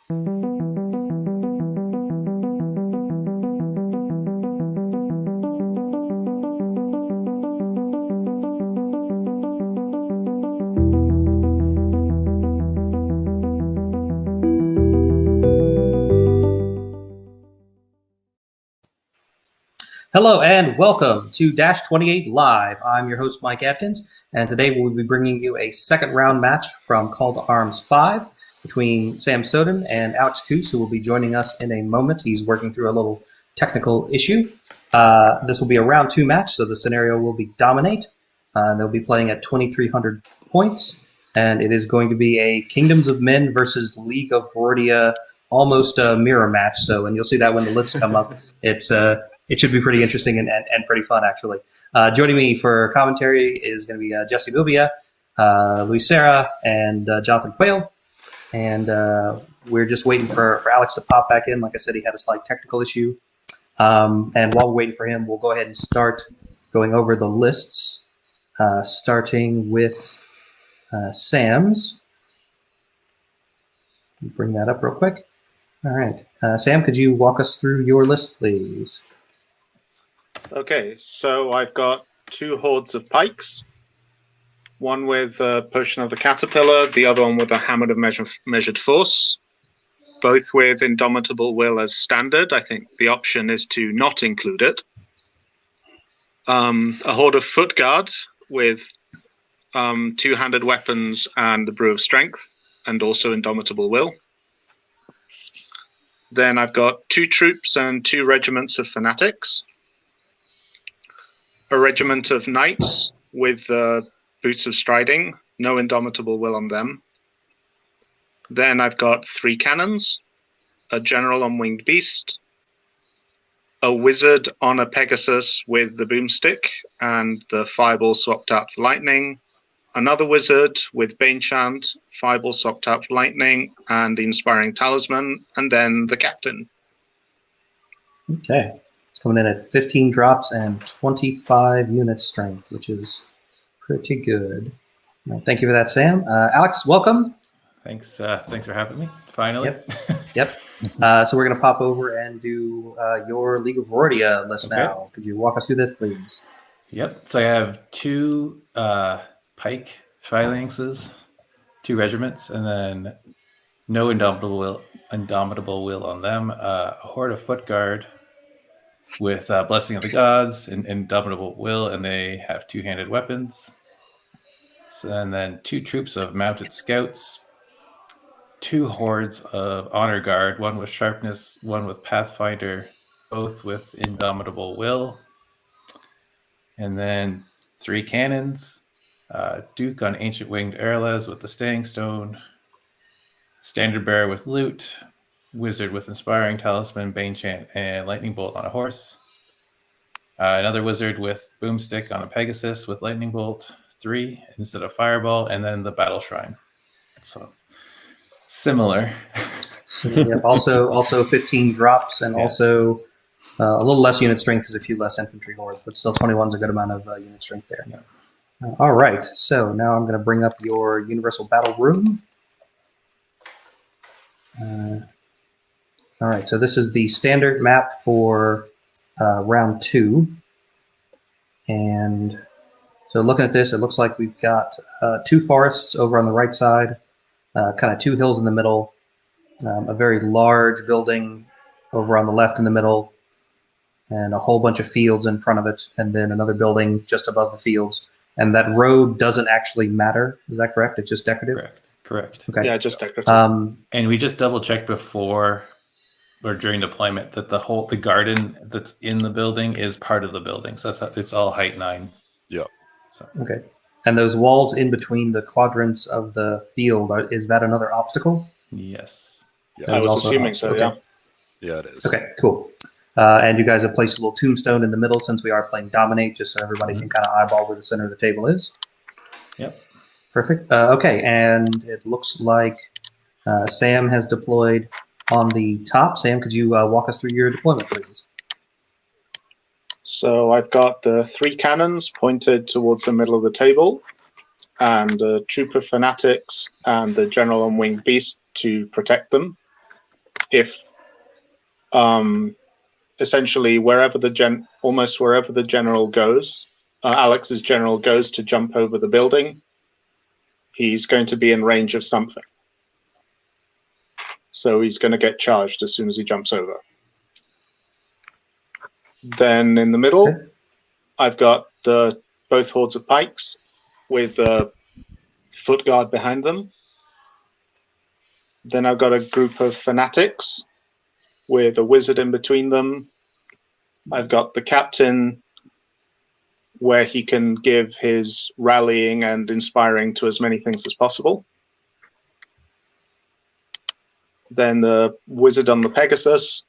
Hello and welcome to Dash 28 Live. I'm your host, Mike Atkins, and today we'll be bringing you a second round match from Call to Arms 5 between Sam Sowden and Alex Coos, who will be joining us in a moment. He's working through a little technical issue. This will be a round 2 match, so the scenario will be Dominate. They'll be playing at 2,300 points, and it is going to be a Kingdoms of Men versus League of Rordia, almost a mirror match. So, and you'll see that when the lists come up. It should be pretty interesting and pretty fun, actually. Joining me for commentary is going to be Jesse Bubia, Luis Serra, and Jonathan Quayle. And we're just waiting for Alex to pop back in. Like I said, he had a slight technical issue. And while we're waiting for him, we'll go ahead and start going over the lists, starting with Sam's. Bring that up real quick. All right. Sam, could you walk us through your list, please? Okay, so I've got 2 hordes of pikes, one with a potion of the caterpillar, the other one with a hammer of measured force, both with indomitable will as standard. I think the option is to not include it. A horde of foot guard with 2-handed weapons and the brew of strength, and also indomitable will. Then I've got 2 troops and 2 regiments of fanatics. A regiment of knights with boots of striding, no indomitable will on them. Then I've got 3 cannons, a general on winged beast, a wizard on a Pegasus with the boomstick and the fireball swapped out for lightning, another wizard with Banechant, fireball swapped out for lightning, and the inspiring talisman, and then the captain. Okay. It's coming in at 15 drops and 25 unit strength, which is pretty good. Thank you for that, Sam. Alex, welcome. Thanks for having me, finally. Yep. So we're going to pop over and do your League of Rordia list now. Could you walk us through this, please? Yep. So I have 2 pike phalanxes, 2 regiments, and then no indomitable will on them. A horde of foot guard with Blessing of the Gods and indomitable will, and they have 2-handed weapons. So, and then 2 troops of mounted scouts, 2 hordes of honor guard, one with sharpness, one with pathfinder, both with indomitable will. And then 3 cannons, Duke on ancient winged Erles with the staying stone, standard bearer with loot, wizard with inspiring talisman, Banechant, and lightning bolt on a horse. Another wizard with boomstick on a Pegasus with lightning bolt, 3 instead of fireball, and then the battle shrine. So similar. So, yep, also 15 drops, and also a little less unit strength because a few less infantry hordes, but still 21 is a good amount of unit strength there. Yeah. All right, so now I'm going to bring up your Universal Battle Room. All right, so this is the standard map for round 2. And so looking at this, it looks like we've got 2 forests over on the right side, kind of 2 hills in the middle, a very large building over on the left in the middle, and a whole bunch of fields in front of it, and then another building just above the fields. And that road doesn't actually matter. Is that correct? It's just decorative? Correct. Okay. Yeah, just decorative. And we just double checked before or during deployment that the garden that's in the building is part of the building. So it's all height 9. Yeah. So. Okay. And those walls in between the quadrants of the field, is that another obstacle? Yes. Yeah. I was assuming so, okay. yeah. Yeah, it is. Okay, cool. And you guys have placed a little tombstone in the middle since we are playing Dominate, just so everybody can kind of eyeball where the center of the table is. Yep. Perfect. Okay, and it looks like Sam has deployed on the top. Sam, could you walk us through your deployment, please? So I've got the 3 cannons pointed towards the middle of the table, and a troop of fanatics and the general on winged beast to protect them. if essentially almost wherever the general goes, Alex's general goes to jump over the building, he's going to be in range of something. So he's going to get charged as soon as he jumps over. Then in the middle, Okay. I've got both hordes of pikes with a foot guard behind them. Then I've got a group of fanatics with a wizard in between them. I've got the captain where he can give his rallying and inspiring to as many things as possible. Then the wizard on the Pegasus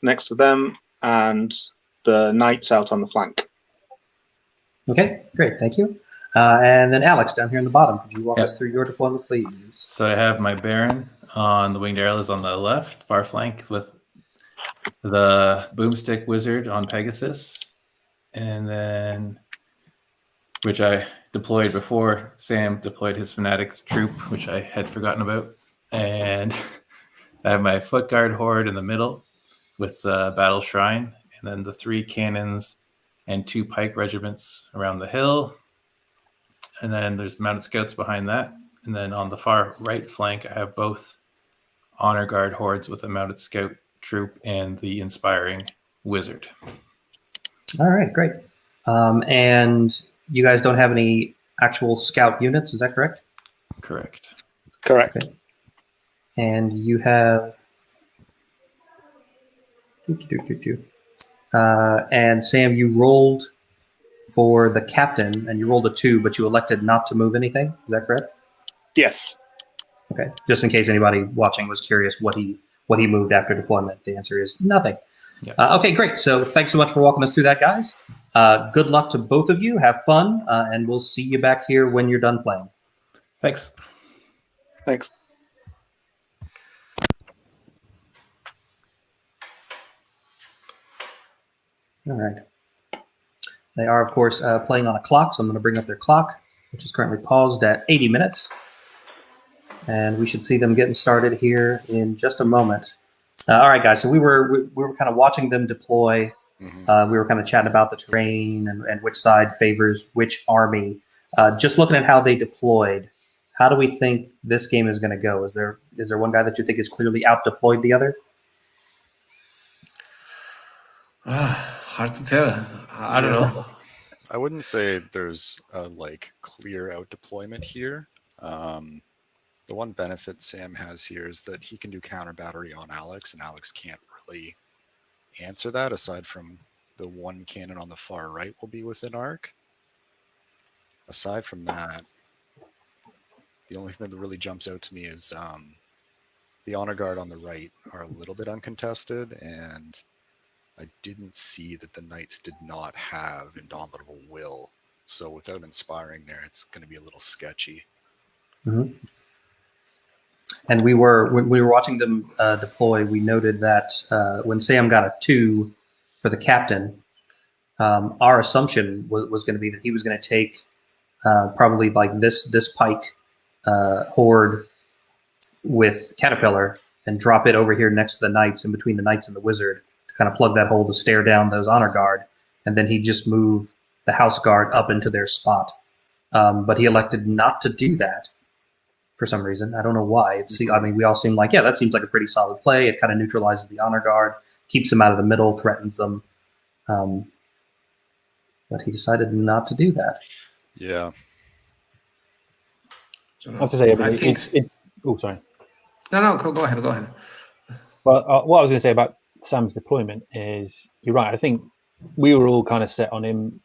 next to them, and the knights out on the flank. Okay, great, thank you. And then Alex, down here in the bottom, could you walk us through your deployment, please? So I have my Baron on the winged arrows on the left, far flank, with the boomstick wizard on Pegasus, and then which I deployed before Sam deployed his fanatics troop, which I had forgotten about. And I have my foot guard horde in the middle with the battle shrine, and then the 3 cannons and 2 pike regiments around the hill. And then there's the mounted scouts behind that. And then on the far right flank, I have both honor guard hordes with a mounted scout troop and the inspiring wizard. All right, great. And you guys don't have any actual scout units, is that correct? Correct. Correct. Okay. And you have... and Sam, you rolled for the captain, and you rolled a 2, but you elected not to move anything. Is that correct? Yes. Okay. Just in case anybody watching was curious what he moved after deployment, the answer is nothing. Yeah. Okay, great. So thanks so much for walking us through that, guys. Good luck to both of you. Have fun, and we'll see you back here when you're done playing. Thanks. Thanks. All right. They are, of course, playing on a clock, so I'm going to bring up their clock, which is currently paused at 80 minutes. And we should see them getting started here in just a moment. All right, guys. So we were kind of watching them deploy. We were kind of chatting about the terrain and which side favors which army. Just looking at how they deployed, how do we think this game is going to go? Is there one guy that you think is clearly out deployed the other? Hard to tell. I don't know. I wouldn't say there's a clear out deployment here. The one benefit Sam has here is that he can do counter battery on Alex, and Alex can't really answer that aside from the 1 cannon on the far right will be within arc. Aside from that, the only thing that really jumps out to me is the honor guard on the right are a little bit uncontested, and I didn't see that the knights did not have indomitable will. So without inspiring there, it's going to be a little sketchy. Mm-hmm. And when we were watching them deploy, we noted that when Sam got a 2 for the captain, our assumption was going to be that he was going to take probably this pike horde with Caterpillar and drop it over here next to the knights, in between the knights and the wizard, to kind of plug that hole to stare down those honor guard, and then he'd just move the house guard up into their spot. But he elected not to do that for some reason. I don't know why. We all seem like, yeah, that seems like a pretty solid play. It kind of neutralizes the honor guard, keeps them out of the middle, threatens them. But he decided not to do that. Yeah. I have to say, oh, sorry. No, go ahead. Well, what I was going to say about Sam's deployment is, you're right. I think we were all kind of set on him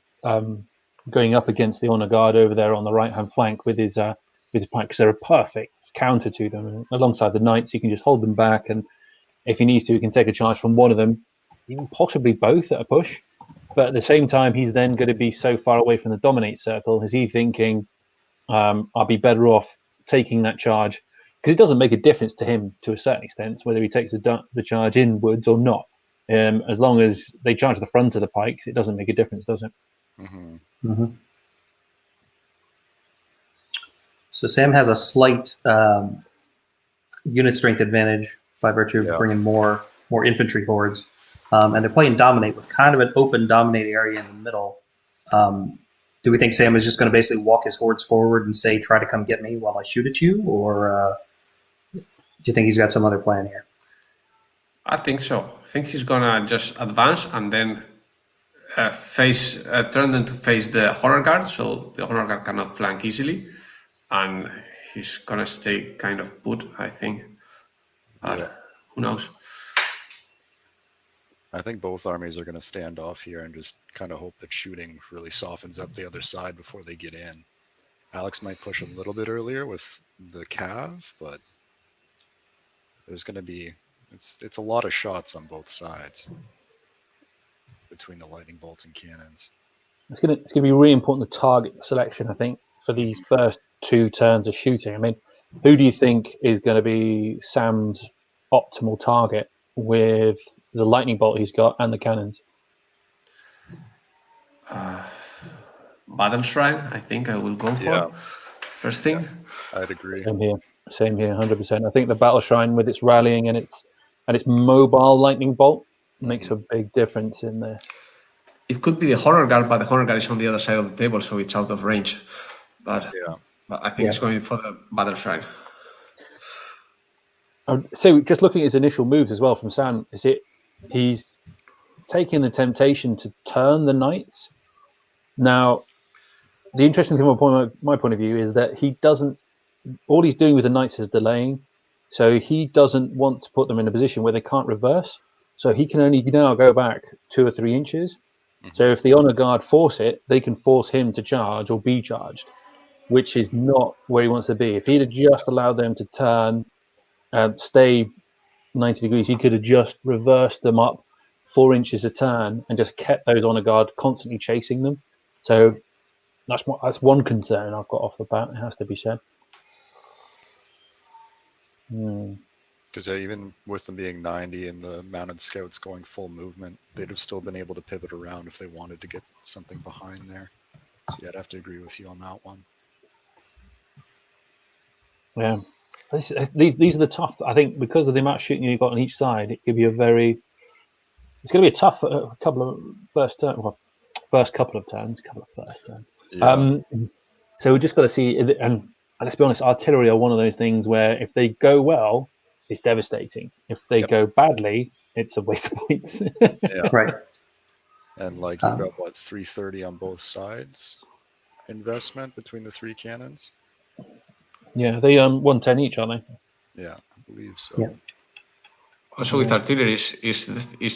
going up against the honor guard over there on the right-hand flank with his pike, because they're a perfect counter to them. And alongside the knights, he can just hold them back, and if he needs to, he can take a charge from one of them, even possibly both at a push. But at the same time, he's then going to be so far away from the dominate circle. Is he thinking, I'll be better off taking that charge? Because it doesn't make a difference to him to a certain extent whether he takes the charge inwards or not. As long as they charge the front of the pikes, it doesn't make a difference, does it? Mm-hmm. Mm-hmm. So Sam has a slight unit strength advantage by virtue of Yeah. bringing more infantry hordes. And they're playing Dominate with kind of an open Dominate area in the middle. Do we think Sam is just going to basically walk his hordes forward and say, try to come get me while I shoot at you? Or do you think he's got some other plan here? I think so. I think he's gonna just advance and then turn them to face the honor guard, so the honor guard cannot flank easily, and he's gonna stay kind of put, I think. But Yeah. who knows? I think both armies are going to stand off here and just kind of hope that shooting really softens up the other side before they get in. Alex might push a little bit earlier with the cav, but there's going to be it's a lot of shots on both sides between the lightning bolt and cannons. It's gonna be really important, the target selection, I think, for these first 2 turns of shooting. I mean, who do you think is going to be Sam's optimal target with the lightning bolt he's got and the cannons? Battle Shrine, I think I will go for Yeah. first thing. Yeah, I'd agree. Same here, 100%. I think the battle shrine with its rallying and its mobile lightning bolt makes a big difference in there. It could be the honor guard, but the honor guard is on the other side of the table, so it's out of range. But I think it's going for the Battle Shrine. So just looking at his initial moves as well from Sam, he's taking the temptation to turn the knights. Now, the interesting thing from my point of view is that he doesn't. All he's doing with the knights is delaying, so he doesn't want to put them in a position where they can't reverse. So he can only now go back 2 or 3 inches. So if the honor guard force it, they can force him to charge or be charged, which is not where he wants to be. If he'd have just allowed them to turn, stay 90 degrees, he could have just reversed them up 4 inches a turn and just kept those honor guard constantly chasing them. So that's one concern I've got off the bat. It has to be said. Because even with them being 90 and the mounted scouts going full movement, they'd have still been able to pivot around if they wanted to get something behind there. So yeah, I'd have to agree with you on that one. Yeah, these are the tough. I think because of the amount of shooting you've got on each side, it could be it's going to be a tough couple of first couple of turns. Yeah. So we just got to see, and let's be honest, artillery are one of those things where if they go well, it's devastating. If they go badly, it's a waste of points. Yeah. Right. And like you've got what, 330 on both sides investment between the 3 cannons? Yeah, they 110 each, aren't they? Yeah, I believe so. Yeah. Also with artillery is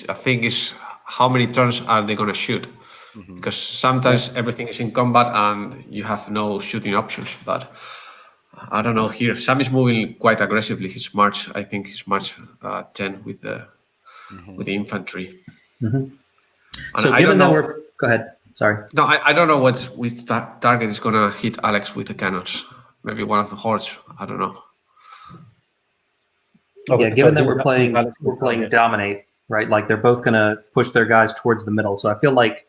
I think is how many turns are they gonna shoot? Because sometimes everything is in combat and you have no shooting options. But I don't know here. Sam is moving quite aggressively. His march, I think, his march 10 with the infantry. So given that we're go ahead. Sorry. No, I don't know which target is gonna hit Alex with the cannons. Maybe one of the hordes. I don't know. Yeah, given that we're playing Dominate, right? Like they're both going to push their guys towards the middle. So I feel like,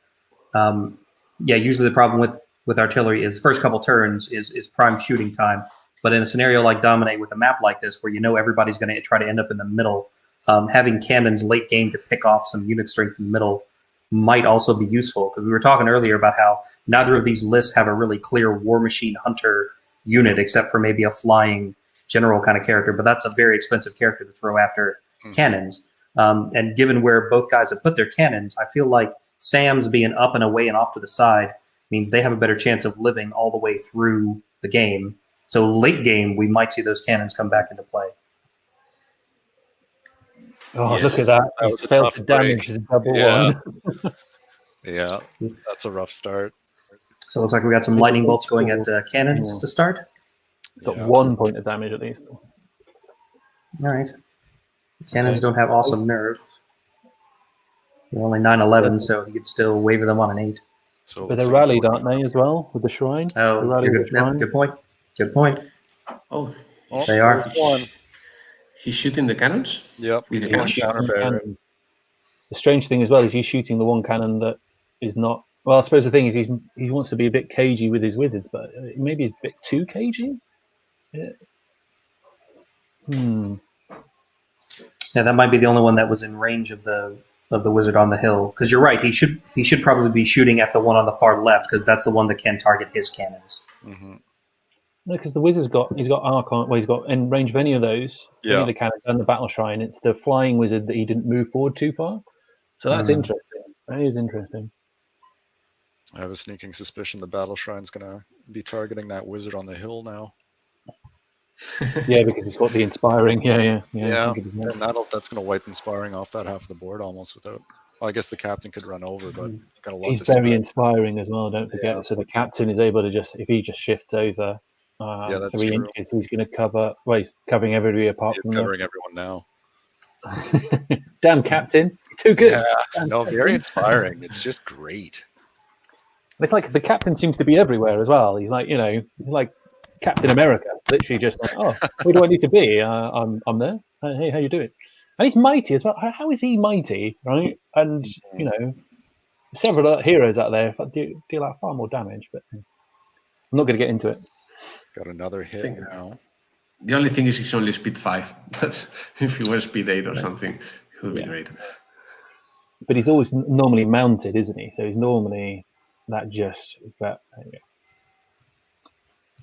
usually the problem with artillery is first couple turns is prime shooting time. But in a scenario like Dominate with a map like this, where everybody's going to try to end up in the middle, having cannons late game to pick off some unit strength in the middle might also be useful. Because we were talking earlier about how neither of these lists have a really clear War Machine Hunter unit, except for maybe a flying general kind of character, but that's a very expensive character to throw after cannons. And given where both guys have put their cannons, I feel like Sam's being up and away and off to the side means they have a better chance of living all the way through the game. So late game, we might see those cannons come back into play. Oh, yes. Look at that. That was a tough damage is double one. Yeah, that's a rough start. So it looks like we got some lightning bolts going at cannons to start. Got 1 point of damage at least. All right. Cannons don't have awesome nerfs. They're only 9/11, so you could still waver them on an 8. So but they're rallied, aren't they, as well, with the shrine? Oh, good point. Good point. Oh, they are. He's shooting the cannons? Yep. With the cannon. The strange thing as well is he's shooting the one cannon that is not... Well, I suppose the thing is he wants to be a bit cagey with his wizards, but maybe he's a bit too cagey? Yeah. Yeah, that might be the only one that was in range of the wizard on the hill. Because you're right, he should probably be shooting at the one on the far left because that's the one that can target his cannons. Mm-hmm. No, because the wizard's got Archon. Well, he's got in range of any of those, any Yeah. of the cannons and the battle shrine. It's the flying wizard that he didn't move forward too far. So that's interesting. That is interesting. I have a sneaking suspicion the battle shrine's gonna be targeting that wizard on the hill now. Yeah, because it's got the inspiring. Yeah. And that's gonna wipe inspiring off that half of the board almost without. Well, I guess the captain could run over, but you've got a lot. He's to very spread. inspiring as well. Don't forget. Yeah. So the captain is able to if he just shifts over That's 3 true. inches, he's going to cover. Well, he's covering everybody apart He's from covering everyone now. Damn captain, he's too good. Yeah, no, very inspiring. It's just great. It's like the captain seems to be everywhere as well. He's like, he's like Captain America, literally just like, oh, where do I need to be? I'm there. Hey, how you doing? And he's mighty as well. How is he mighty, right? And several heroes out there deal out far more damage, but I'm not going to get into it. Got another hit now. The only thing is he's only speed 5. That's if he were speed 8 or something, it would be great. But he's always normally mounted, isn't he? So he's normally that just. But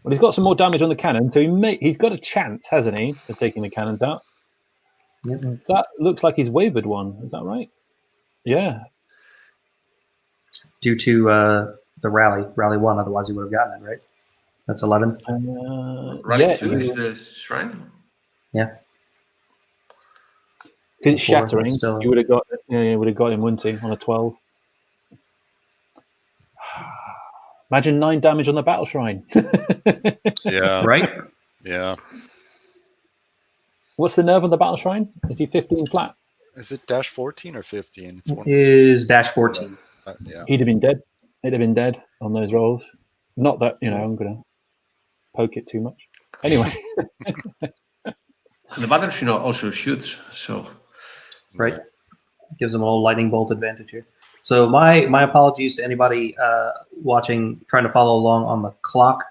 well, he's got some more damage on the cannon, so he's got a chance, hasn't he, of taking the cannons out? Yep. That looks like his wavered one. Is that right? Yeah. Due to the rally 1, otherwise he would have gotten it, right? That's 11. Rally 2 is the shrine. Yeah. Because it's shattering. Still... You would have got. You would have got him, wouldn't he, on a 12? Imagine 9 damage on the battle shrine. Yeah. Right. Yeah. What's the nerve on the battle shrine? Is he 15 flat? Is it dash 14 or 15? It's one. Is dash 14. Yeah. He'd have been dead. He'd have been dead on those rolls. Not that I'm gonna poke it too much. Anyway. The battle shrine also shoots, so Right. Gives them a little lightning bolt advantage here. So my apologies to anybody watching, trying to follow along on the clock.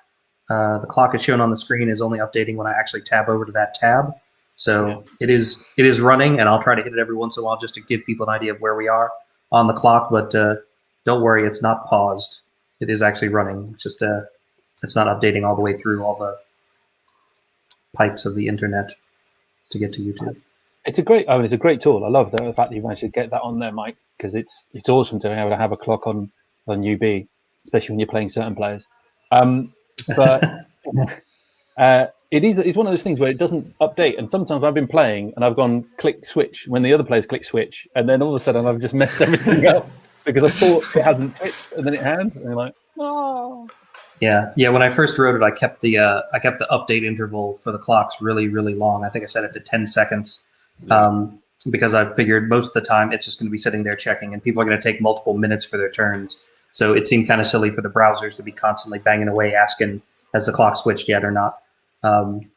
The clock is shown on the screen is only updating when I actually tab over to that tab. So it is running, and I'll try to hit it every once in a while just to give people an idea of where we are on the clock. But don't worry, it's not paused. It is actually running. Just it's not updating all the way through all the pipes of the internet to get to YouTube. It's a great tool. I love the fact that you managed to get that on there, Mike, because it's awesome to be able to have a clock on UB, especially when you're playing certain players. But it's one of those things where it doesn't update, and sometimes I've been playing and I've gone click switch when the other players click switch, and then all of a sudden I've just messed everything up because I thought it hadn't switched, and then it had, and you're like, oh. Yeah. When I first wrote it, I kept the update interval for the clocks really, really long. I think I set it to 10 seconds. Because I figured most of the time it's just going to be sitting there checking, and people are going to take multiple minutes for their turns. So it seemed kind of silly for the browsers to be constantly banging away asking, has the clock switched yet or not? And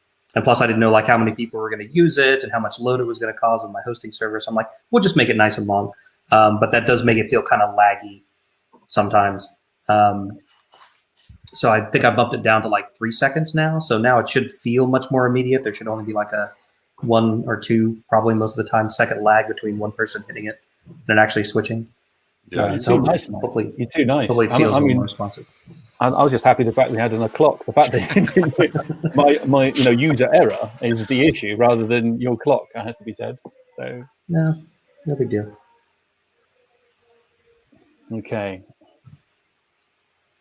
plus I didn't know how many people were going to use it and how much load it was going to cause on my hosting server. So I'm like, we'll just make it nice and long. But that does make it feel kind of laggy sometimes. So I think I bumped it down to 3 seconds now. So now it should feel much more immediate. There should only be a 1 or 2, probably most of the time, second lag between one person hitting it and actually switching. Yeah. You're too nice. Hopefully, you're too nice. Hopefully, it feels a little more responsive. I was just happy the fact we had on a clock. The fact that my user error is the issue rather than your clock. That has to be said. So no big deal. Okay.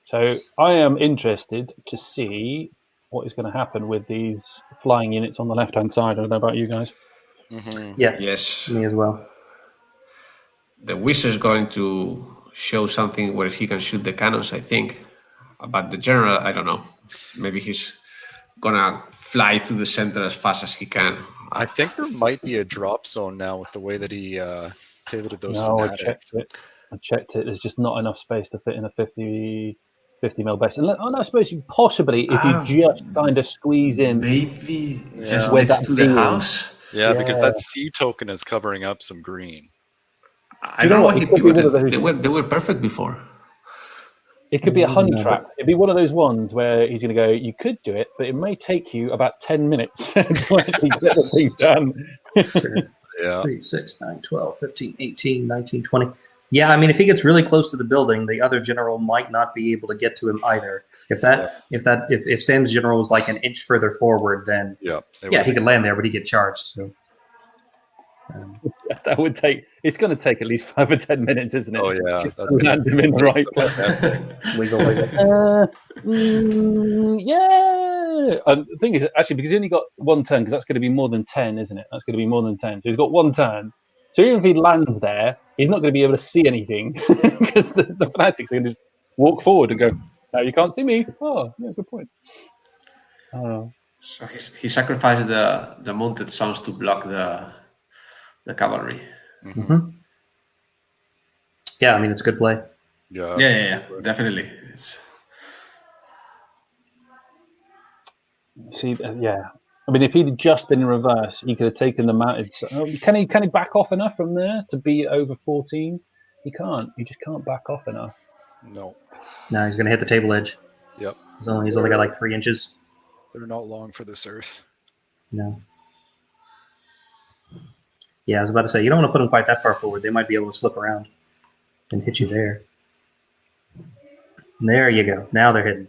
So I am interested to see what is going to happen with these flying units on the left-hand side. I don't know about you guys. Mm-hmm. Yeah. Yes. Me as well. The wizard is going to show something where he can shoot the cannons, I think. But the general, I don't know. Maybe he's gonna fly to the center as fast as he can. I think there might be a drop zone now with the way that he pivoted those No, fanatics. I checked it. There's just not enough space to fit in a 50 mil base. And I suppose possibly if you just kind of squeeze in, maybe just where next that to the field- house. Yeah, because that C token is covering up some green. I don't know what he pivoted. They were perfect before. It could be a honey trap. It'd be one of those ones where he's going to go, you could do it, but it may take you about 10 minutes to actually get the thing done. Yeah, Yeah. 3, 6, 9, 12, 15, 18, 19, 20. Yeah, I mean, if he gets really close to the building, the other general might not be able to get to him either. If Sam's general was like an inch further forward, then Yeah. he could land there, but he'd get charged. So That would take. It's going to take at least 5 or 10 minutes, isn't it? Oh yeah. Just to land him in the right place. wiggle. Yeah. And the thing is, actually, because he only got one turn, because that's going to be more than 10, isn't it? That's going to be more than 10. So he's got one turn. So even if he lands there, he's not going to be able to see anything because the fanatics are going to just walk forward and go, "No, you can't see me." Oh, yeah, good point. So he sacrificed the mounted sons to block the cavalry. Mm-hmm. Yeah, I mean, it's good play. Yeah, definitely. See, yeah. I mean, if he'd just been in reverse, he could have taken the mounted. Can he back off enough from there to be over 14? He can't. He just can't back off enough. No. No, he's going to hit the table edge. Yep. He's only got like 3 inches. They're not long for this earth. No. Yeah, I was about to say, you don't want to put them quite that far forward. They might be able to slip around and hit you there. There you go. Now they're hidden.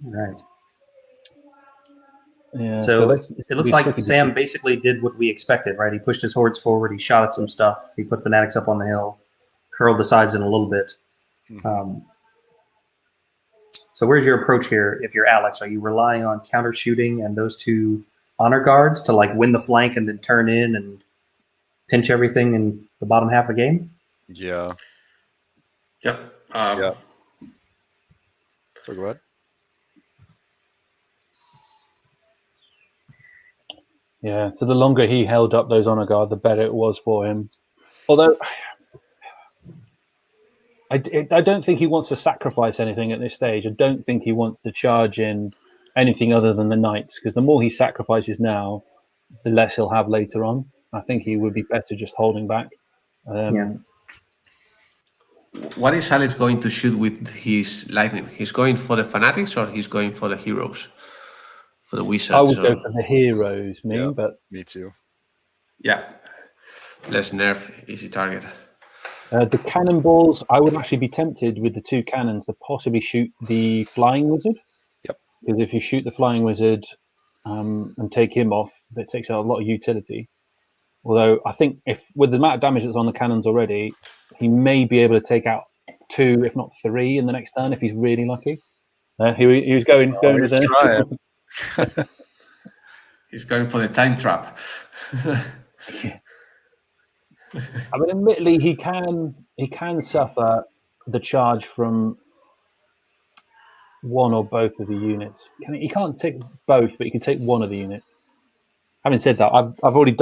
All right. Yeah. So it looks like Sam basically did what we expected, right? He pushed his hordes forward. He shot at some stuff. He put fanatics up on the hill, curled the sides in a little bit. Mm-hmm. So where's your approach here? If you're Alex, are you relying on counter shooting and those 2 honor guards to like win the flank and then turn in and pinch everything in the bottom half of the game? Yeah. Yep. Yeah. So go ahead. Yeah. So the longer he held up those honor guard, the better it was for him. Although I don't think he wants to sacrifice anything at this stage. I don't think he wants to charge in anything other than the knights, because the more he sacrifices now, the less he'll have later on. I think he would be better just holding back. What is Alex going to shoot with his lightning? He's going for the fanatics or he's going for the heroes? For the wizards? I would go for the heroes, but me too. Yeah. Less nerf, easy target. The cannonballs, I would actually be tempted with the 2 cannons to possibly shoot the flying wizard. Yep. Because if you shoot the flying wizard and take him off, that takes out a lot of utility. Although I think if with the amount of damage that's on the cannons already, he may be able to take out 2, if not 3, in the next turn if he's really lucky. He was going. He's going with trying. He's going for the time trap. I mean, admittedly, he can suffer the charge from 1 or both of the units. He can't take both, but he can take 1 of the units. Having said that, I've already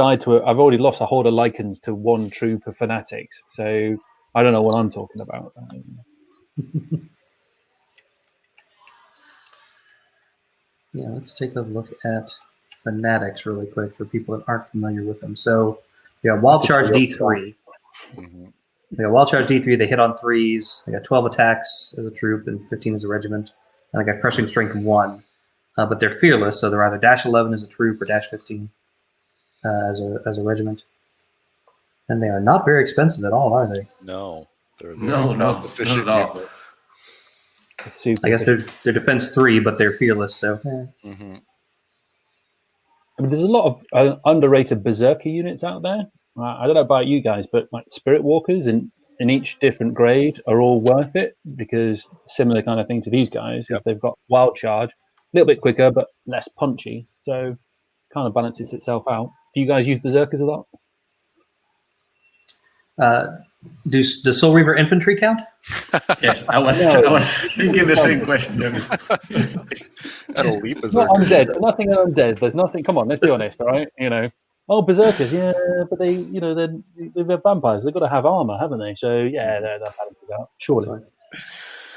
lost a horde of lichens to 1 troop of fanatics, so I don't know what I'm talking about. Yeah, let's take a look at fanatics really quick for people that aren't familiar with them. So, wild charge D3. Mm-hmm. They got wild charge D3. They hit on 3s. They got 12 attacks as a troop and 15 as a regiment. And I got crushing strength 1. But they're fearless, so they're either dash 11 as a troop or dash 15 as a regiment. And they are not very expensive at all, are they? No, they're not efficient. at all. I guess they're defense 3, but they're fearless. So, Mm-hmm. I mean, there's a lot of underrated berserker units out there. I don't know about you guys, but like spirit walkers in each different grade are all worth it, because similar kind of thing to these guys. Yep. If they've got wild charge, a little bit quicker but less punchy, so kind of balances itself out. Do you guys use berserkers a lot? Does Soul Reaver infantry count? Yes, I was thinking the same question. That'll leap as Not undead. Nothing undead. There's nothing. Come on, let's be honest, all right? Berserkers, yeah, but they're vampires. They've got to have armor, haven't they? So yeah, that balances out. Surely.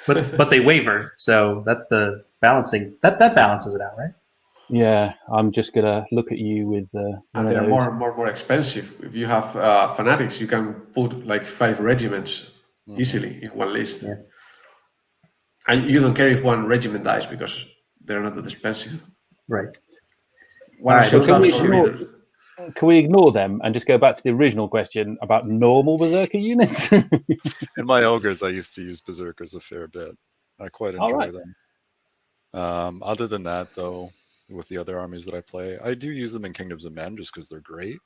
But they waver, so that's the balancing. That balances it out, right? Yeah, I'm just gonna look at you with and they're more expensive. If you have fanatics, you can put like 5 regiments easily in one list, and you don't care if 1 regiment dies because they're not that expensive. Right. What All are right, some can we moving on. ignore- Can we ignore them and just go back to the original question about normal berserker units? In my ogres, I used to use berserkers a fair bit. I quite All enjoy right. them. Other than that, though, with the other armies that I play, I do use them in Kingdoms of Men just because they're great.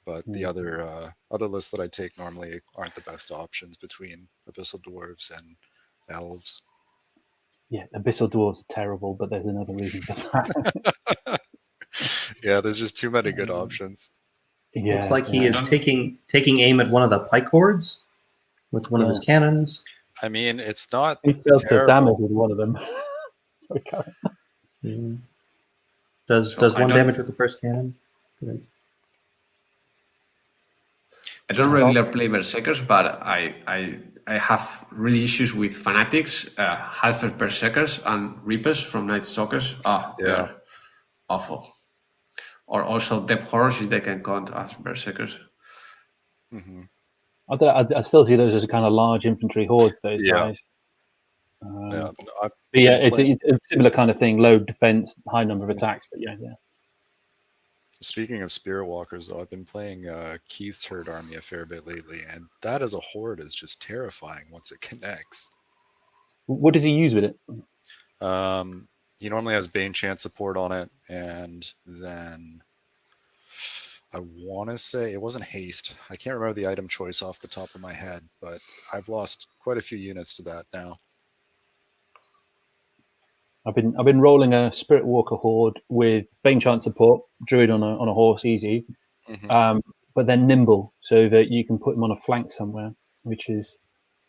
But the other lists that I take normally aren't the best options between Abyssal Dwarves and Elves. Yeah, Abyssal Dwarves are terrible, but there's another reason for that. Yeah, there's just too many good options. Yeah, Looks like he yeah, is taking aim at one of the pike hordes with one of his Yeah. cannons. I mean, it's not he failed to damage terrible. with one of them. Sorry, Karen. Yeah. Does So I one don't- damage with the first cannon? Good. I don't regularly play Berserkers, but I have really issues with Fanatics, Half Berserkers, and Reapers from Night Stalkers. They're awful. Or also Depth Horrors, if they can count as Berserkers. Hmm. I still see those as a kind of large infantry hordes. Those Yeah. guys. Yeah, I've But yeah, been it's playing- a similar kind of thing: low defense, high number of attacks. But yeah. Speaking of Spirit Walkers, though, I've been playing Keith's Herd Army a fair bit lately, and that as a horde is just terrifying once it connects. What does he use with it? He normally has Bane Chant support on it, and then I want to say it wasn't haste. I can't remember the item choice off the top of my head, but I've lost quite a few units to that now. I've been rolling a Spirit Walker horde with Bane Chant support, Druid on a horse, easy, Mhm. but then nimble, so that you can put him on a flank somewhere, which is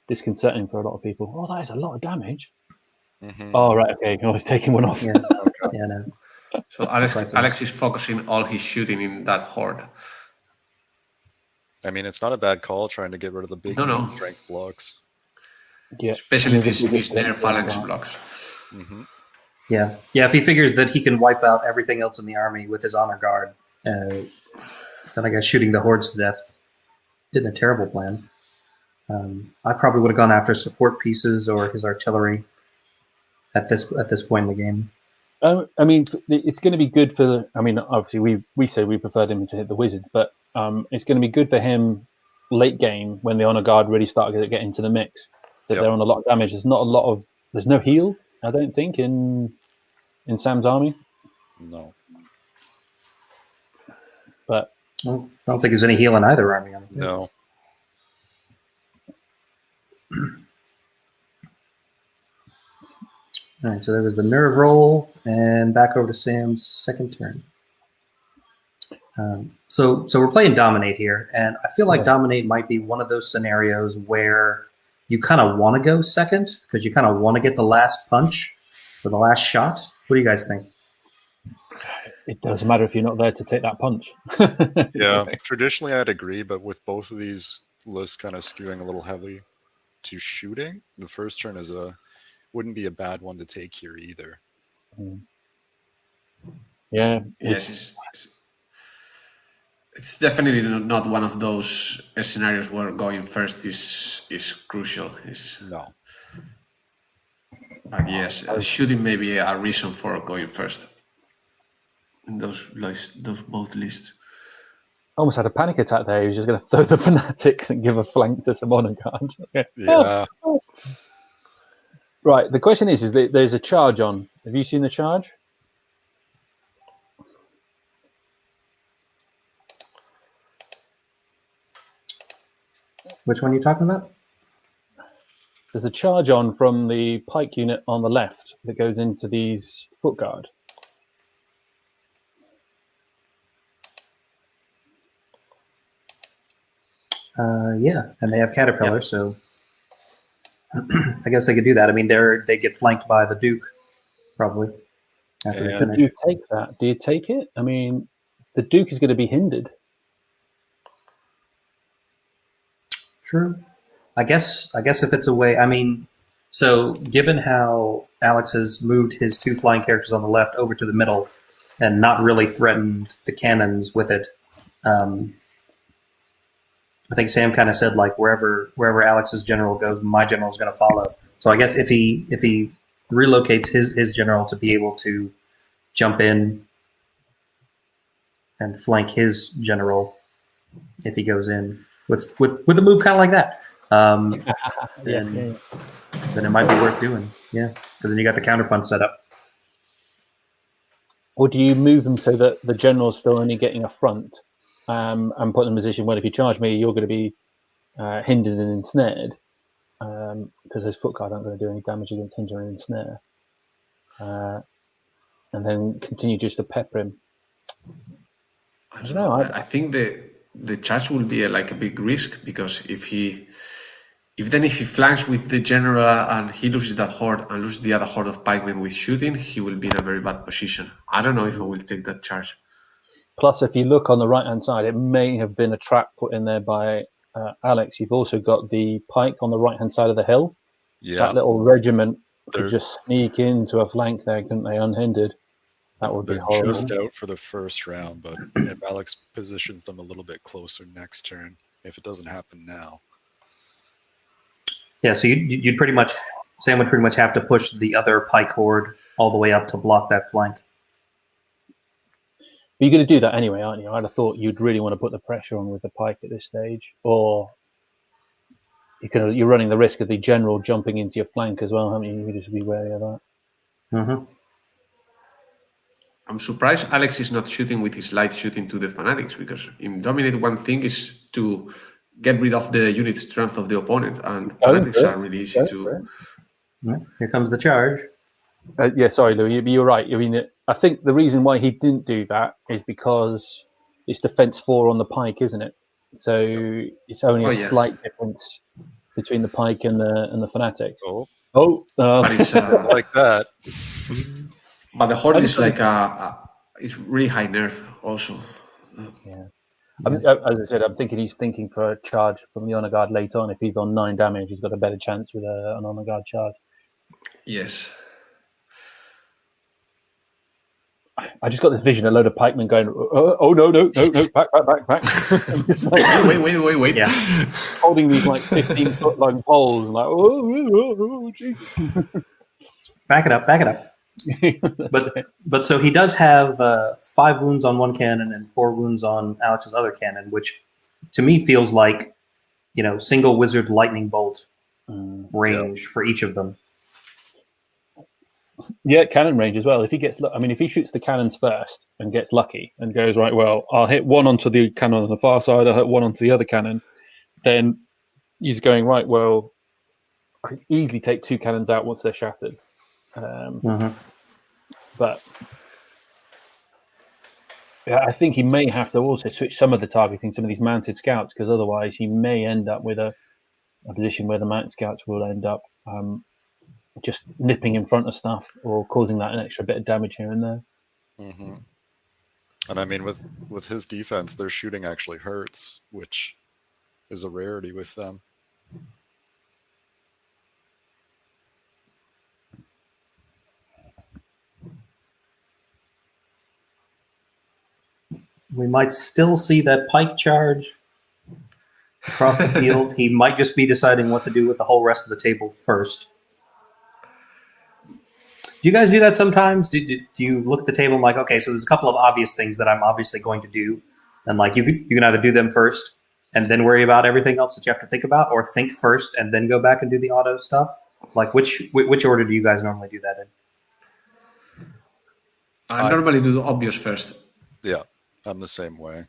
disconcerting for a lot of people. Oh, that is a lot of damage. Mhm. Oh, right, okay. I was taking one off. Yeah, Okay. yeah, no. So Alex, Quite Alex is focusing all his shooting in that horde. I mean, it's not a bad call trying to get rid of the big No. strength blocks. Yeah, Especially if Moving his to the near phalanx blocks. Hmm. Yeah, if he figures that he can wipe out everything else in the army with his honor guard, then I guess shooting the hordes to death isn't a terrible plan. I probably would have gone after support pieces or his artillery at this point in the game. I mean, it's going to be good for. I mean, obviously, we said we preferred him to hit the wizards, but it's going to be good for him late game when the honor guard really start to get into the mix. That Yep. they're on a lot of damage. There's not a lot of. There's no heal. I don't think in Sam's army, No. but I don't think there's any heal in either army. No. All right, so there was the nerve roll, and back over to Sam's second turn. So we're playing Dominate here, and I feel like Yeah. Dominate might be one of those scenarios where you kind of want to go second because you kind of want to get the last punch or the last shot. What do you guys think? it doesn't matter if you're not there to take that punch. Yeah, traditionally I'd agree, but with both of these lists kind of skewing a little heavily to shooting, the first turn wouldn't be a bad one to take here either. Yeah. Yes, it's definitely not one of those scenarios where going first is crucial. No. But yes, shooting may be a reason for going first in those both lists. Almost had a panic attack there. He was just going to throw the fanatics and give a flank to some honor guard. Okay. Yeah. Right. The question is that there's a charge on. Have you seen the charge? Which one are you talking about? There's a charge on from the pike unit on the left that goes into these foot guard. Yeah, and they have Caterpillar, so I guess they could do that. I mean, they get flanked by the Duke, probably, after they And- finish. Do you take that? Do you take it? I mean, the Duke is going to be hindered. True. I guess if it's a way, I mean, so given how Alex has moved his two flying characters on the left over to the middle and not really threatened the cannons with it, I think Sam kind of said like wherever Alex's general goes, my general is going to follow. So I guess if he relocates his general to be able to jump in and flank his general if he goes in with a move kind of like that. Then it might be worth doing. Yeah, because then you got the counterpunch set up. Or do you move them so that the general's still only getting a front, and put them in a position where if you charge me, you're going to be hindered and ensnared, because those foot guard aren't going to do any damage against hinder and ensnare, and then continue just to pepper him. I don't know. I think the charge will be like a big risk, because if he flanks with the general and he loses that horde and loses the other horde of pikemen with shooting, he will be in a very bad position. I don't know if I will take that charge. Plus, if you look on the right-hand side, it may have been a trap put in there by Alex. You've also got the pike on the right-hand side of the hill. Yeah, That little regiment They're- could just sneak into a flank there, couldn't they, unhindered? That would be they're horrible. just out for the first round, but if Alex positions them a little bit closer next turn, if it doesn't happen now. Yeah, so you'd pretty much, Sam would pretty much have to push the other pike horde all the way up to block that flank. But you're going to do that anyway, aren't you? I'd have thought you'd really want to put the pressure on with the pike at this stage, or you're running the risk of the general jumping into your flank as well, haven't you? You just be wary of that. Mm-hmm. I'm surprised Alex is not shooting with his light shooting to the fanatics, because in Dominate one thing is to get rid of the unit strength of the opponent, and fanatics are really easy to. Yeah, here comes the charge. Yeah, sorry, Louis, you're right. I mean, I think the reason why he didn't do that is because it's defense 4 on the pike, isn't it? So it's only a slight difference between the pike and the fanatic. But it's Like that. But the horde is like it's really high nerf also. Yeah. As I said, I'm thinking he's thinking for a charge from the honor guard later on. If he's on 9 damage, he's got a better chance with an honor guard charge. Yes. I just got this vision, a load of pikemen going, oh no, back. Wait. Yeah. Holding these like 15-foot long poles and like, oh, Jesus. Back it up. But so he does have 5 wounds on one cannon and 4 wounds on Alex's other cannon, which to me feels like, single wizard lightning bolt range for each of them. Yeah, cannon range as well. If he shoots the cannons first and gets lucky and goes, right, well, I'll hit one onto the cannon on the far side, I'll hit one onto the other cannon, then he's going, right, well, I can easily take 2 cannons out once they're shattered. But yeah, I think he may have to also switch some of the targeting, some of these mounted scouts, because otherwise he may end up with a position where the mounted scouts will end up just nipping in front of stuff or causing that an extra bit of damage here and there. Mm-hmm. And I mean, with his defense, their shooting actually hurts, which is a rarity with them. We might still see that pike charge across the field. He might just be deciding what to do with the whole rest of the table first. Do you guys do that sometimes? Do you look at the table and like, okay, so there's a couple of obvious things that I'm obviously going to do, and like you can either do them first and then worry about everything else that you have to think about, or think first and then go back and do the auto stuff? Like which order do you guys normally do that in? I normally do the obvious first. Yeah, I'm the same way.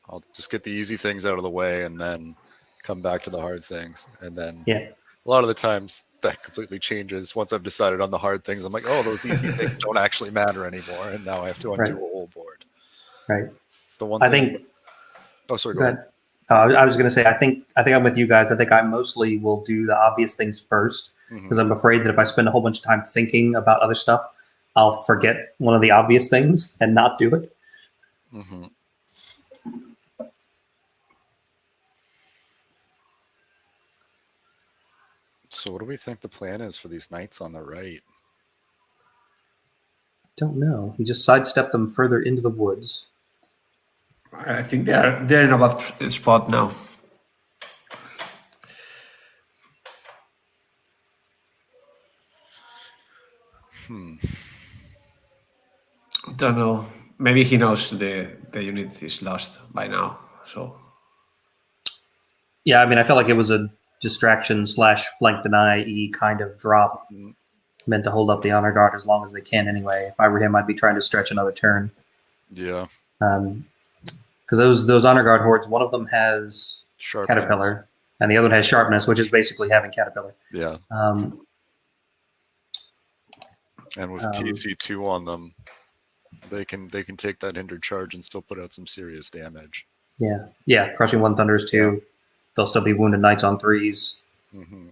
I'll just get the easy things out of the way and then come back to the hard things. And then a lot of the times that completely changes. Once I've decided on the hard things, I'm like, oh, those easy things don't actually matter anymore. And now I have to undo a whole board. Right. It's the one thing. Oh, sorry, go ahead. I was going to say, I think I'm with you guys. I think I mostly will do the obvious things first because I'm afraid that if I spend a whole bunch of time thinking about other stuff, I'll forget one of the obvious things and not do it. Mm-hmm. So what do we think the plan is for these knights on the right? Don't know. He just sidestepped them further into the woods. I think they're in a bad spot now. Don't know. maybe he knows the unit is lost by now. So Yeah, I mean, I felt like it was a distraction / flank deny kind of drop, Mm, meant to hold up the honor guard as long as they can anyway. If I were him, I'd be trying to stretch another turn. yeah. Because those honor guard hordes, one of them has Sharpness. caterpillar, and the other one has sharpness, which is basically having caterpillar. Yeah. Um, And with TC2 on them, they can take that hindered charge and still put out some serious damage. yeah, crushing one thunders 2. Yeah. They'll still be wounded knights on 3s. Hmm.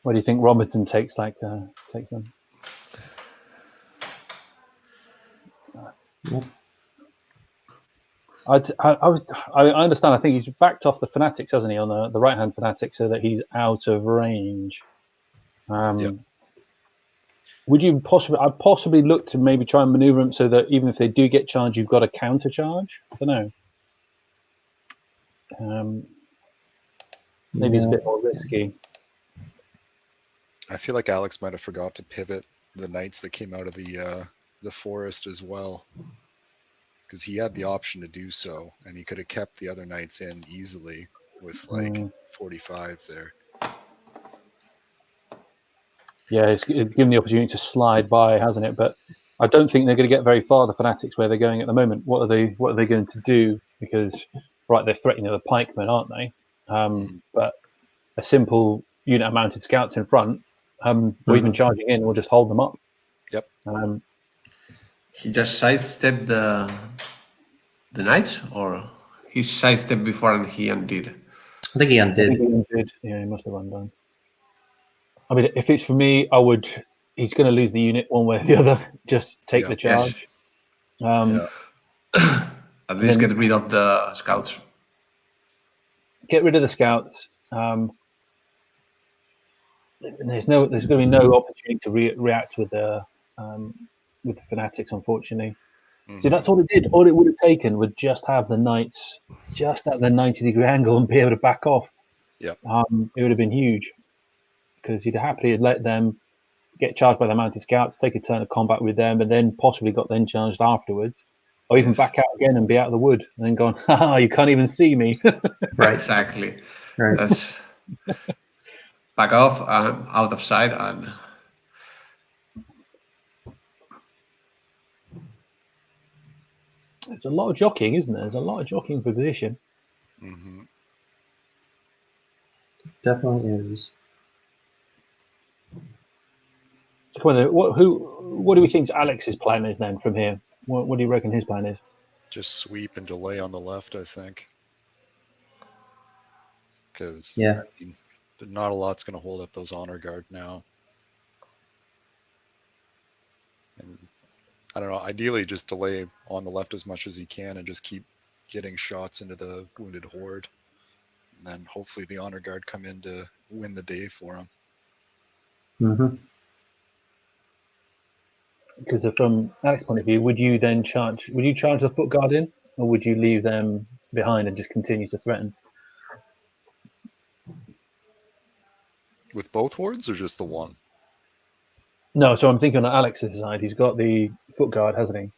What do you think Robinson takes them? Yep. I understand. I think he's backed off the fanatics, hasn't he, on the right hand fanatic, so that he's out of range. Yep. Would you possibly look to maybe try and maneuver them so that even if they do get charged, you've got a counter charge? I don't know. Maybe it's a bit more risky. I feel like Alex might have forgot to pivot the knights that came out of the forest as well, because he had the option to do so, and he could have kept the other knights in easily with like 45 there. Yeah, it's given the opportunity to slide by, hasn't it? But I don't think they're going to get very far. The fanatics where they're going at the moment. What are they going to do? Because they're threatening the pikemen, aren't they? But a simple unit of mounted scouts in front, or even charging in, will just hold them up. Yep. he just sidestepped the knights, or he sidestepped before and he undid. I think he undid. Yeah, he must have undone. I mean, if it's for me, I would. He's going to lose the unit one way or the other. Just take the charge. At least get rid of the scouts. Get rid of the scouts. There's going to be no opportunity to react with the fanatics, unfortunately. See, that's all it did. All it would have taken would just have the knights just at the 90-degree angle and be able to back off. Yep. It would have been huge, because he'd happily have let them get charged by the mounted scouts, take a turn of combat with them, and then possibly got then charged afterwards, or even back out again and be out of the wood, and then gone, haha, you can't even see me. Right. Exactly. Right. That's back off, out of sight, and It's a lot of jockeying, isn't there? There's a lot of jockeying for position. Mm-hmm. Definitely is. So come on, what do we think Alex's plan is then from here? What do you reckon his plan is? Just sweep and delay on the left, I think. Because Yeah. I mean, not a lot's going to hold up those honor guard now. And I don't know, ideally just delay on the left as much as he can and just keep getting shots into the wounded horde. And then hopefully the honor guard come in to win the day for him. Mm-hmm. Because from Alex's point of view, would you charge the foot guard in, or would you leave them behind and just continue to threaten? With both hordes or just the one? No, so I'm thinking on Alex's side, he's got the foot guard, hasn't he?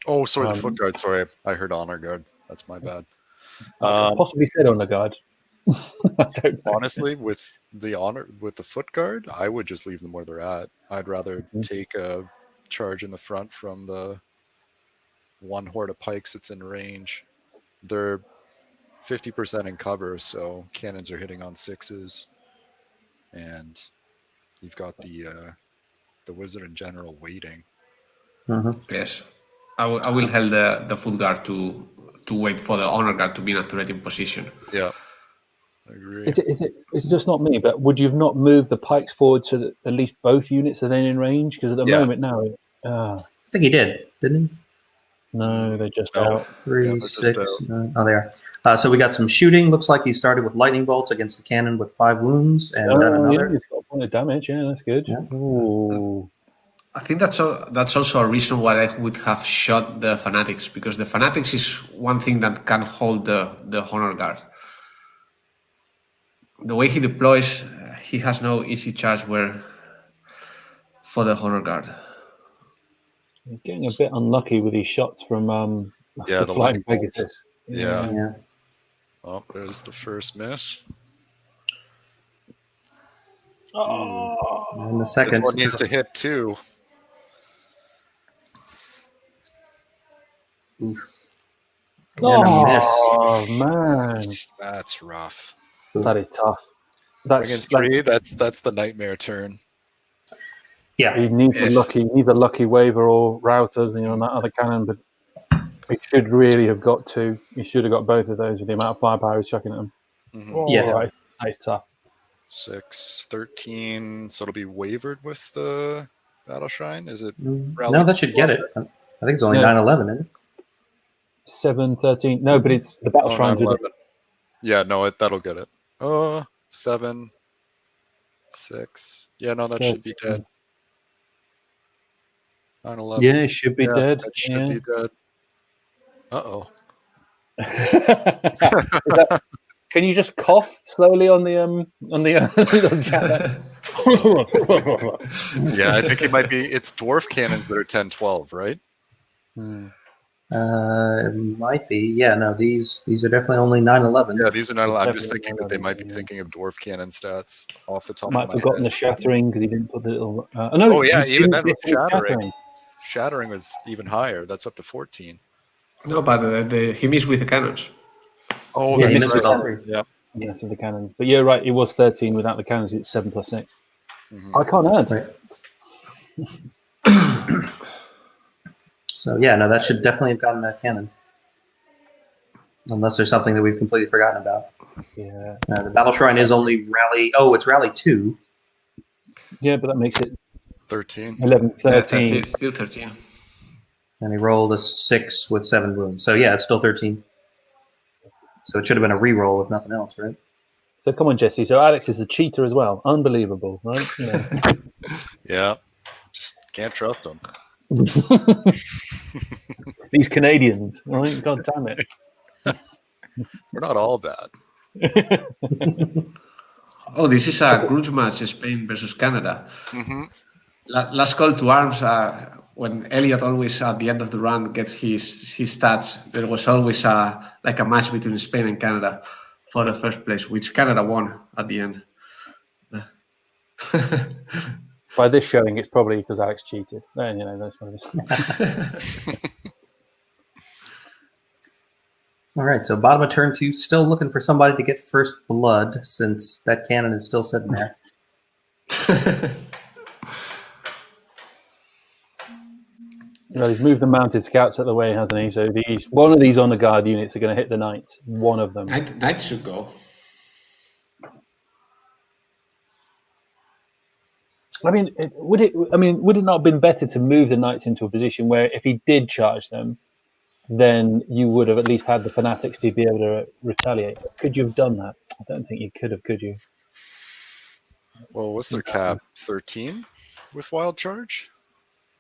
Oh, sorry, the foot guard. Sorry, I heard honor guard. That's my bad. Possibly said on the guard. I don't know. Honestly, with the foot guard, I would just leave them where they're at. I'd rather take a charge in the front from the one horde of pikes that's in range. They're 50% in cover, so cannons are hitting on 6s, and you've got the wizard in general waiting. Mm-hmm. yes, I will help the foot guard to wait for the honor guard to be in a threatening position. Yeah, I agree. It's just not me, but would you have not moved the pikes forward so that at least both units are then in range? Because at the moment now, I think he did, didn't he? no, they're just No. out. 3, Yeah, they're just 6, out. 9. Oh, they are. So we got some shooting. Looks like he started with lightning bolts against the cannon with 5 wounds, and then another. Yeah, he's got a point of damage. Yeah, that's good. Yeah. Ooh. I think that's also a reason why I would have shot the fanatics, because the fanatics is one thing that can hold the honor guard. The way he deploys, he has no easy charge for the honor guard. He's getting a bit unlucky with these shots from Yeah, the the lightning flying bolts. Pegasus. Yeah. Yeah. Oh, there's the first miss. Oh, And the This second. one needs to hit too. Oof. And a miss. oh man, That's rough. that is tough. Bring in That's three. That's the nightmare turn. Yeah. he needs Yes. a lucky waiver or routers, on that other cannon, but he should really have got two. He should have got both of those with the amount of firepower he's chucking at them. Mhm. Oh, Yeah. right. That is tough. 6, 13. So it'll be wavered with the Battle Shrine. Is it? No, that should get it. I think it's only No. 9/11, isn't it? 7, 13. No, but it's the battle Oh, shrines. 9/11. Yeah, no, that'll get it. 7, 6. Yeah, no, that should be dead. 9/11. Yeah, it should be dead. That should be dead. Uh-oh. Can you just cough slowly on the on the chat there? Yeah, I think it might be. It's dwarf cannons that are 10-12, right? It might be. Yeah, no, these are definitely only 9/11. Yeah, these are not. I'm just Definitely thinking that they 9/11, might be yeah. thinking of dwarf cannon stats off the top Might of have my forgotten head. the shattering because he didn't put the little. No, Oh, yeah, he even didn't then with hit the shattering. Shattering was even higher. That's up to 14. No, but he missed with the cannons. Oh, Yeah, he that's missed with right. all three. Yeah. Yes, of the cannons. But you're right. It was 13 without the cannons. It's 7 plus 6. Mhm. I can't add. Right. So yeah, no, that should definitely have gotten that cannon. Unless there's something that we've completely forgotten about. Yeah. The Battle Shrine is only rally. Oh, it's rally 2. Yeah, but that makes it 13. 11, Yeah, 13. still 13. And he rolled a 6 with 7 wounds. So yeah, it's still 13. So it should have been a re-roll if nothing else, right? So come on, Jesse. So Alex is a cheater as well. Unbelievable, right? Yeah. Yeah. Just can't trust them. These Canadians, right? God damn it. We're not all bad. Oh, this is a grudge match: Spain versus Canada. Mm-hmm. Last call to arms. When Elliot always at the end of the run gets his stats, there was always like a match between Spain and Canada for the first place, which Canada won at the end. By this showing, it's probably because Alex cheated. Then that's what it is. All right, so bottom of turn 2, still looking for somebody to get first blood since that cannon is still sitting there. Well, he's moved the mounted scouts out of the way, hasn't he? So one of these honor guard units are going to hit the knights. One of them. Knight should go. I mean, would it not have been better to move the knights into a position where, if he did charge them, then you would have at least had the fanatics to be able to retaliate? Could you have done that? I don't think you could have. Could you? Well, what's their cap? 13 with wild charge?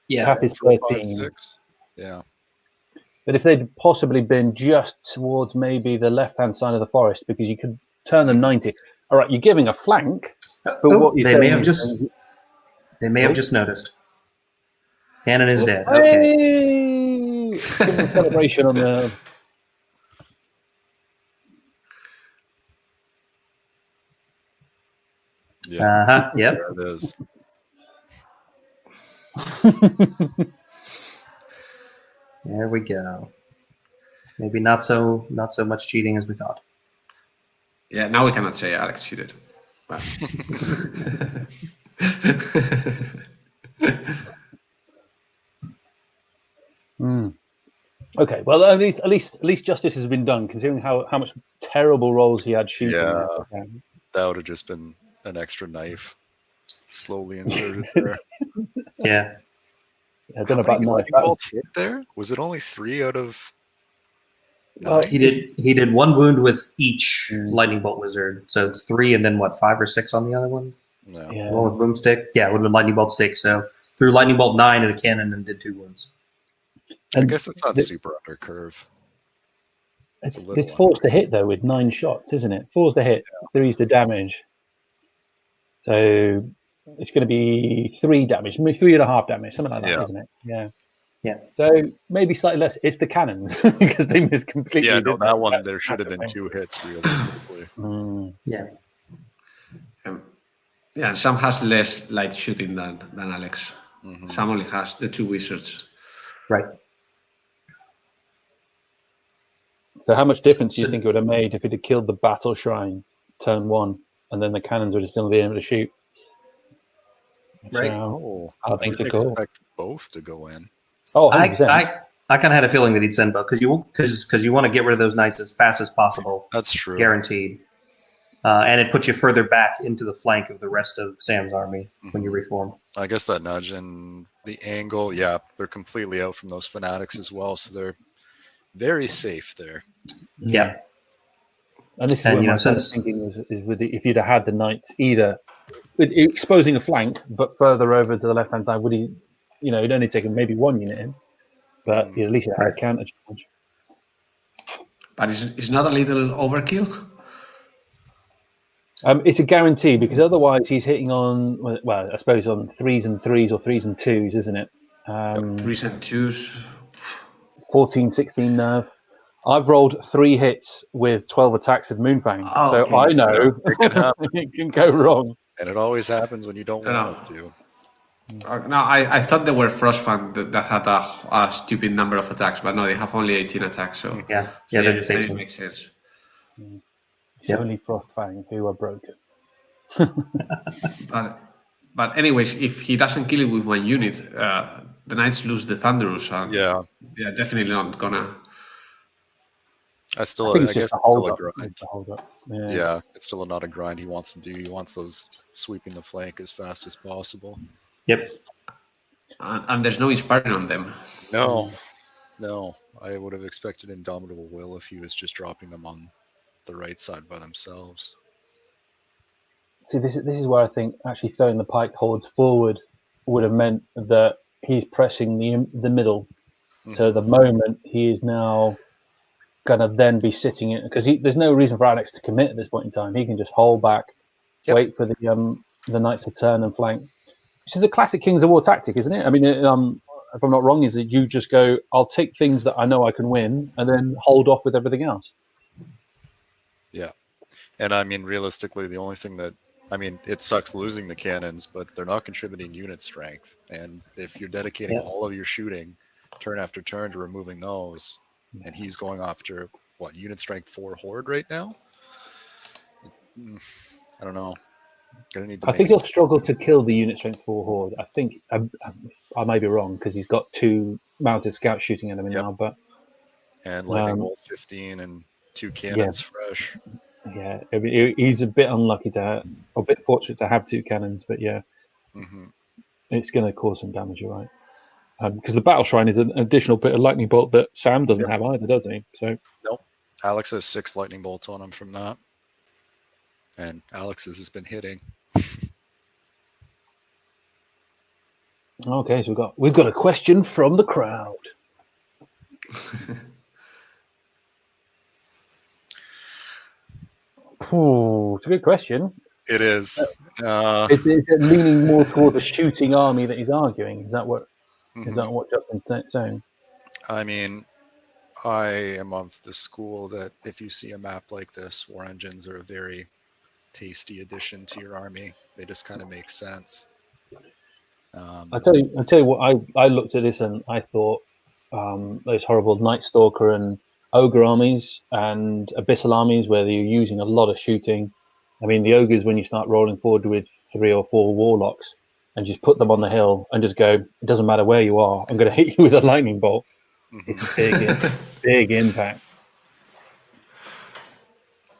Yeah. Cap is 4, 13. 5, 6. Yeah. But if they'd possibly been just towards maybe the left-hand side of the forest, because you could turn them 90. All right, you're giving a flank, but what you're they saying may have is- just they may have just noticed. Cannon is dead. Okay. Hey! Give them a celebration on the. Yeah. Uh-huh. Yep. There it is. There we go. Maybe not so much cheating as we thought. Yeah, now we cannot say Alex cheated. Well. Okay, well, at least justice has been done, considering how much terrible rolls he had shooting. Yeah. there. That would have just been an extra knife slowly inserted there. Yeah. I don't know How about many knife. lightning bolts hit there? Was it only 3 out of 9? He did 1 wound with each lightning bolt wizard, so it's 3, and then what, 5 or 6 on the other one? No. Yeah. One with boomstick. Yeah, it would have been lightning bolt 6. So threw lightning bolt 9 at a cannon and did 2 wounds. I guess it's not super under curve. It's 4's to hit though with 9 shots, isn't it? 4's to hit, 3's the damage. So it's going to be 3 damage, maybe 3.5 damage, something like that, Yeah. isn't it? Yeah. Yeah. So maybe slightly less. It's the cannons because they missed completely. Yeah, no, didn't that they? one there should have That's been the 2 hits realistically. thing. Yeah. Yeah, and Sam has less light shooting than Alex. hmm Sam only has the 2 wizards. Right. So how much difference do you So- think it would have made if it had killed the battle shrine turn 1, and then the cannons would have still been able to shoot? Right. Oh, I I think didn't it's cool. expect both to go in. Oh, 100%. I kind of had a feeling that he'd send both because you want to get rid of those knights as fast as possible, That's true. guaranteed. And it puts you further back into the flank of the rest of Sam's army when you reform. I guess that nudge and the angle, yeah, they're completely out from those fanatics as well, so they're very safe there. Yeah. And this is And, what you my know, kind of since- thinking is with if you'd have had the knights either with exposing a flank, but further over to the left hand side, would he, he'd only taken maybe 1 unit in, but at least it had a counter charge. But it's not a little overkill? It's a guarantee because otherwise he's hitting on, well, I suppose on 3s and 3s or 3s and 2s, isn't it? 3s and 2s. 14, 16 nerve. I've rolled 3 hits with 12 attacks with Moonfang, Oh, so okay. I know It can happen. it can go wrong. And it always happens when you don't want it to. No, I thought they were Frostfang that had a stupid number of attacks, but no, they have only 18 attacks. So Yeah, they're just then 18. it makes sense. It's only Frostfang who are broken. But anyways, if he doesn't kill it with 1 unit, the Knights lose the Thunderous, and Yeah, they are definitely not gonna. I think it's I guess just a it's still hold a up. grind. It's a hold up. Yeah, it's still not a grind he wants to do. He wants those sweeping the flank as fast as possible. Yep. And there's no inspiring on them. No, I would have expected Indomitable Will if he was just dropping them on the right side by themselves. See, this is where I think actually throwing the pike hordes forward would have meant that he's pressing the middle. So the moment he is now going to then be sitting in, because there's no reason for Alex to commit at this point in time. He can just hold back, wait for the knights to turn and flank, which is a classic Kings of War tactic, isn't it? I mean, if I'm not wrong, is that you just go, I'll take things that I know I can win, and then hold off with everything else. Yeah, and I mean, realistically, the only thing that it sucks losing the cannons, but they're not contributing unit strength. And if you're dedicating all of your shooting turn after turn to removing those, and he's going after what, unit strength 4 horde right now? I don't know. Gonna need to I think he'll struggle to kill the unit strength 4 horde. I think I might be wrong because he's got 2 mounted scouts shooting at him now, but and lightning bolt 15 and 2 cannons fresh. Yeah, he's a bit unlucky a bit fortunate to have 2 cannons, but it's going to cause some damage, you're right. Because the battle shrine is an additional bit of lightning bolt that Sam doesn't have either, does he? So nope. Alex has 6 lightning bolts on him from that, and Alex's has been hitting. Okay, so we've got a question from the crowd. Ooh, it's a good question. It is. Is it leaning more toward the shooting army that he's arguing? Is that what Justin's saying? I mean, I am of the school that if you see a map like this, war engines are a very tasty addition to your army. They just kind of make sense. I'll tell you what. I looked at this and I thought those horrible Night Stalker and Ogre armies and Abyssal armies where you're using a lot of shooting. I mean, the Ogres, when you start rolling forward with 3 or 4 Warlocks and just put them on the hill and just go, it doesn't matter where you are, I'm going to hit you with a lightning bolt. It's a big impact.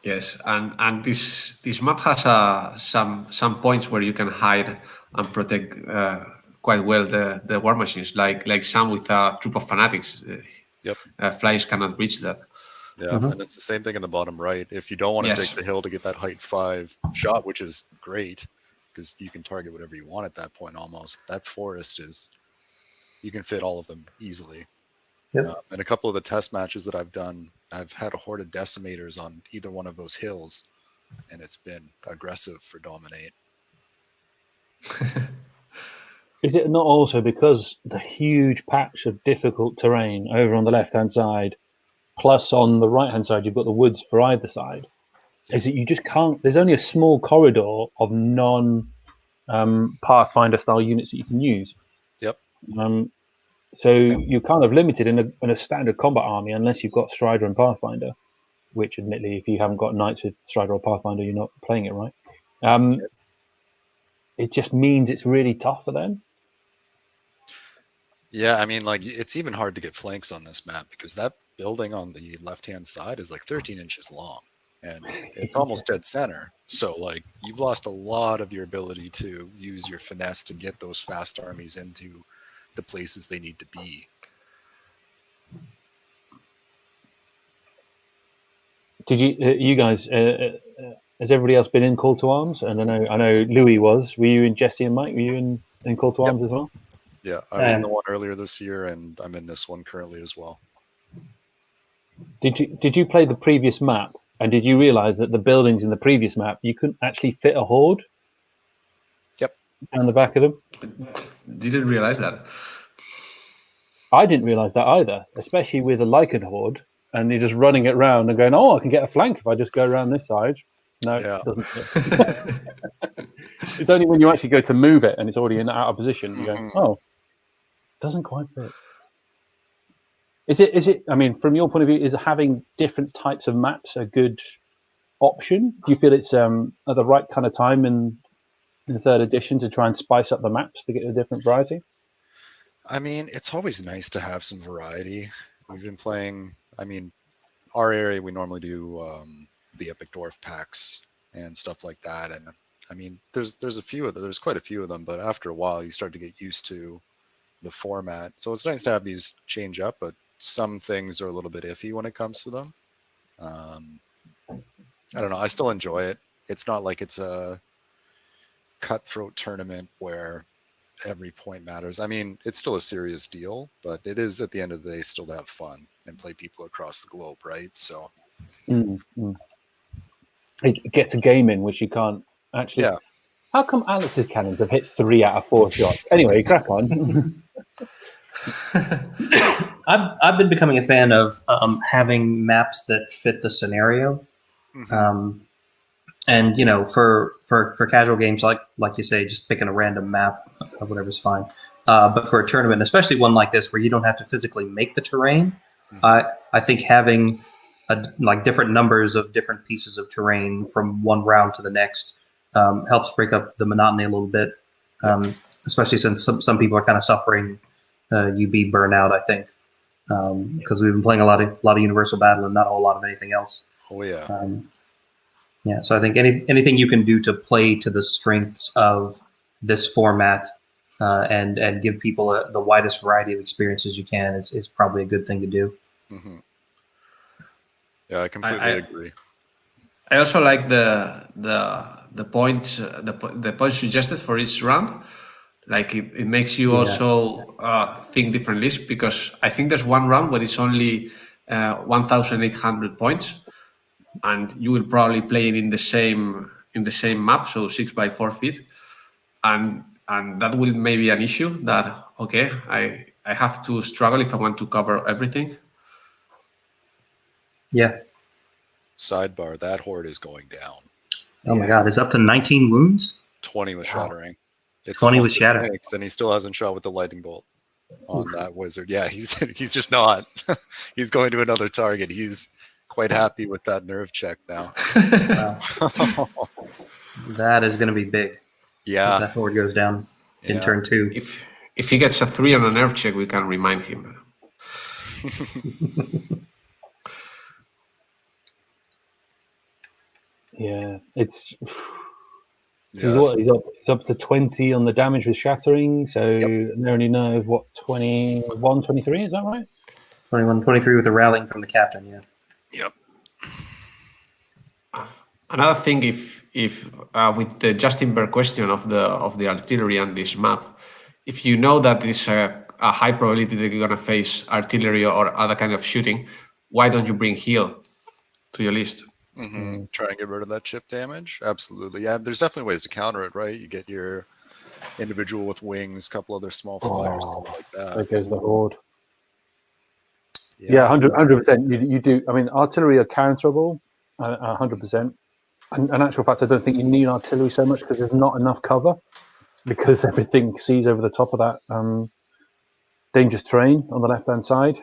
Yes, and this map has some points where you can hide and protect quite well the war machines, like some with a troop of fanatics. Flyers cannot reach that. Yeah, and it's the same thing in the bottom right. If you don't want to take the hill to get that height 5 shot, which is great because you can target whatever you want at that point almost. That forest you can fit all of them easily. Yep. And a couple of the test matches that I've done, I've had a horde of decimators on either one of those hills, and it's been aggressive for Dominate. is it not also because the huge patch of difficult terrain over on the left-hand side, plus on the right-hand side, you've got the woods for either side, is that you just can't, there's only a small corridor of Pathfinder style units that you can use. Yep. So you're kind of limited in a standard combat army unless you've got Strider and Pathfinder, which admittedly, if you haven't got Knights with Strider or Pathfinder, you're not playing it right. It just means it's really tough for them. Yeah, I mean, like, it's even hard to get flanks on this map because that building on the left-hand side is like 13 inches long, and it's almost dead center. So, like, you've lost a lot of your ability to use your finesse to get those fast armies into the places they need to be. Did you guys? Has everybody else been in Call to Arms? And I know Louis was. Were you and Jesse and Mike? Were you in Call to Arms as well? Yeah, I was in the one earlier this year, and I'm in this one currently as well. Did you play the previous map? And did you realize that the buildings in the previous map you couldn't actually fit a horde? Yep. Down the back of them. Didn't realize that. I didn't realize that either, especially with a Lycan horde, and you're just running it around and going, "Oh, I can get a flank if I just go around this side." No, Yeah. it doesn't fit. It's only when you actually go to move it and it's already in out of position. You go, "Oh, doesn't quite fit." Is it? I mean, from your point of view, is having different types of maps a good option? Do you feel it's at the right kind of time in the third edition to try and spice up the maps to get a different variety? I mean, it's always nice to have some variety. We've been playing, I mean, our area, we normally do the Epic Dwarf packs and stuff like that. And I mean, there's a few of them, there's quite a few of them, but after a while you start to get used to the format. So it's nice to have these change up, but some things are a little bit iffy when it comes to them. I don't know. I still enjoy it. It's not like it's a cutthroat tournament where every point matters. I mean, it's still a serious deal, but it is at the end of the day still to have fun and play people across the globe, right? So it gets a game in which you can't actually. Yeah. How come Alex's cannons have hit 3 out of 4 shots? Anyway, crack on. I've been becoming a fan of having maps that fit the scenario. And you know, for casual games, like you say, just picking a random map or whatever's fine. But for a tournament, especially one like this where you don't have to physically make the terrain, I think having like different numbers of different pieces of terrain from one round to the next helps break up the monotony a little bit. Especially since some people are kind of suffering UB burnout, I think, because we've been playing a lot of Universal Battle and not a whole lot of anything else. Oh yeah. Yeah, so I think anything you can do to play to the strengths of this format and give people the widest variety of experiences you can is probably a good thing to do. Yeah, I completely agree. I also like the points the points suggested for each round. Like it makes you also think differently, because I think there's one round where it's only 1,800 points, and you will probably play it in the same map, so 6 by 4 feet, and that will maybe an issue that okay, I have to struggle if I want to cover everything. Yeah. Sidebar: that horde is going down. Oh my God, it's up to 19 wounds. 20 with shattering. It's 20 with shatter, and he still hasn't shot with the lightning bolt on that wizard. Yeah, he's just not. He's going to another target. He's quite happy with that nerve check now. Wow. That is going to be big. Yeah, if that horde goes down in turn 2. If he gets a 3 on a nerve check, we can remind him. Yeah, it's. Yeah, He's up to 20 on the damage with shattering, so they only know what 21, 23, is that right? 21, 23 with the rallying from the captain, yeah. Yep. Another thing, if with the Justin Berg question of the artillery and this map, if you know that there's a high probability that you're gonna face artillery or other kind of shooting, why don't you bring heal to your list? Try and get rid of that chip damage. Absolutely. Yeah, there's definitely ways to counter it, right? You get your individual with wings, couple other small flyers, stuff like There that. goes the horde. Yeah, 100%. You do. I mean, artillery are counterable, 100%. And in actual fact, I don't think you need artillery so much because there's not enough cover because everything sees over the top of that dangerous terrain on the left-hand side.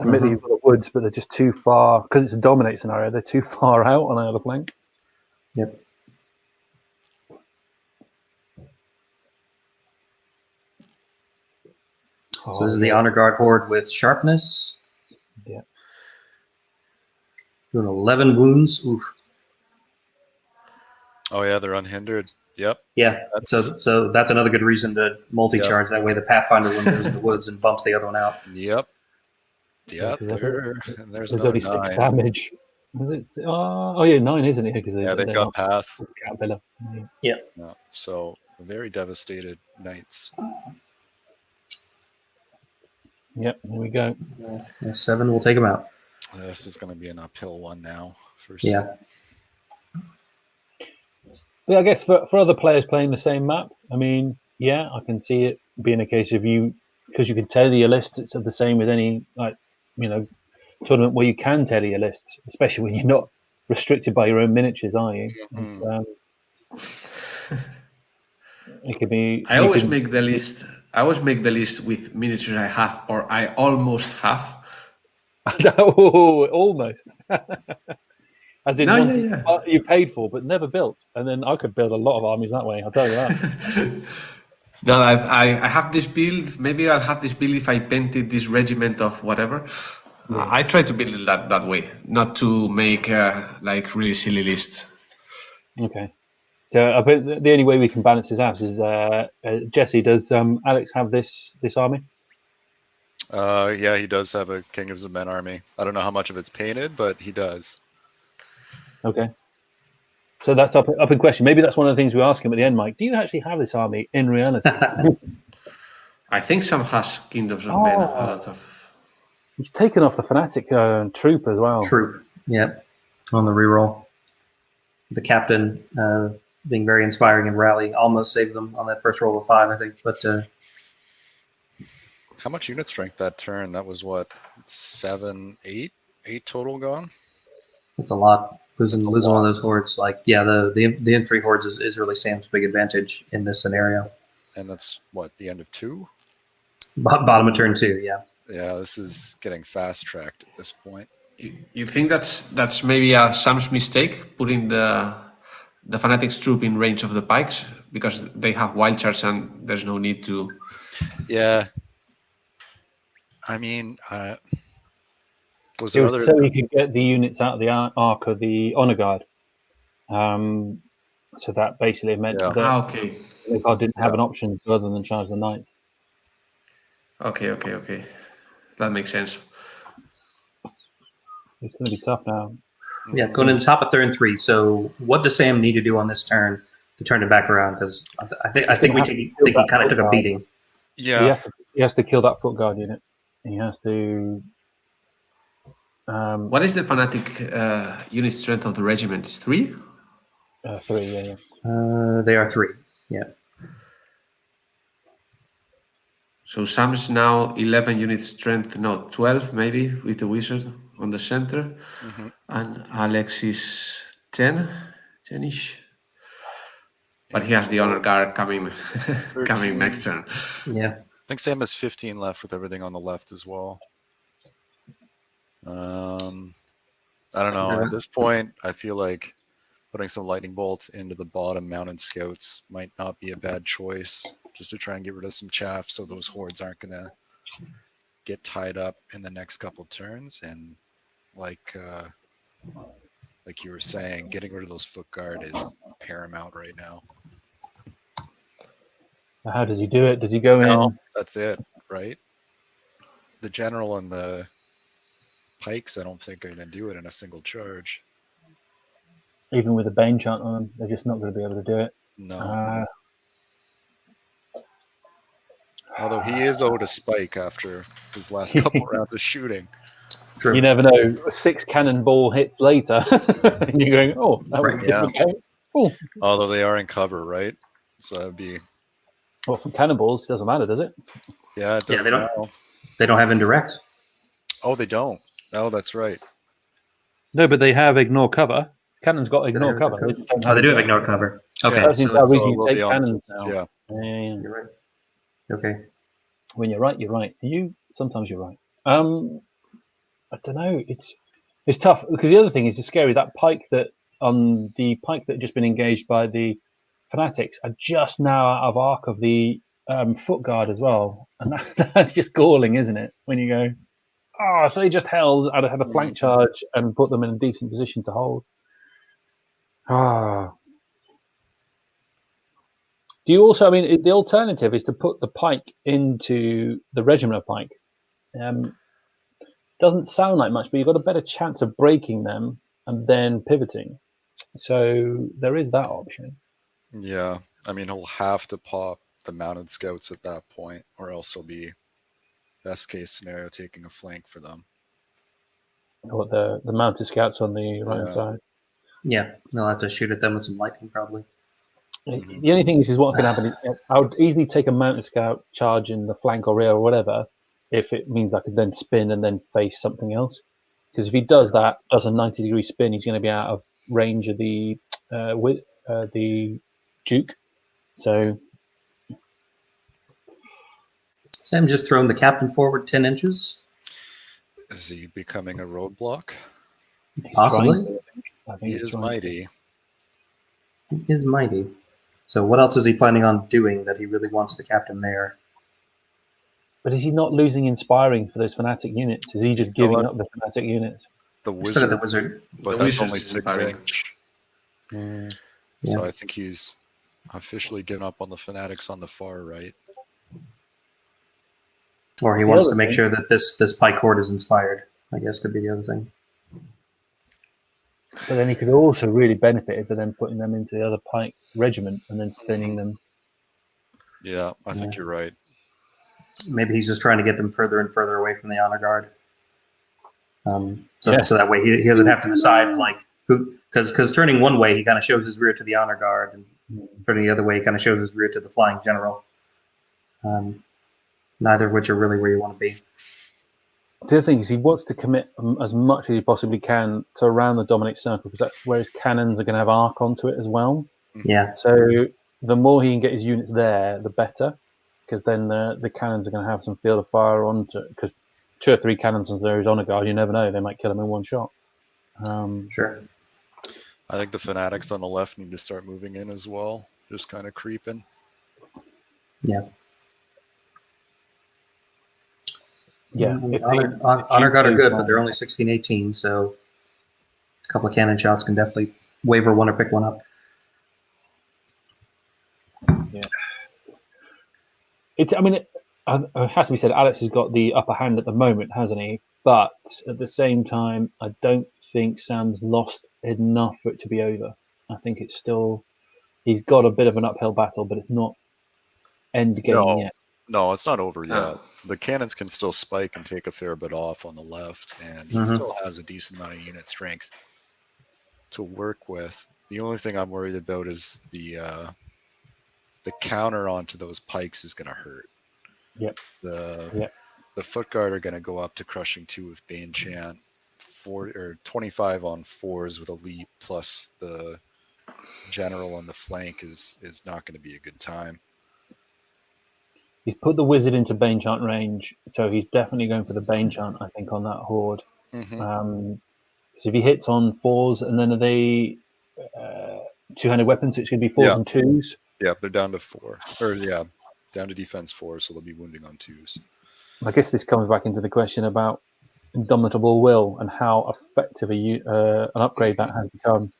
Admittedly, you've got the woods, but they're just too far because it's a dominate scenario. They're too far out on either flank. Yep. So this is the Honor Guard horde with sharpness. Yeah. Doing 11 wounds. Oof. Oh yeah, they're unhindered. Yep. Yeah. So that's another good reason to multi-charge. That way the Pathfinder one goes in the woods and bumps the other one out. Yep. Yeah, there's another only 6 damage. Oh yeah, 9, isn't it? Because they've got path. Caterpillar. Yeah. So very devastated knights. Yep, here we go. 7 will take them out. This is going to be an uphill one now. Yeah. Yeah, I guess for other players playing the same map, I mean, yeah, I can see it being a case of you, because you can tailor your lists. It's the same with any, tournament where you can tailor your lists, especially when you're not restricted by your own miniatures, are you? It could be. I always make the list. I always make the list with miniatures I have or I almost have. Oh, almost. As in, yeah. You paid for but never built, and then I could build a lot of armies that way. I'll tell you that. No, I have this build. Maybe I'll have this build if I painted this regiment of whatever. Yeah. I try to build it that way, not to make really silly lists. Okay. So I bet the only way we can balance this out is Jesse. Does Alex have this army? Yeah, he does have a Kingdoms of Men army. I don't know how much of it's painted, but he does. Okay. So that's up in question. Maybe that's one of the things we ask him at the end, Mike. Do you actually have this army in reality? I think Sam has Kingdoms of Men. A lot of. He's taken off the Fanatic troop as well. Troop, yep. On the reroll. The captain being very inspiring and rallying, almost saved them on that first roll of 5, I think. But how much unit strength that turn? That was what, 7, 8 total gone? That's a lot. Losing one of those hordes, the infantry hordes is really Sam's big advantage in this scenario. And that's what, the end of 2? Bottom of turn 2, yeah. Yeah, this is getting fast tracked at this point. You think that's maybe Sam's mistake, putting the Fanatics troop in range of the pikes because they have wild charge and there's no need to. Yeah, I mean, was it there was other? So you could get the units out of the arc of the honor guard. So that basically meant that the guard didn't have an option other than charge the knights. Okay. That makes sense. It's going to be tough now. Yeah, going into top of turn 3. So what does Sam need to do on this turn to turn it back around? Because I think he kind of took a beating. Yeah, he has to kill that foot guard unit. He has to. What is the Fanatic unit strength of the regiment? 3? 3, yeah. They are 3. Yeah. So Sam's now 11 unit strength, 12 maybe with the wizard on the center, and Alex is 10-ish. But he has the honor guard coming next turn. Yeah. I think Sam has 15 left with everything on the left as well. I don't know. At this point, I feel like putting some lightning bolt into the bottom mounted scouts might not be a bad choice, just to try and get rid of some chaff so those hordes aren't going to get tied up in the next couple turns. And like you were saying, getting rid of those foot guard is paramount right now. How does he do it? Does he go in? That's it, right? The general and the pikes, I don't think are going to do it in a single charge. Even with a Bane chant on them, they're just not going to be able to do it. No. Although he is owed a spike after his last couple rounds of shooting. True. You never know. 6 cannonball hits later, and you're going, "Oh, that was a different game." Oh. Although they are in cover, right? So that'd be Well, from cannonballs, it doesn't matter, does it? Yeah, it Yeah, does they don't. now. They don't have indirect. Oh, they don't. Oh, that's right. No, but they have ignore cover. Cannons got ignore cover. They just don't Oh, they do have indirect. ignore cover. Okay, Yeah, That's the entire so reason it you will take be on the cannons sixes, now. yeah. Yeah. you're right. Okay. When you're right, you're right. Sometimes you're right. I don't know. It's tough because the other thing is it's scary. That pike that had just been engaged by the fanatics are just now out of arc of the foot guard as well, and that's just galling, isn't it? When you go, oh, so they just held. I'd have had a flank charge and put them in a decent position to hold. Ah. Do you also? I mean, the alternative is to put the pike into the regiment of pike. Doesn't sound like much, but you've got a better chance of breaking them and then pivoting. So there is that option. Yeah, I mean, he'll have to pop the mounted scouts at that point, or else he'll be, best case scenario, taking a flank for them. Or the mounted scouts on the right hand Yeah. side. Yeah, they'll have to shoot at them with some lightning, probably. Mhm. The only thing is what can happen. I would easily take a mounted scout charge in the flank or rear or whatever, if it means I could then spin and then face something else. Because if he does that, does a 90-degree spin, he's going to be out of range of the Duke. So Sam just thrown the captain forward 10 inches. Is he becoming a roadblock? he's Possibly. trying to, I think He he's is trying mighty. He is mighty. So what else is he planning on doing that he really wants the captain there? But is he not losing inspiring for those fanatic units? Is he just still giving has- up the fanatic units? The He's still got the wizard, wizard. but The that's wizard's only 6 inspiring. inch. Mm. So Yeah. I think he's officially given up on the fanatics on the far right. Or he The wants other to make thing- sure that this pike horde is inspired, I guess could be the other thing. But then he could also really benefit if they're then putting them into the other pike regiment and then spinning them. Yeah, I think Yeah. you're right. Maybe he's just trying to get them further and further away from the honor guard. So Yeah. that way he doesn't have to decide like who, because turning one way he kind of shows his rear to the honor guard, and turning the other way he kind of shows his rear to the flying general. Neither of which are really where you want to be. The other thing is he wants to commit as much as he possibly can to around the Dominic circle, because that's where his cannons are going to have arc onto it as well. Yeah, So the more he can get his units there, the better, because then the cannons are going to have some field of fire onto it. Because 2 or 3 cannons on his honor guard, you never know, they might kill him in one shot. sure. I think the fanatics on the left need to start moving in as well, just kind of creeping. Yeah. Yeah, if Honor guard are good, but goes they're only 16-18, so a couple of cannon shots can definitely waver one or pick one up. It's. I mean, it has to be said. Alex has got the upper hand at the moment, hasn't he? But at the same time, I don't think Sam's lost enough for it to be over. I think it's still. He's got a bit of an uphill battle, but it's not end game No. yet. No, it's not over yet. No. The cannons can still spike and take a fair bit off on the left, and he Mhm. still has a decent amount of unit strength to work with. The only thing I'm worried about is the counter onto those pikes is going to hurt. Yep. The foot guard are going to go up to crushing 2 with Bane Chant, 25 on 4s with Elite, plus the general on the flank is not going to be a good time. He's put the wizard into Bane Chant range, so he's definitely going for the Bane Chant, I think, on that horde. Mm-hmm. So if he hits on 4s, and then are they two-handed weapons, so it's going to be 4s Yeah. and 2s. Yeah, they're down to 4. Down to defense 4, so they'll be wounding on 2s. I guess this comes back into the question about Indomitable Will and how effective an upgrade that has become.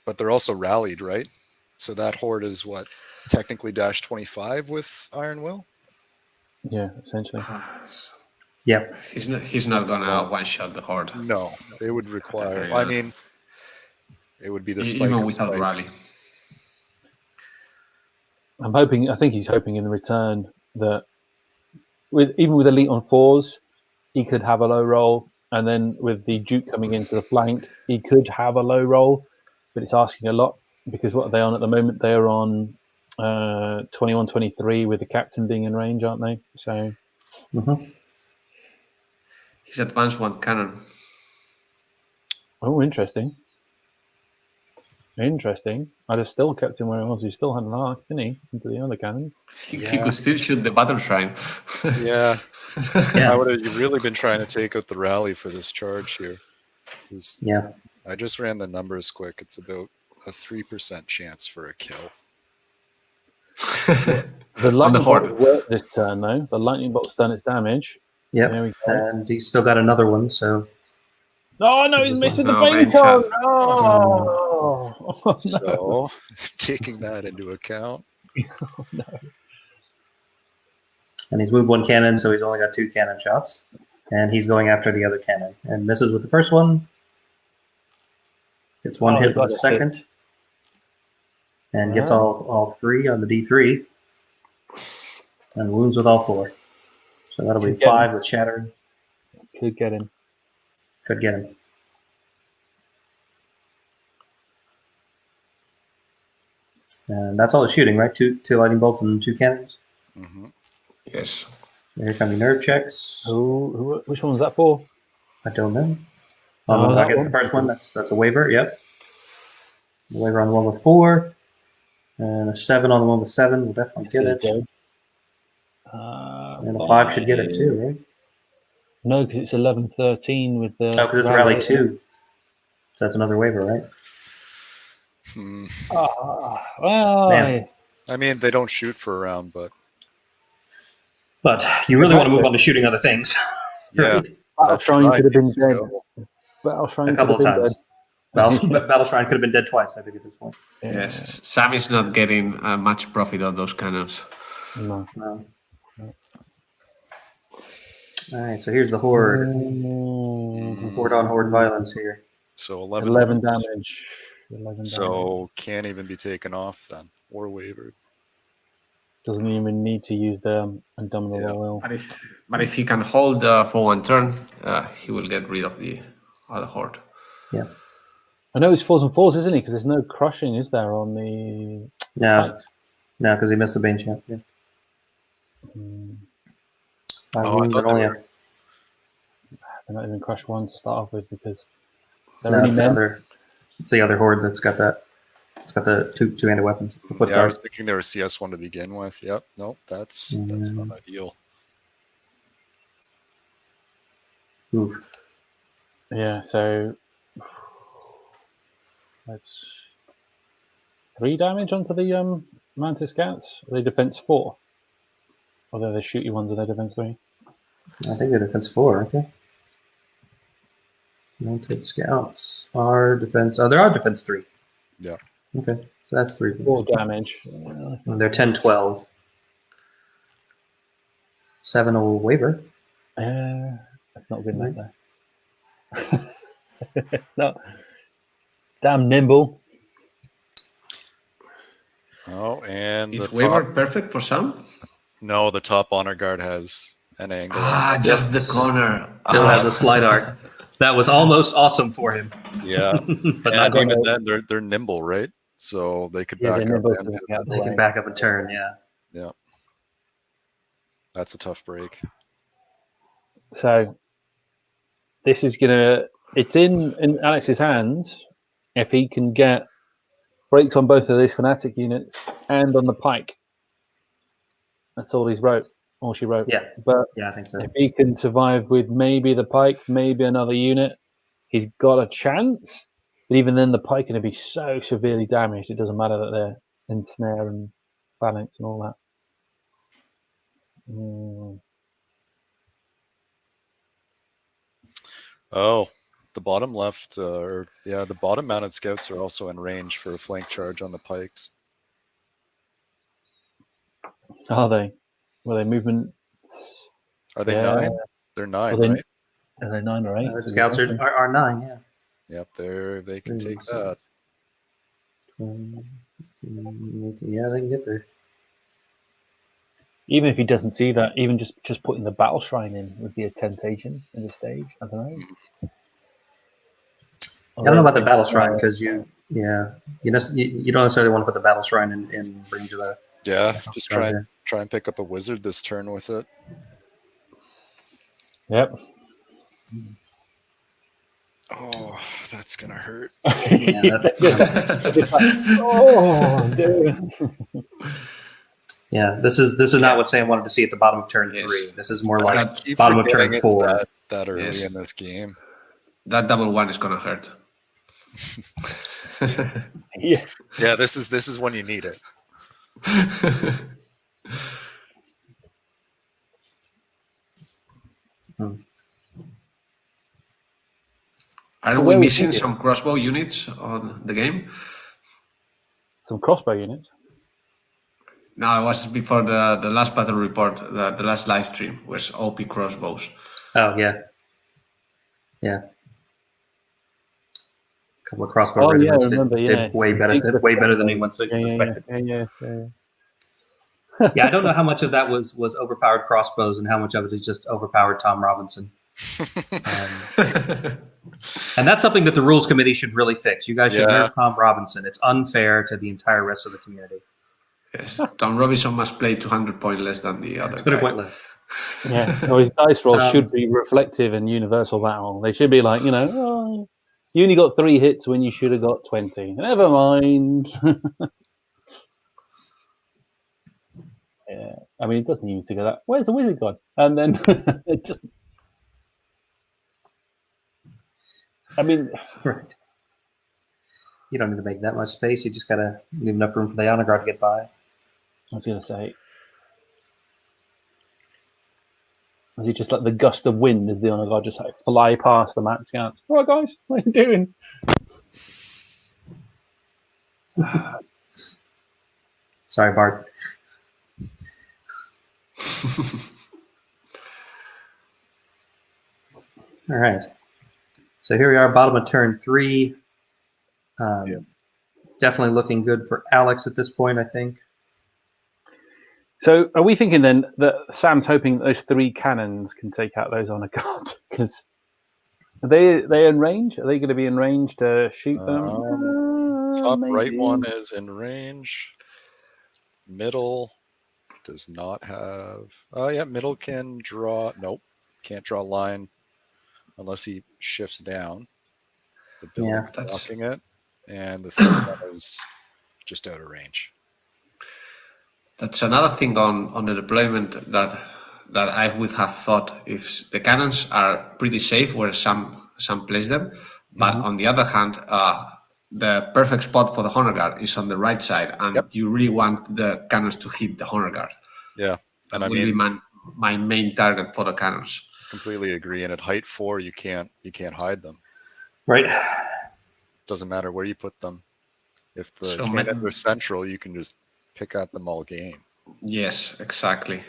But they're also rallied, right? So that horde is what, technically -25 with Iron Will? Yeah, essentially. Yep. He's not gonna one shot the horde. No, it would require. Yeah. I mean, it would be the Even spike of without spikes. rally. I think he's hoping in return that even with Elite on 4s, he could have a low roll, and then with the Duke coming into the flank, he could have a low roll, but it's asking a lot, because what are they on at the moment? They're on 21, 23 with the captain being in range, aren't they? So His advanced one cannon. oh, interesting. Interesting. I'd have still kept him where he was. He still had an arc, didn't he, into the other cannons? He Yeah. could still shoot the battle shrine. Yeah. Yeah. I would have really been trying to take out the rally for this charge here. 'Cause Yeah. I just ran the numbers quick. It's about a 3% chance for a kill. The On the lightning bolt horde. worked this turn, though. The lightning bolt's done its damage. Yep. There we go. And he's still got another one, so Oh, no, he's This missed one. with the No, bane bane charge. shot. Oh, no. So taking that into account. No. and he's moved one cannon, so he's only got 2 cannon shots. And he's going after the other cannon and misses with the first one. Gets one Oh, hit he got with the a second. hit. And gets Ah. all 3 on the D3. And wounds with all 4. So that'll be Could get 5 with shattering. Could get him. Could get him. And that's all the shooting, right? Two lightning bolts and 2 cannons. Mm-hmm. Yes. Here come your nerve checks. Which one was that for? I don't know. Oh, I that guess one. the first one, that's a waiver, yep. A waiver on the one with 4. And a 7 on the one with 7 will definitely get it. Good. And a 5 should get it too, right? No, because it's 11, 13 with the. Oh, because it's rally 2. So that's another waiver, right? Well, Man. I mean, they don't shoot for a round, but But you really want to move on to shooting other things. yeah, Right? Battle that Shrine could have been needs to dead. go. Battle Shrine A couple of could have been times. Battle Shrine could have been dead twice, I think, at this point. dead. Yes. Sam is not getting much profit on those cannons. No. No. All right, so here's the horde. Horde on horde violence here. So 11, 11 wounds. damage. 11 damage. So can't even be taken off then, or wavered. Doesn't even need to use the Indomitable Yeah. Will. But if he can hold for one turn, he will get rid of the other horde. Yeah. I know it's 4s and 4s, isn't he? Because there's no crushing, is there, on the. No, because he missed the Bane chance. Yeah. Mm, 5 Oh, I wounds thought and they only were- they're not even crush 1 to start off with because they're No, only it's men. the other horde that's got that. It's got the two-handed weapons. It's the foot Yeah, I guard. was thinking they were CS1 to begin with. Yep. Nope. That's not ideal. Oof. Yeah, so that's 3 damage onto the Mantis Scouts. Are they defense 4? Although they shoot you ones, are they defense 3? I think they're defense 4, aren't they? Mounted scouts are defense. Oh, they are defense 3. Yeah. Okay, so that's 3. 4 damage. Yeah, And they're 10-12. 7 will waiver. that's not good enough though. It's not. Damn nimble. Oh, and Is the waiver top, perfect for Sam? no, the top honor guard has an angle. Just the corner. Still has a slide arc. That was almost awesome for him. Yeah, But and not even then they're nimble, right? So they could Yeah, back they're up. nimble And to do get out that. the they can way. back up and turn, yeah. That's a tough break. So this is gonna. It's in Alex's hands if he can get breaks on both of these fanatic units and on the pike. That's all all she wrote. Yeah. But Yeah, I think so. if he can survive with maybe the pike, maybe another unit, he's got a chance. But even then, the pike going to be so severely damaged. It doesn't matter that they're in snare and phalanx and all that. Oh, the bottom left, the bottom mounted scouts are also in range for a flank charge on the pikes. Are they? Were they movement? Are they Yeah. 9? They're 9, Are they- right? Are they 9 or 8? The That's a good scouts question. are 9, yeah. Yep, they can take Ooh, that. 20, 15, yeah, they can get there. Even if he doesn't see that, even just putting the battle shrine in would be a temptation in the stage. I don't know. I don't know about the battle shrine because you don't necessarily want to put the battle shrine in range of Yeah, just try Roger. and pick up a wizard this turn with it. Yep. Oh, that's gonna hurt. Yeah, They're just like, oh, dear. yeah. This is not Yeah. what Sam wanted to see at the bottom of turn Yes. 3. This is more like That- Keep bottom of turn forgetting it's 4. that early Yes. in this game. That double one is gonna hurt. Yeah. Yeah, this is when you need it. Are So we where we missing thinking? some crossbow units on the game? Some crossbow units. No, it was before the last battle report, the last live stream was OP crossbows. Oh, yeah. Yeah. A couple of crossbow Oh, yeah, I regiments remember, did yeah. way better than anyone Yeah. suspected. Yeah. Yeah, I don't know how much of that was overpowered crossbows and how much of it is just overpowered Tom Robinson. And that's something that the rules committee should really fix. You guys should Yeah. nerf Tom Robinson. It's unfair to the entire rest of the community. Yes, Tom Robinson must play 200 points less than the other It's been a guy. pointless. Yeah. No, his dice rolls Um, should be reflective in universal battle. They should be like, oh, you only got 3 hits when you should have got 20. Never mind. Yeah. I mean, it doesn't need to go that. Where's the wizard gone? And then it just. I mean, Right. You don't need to make that much space. You just got to leave enough room for the honor guard to get by. I was going to say, was he just like the gust of wind as the honor guard just like fly past the map scouts? All right, guys, what are you doing? Sorry, Bart. All right. So here we are, bottom of turn 3. Definitely looking good for Alex at this point, I think. So, are we thinking then that Sam's hoping that those 3 cannons can take out those honor guard? Because are they in range? Are they going to be in range to shoot them? Top right Maybe. one is in range. Middle does not have. Oh yeah, middle can draw. Nope, can't draw a line unless he shifts down. The building blocking it, and the third one is just out of range. That's another thing on the deployment that I would have thought if the cannons are pretty safe where some place them, but on the other hand, the perfect spot for the honor guard is on the right side, and you really want the cannons to hit the honor guard. Yeah, and that will be my main target for the cannons. Completely agree. And at height 4, you can't hide them. Right. Doesn't matter where you put them. If the cannons are central, you can just pick at them all game. Yes, exactly.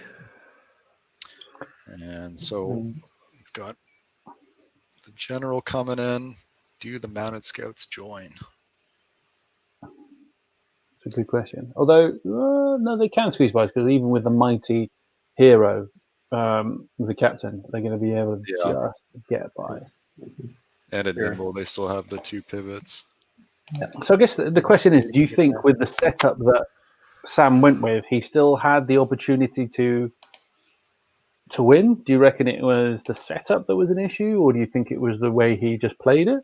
And so we've got the general coming in. Do the mounted scouts join? It's a good question. Although, no, they can squeeze by because even with the mighty hero, with the captain, they're going to be able to just get by. And at nimble, they still have the 2 pivots. Yeah. So I guess the question is, do you think with the setup that Sam went with, he still had the opportunity to win? Do you reckon it was the setup that was an issue, or do you think it was the way he just played it?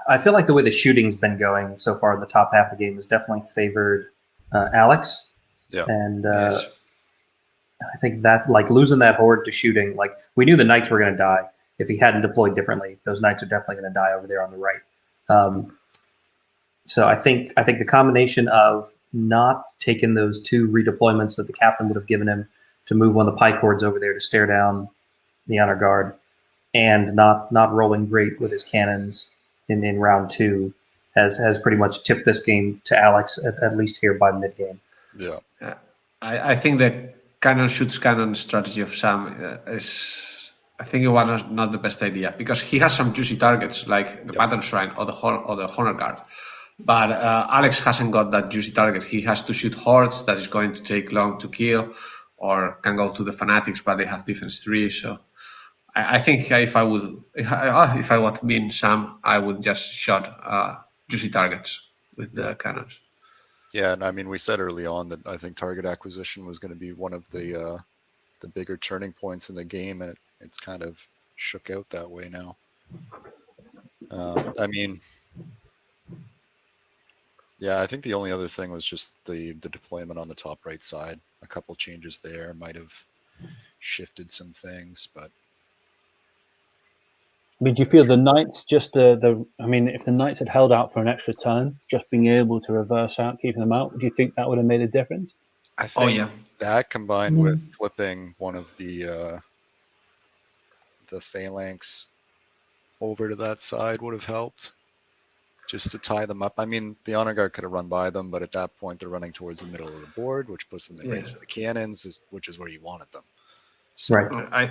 I feel like the way the shooting's been going so far in the top half of the game has definitely favored Alex. Yeah. And I think that, like, losing that horde to shooting, like, we knew the knights were going to die. If he hadn't deployed differently, those knights are definitely going to die over there on the right. So I think the combination of not taking those 2 redeployments that the captain would have given him to move one of the pike hordes over there to stare down the honor guard, and not rolling great with his cannons in round 2 has pretty much tipped this game to Alex at least here by mid game. Yeah. I think the cannon shoots cannon strategy of Sam is, I think it was not the best idea, because he has some juicy targets like the Battle Shrine or the Honor Guard. But Alex hasn't got that juicy target. He has to shoot hordes that is going to take long to kill, or can go to the Fanatics, but they have defense 3. So I think if I was being Sam, I would just shot juicy targets. with the cannons. Yeah, and I mean, we said early on that I think target acquisition was going to be one of the bigger turning points in the game, and it's kind of shook out that way now. I mean, yeah, I think the only other thing was just the deployment on the top right side. A couple changes there might have shifted some things, but I mean, do you feel the knights just I mean, if the knights had held out for an extra turn, just being able to reverse out, keeping them out, do you think that would have made a difference? I think yeah. that combined with flipping one of the phalanx over to that side would have helped, just to tie them up. I mean, the honor guard could have run by them, but at that point they're running towards the middle of the board, which puts them in range of the cannons, which is where you wanted them. So, Right.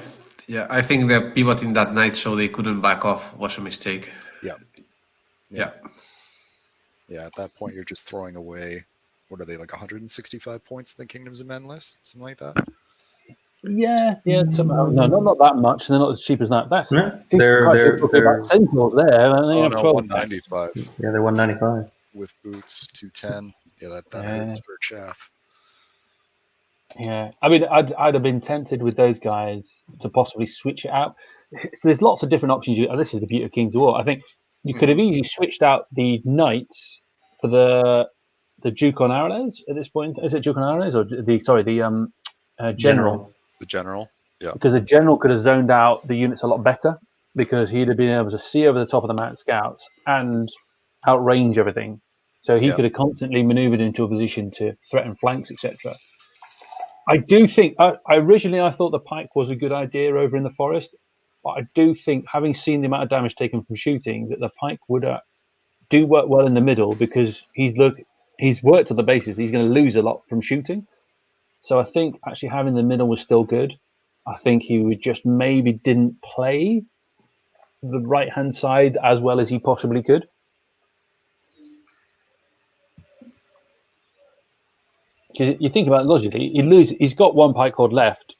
I think the pivoting that night so they couldn't back off was a mistake. Yeah. Yeah. At that point, you're just throwing away. What are they, like 165 points in the Kingdoms of Men list, something like that? Yeah, somehow. No, not that much. They're not as cheap as that. That's Yeah, Christ, you're talking about Sentinels there. And they Oh have no, 12 195 yeah, they're 195. with boots, 210. Yeah, that Yeah. hurts for chaff. Yeah, I mean, I'd have been tempted with those guys to possibly switch it out. So there's lots of different options. This is the beauty of Kings of War. I think you could have easily switched out the knights for the Duke on Arrows at this point. Is it Duke on Arrows or the general? The general, yeah. Because the general could have zoned out the units a lot better because he'd have been able to see over the top of the mounted scouts and outrange everything. So he could have constantly maneuvered into a position to threaten flanks, etc. I do think originally I thought the pike was a good idea over in the forest, but I do think, having seen the amount of damage taken from shooting, that the pike would do work well in the middle because he's worked at the bases. He's going to lose a lot from shooting, so I think actually having the middle was still good. I think he would just maybe didn't play the right hand side as well as he possibly could. Because you think about it logically, he's got one pike cord left.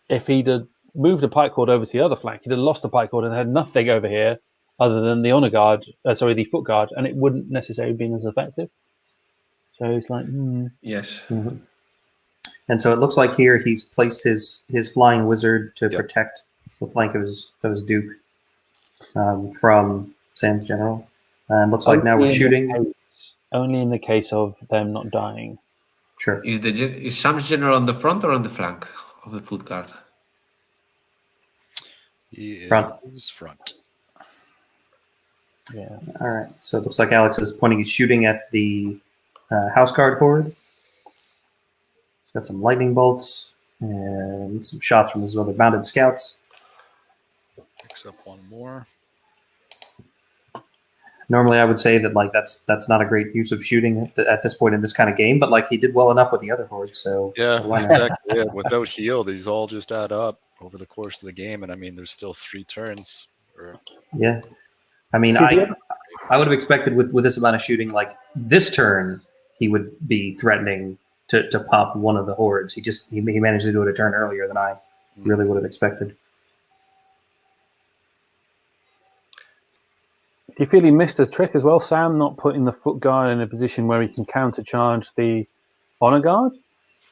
If he'd have moved a pike cord over to the other flank, he'd have lost the pike cord and had nothing over here other than the honor guard, the foot guard, and it wouldn't necessarily been as effective. So it's like, Yes. Mm-hmm. And so it looks like here he's placed his flying wizard to protect the flank of his Duke from Sam's general. And looks like now we're shooting. Only in the case of them not dying. Sure. Is Sam's general on the front or on the flank of the foot guard? He is front. Yeah. All right. So it looks like Alex is pointing his shooting at the house guard horde. He's got some lightning bolts and some shots from his other mounted scouts. Picks up one more. Normally, I would say that that's not a great use of shooting at this point in this kind of game, but he did well enough with the other hordes. So exactly. Yeah, without heal, these all just add up over the course of the game, and I mean, there's still 3 turns. Yeah, I mean, I would have expected with this amount of shooting, this turn, he would be threatening to pop one of the hordes. He managed to do it a turn earlier than I really would have expected. Do you feel he missed a trick as well, Sam, not putting the foot guard in a position where he can countercharge the honor guard?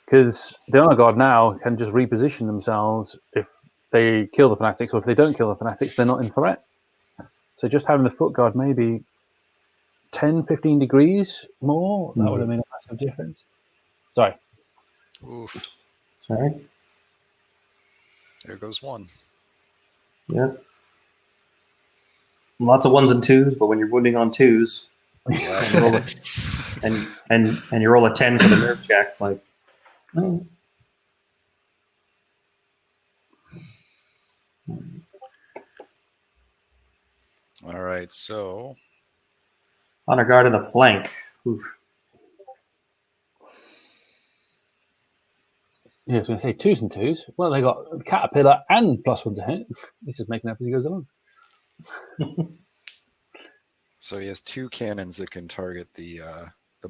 Because the honor guard now can just reposition themselves if they kill the fanatics, or if they don't kill the fanatics, they're not in threat. So just having the foot guard maybe 10, 15 degrees more, that would have made a massive difference. Sorry. Oof. Sorry. There goes one. Yeah. Lots of 1s and 2s, but when you're wounding on 2s, and you roll a 10 for the nerve check, oh. All right, so honor guard in the flank. Oof. Yeah, I was going to say 2s and 2s. Well, they got caterpillar and +1 to hit. This is making up as he goes along. So he has 2 cannons that can target the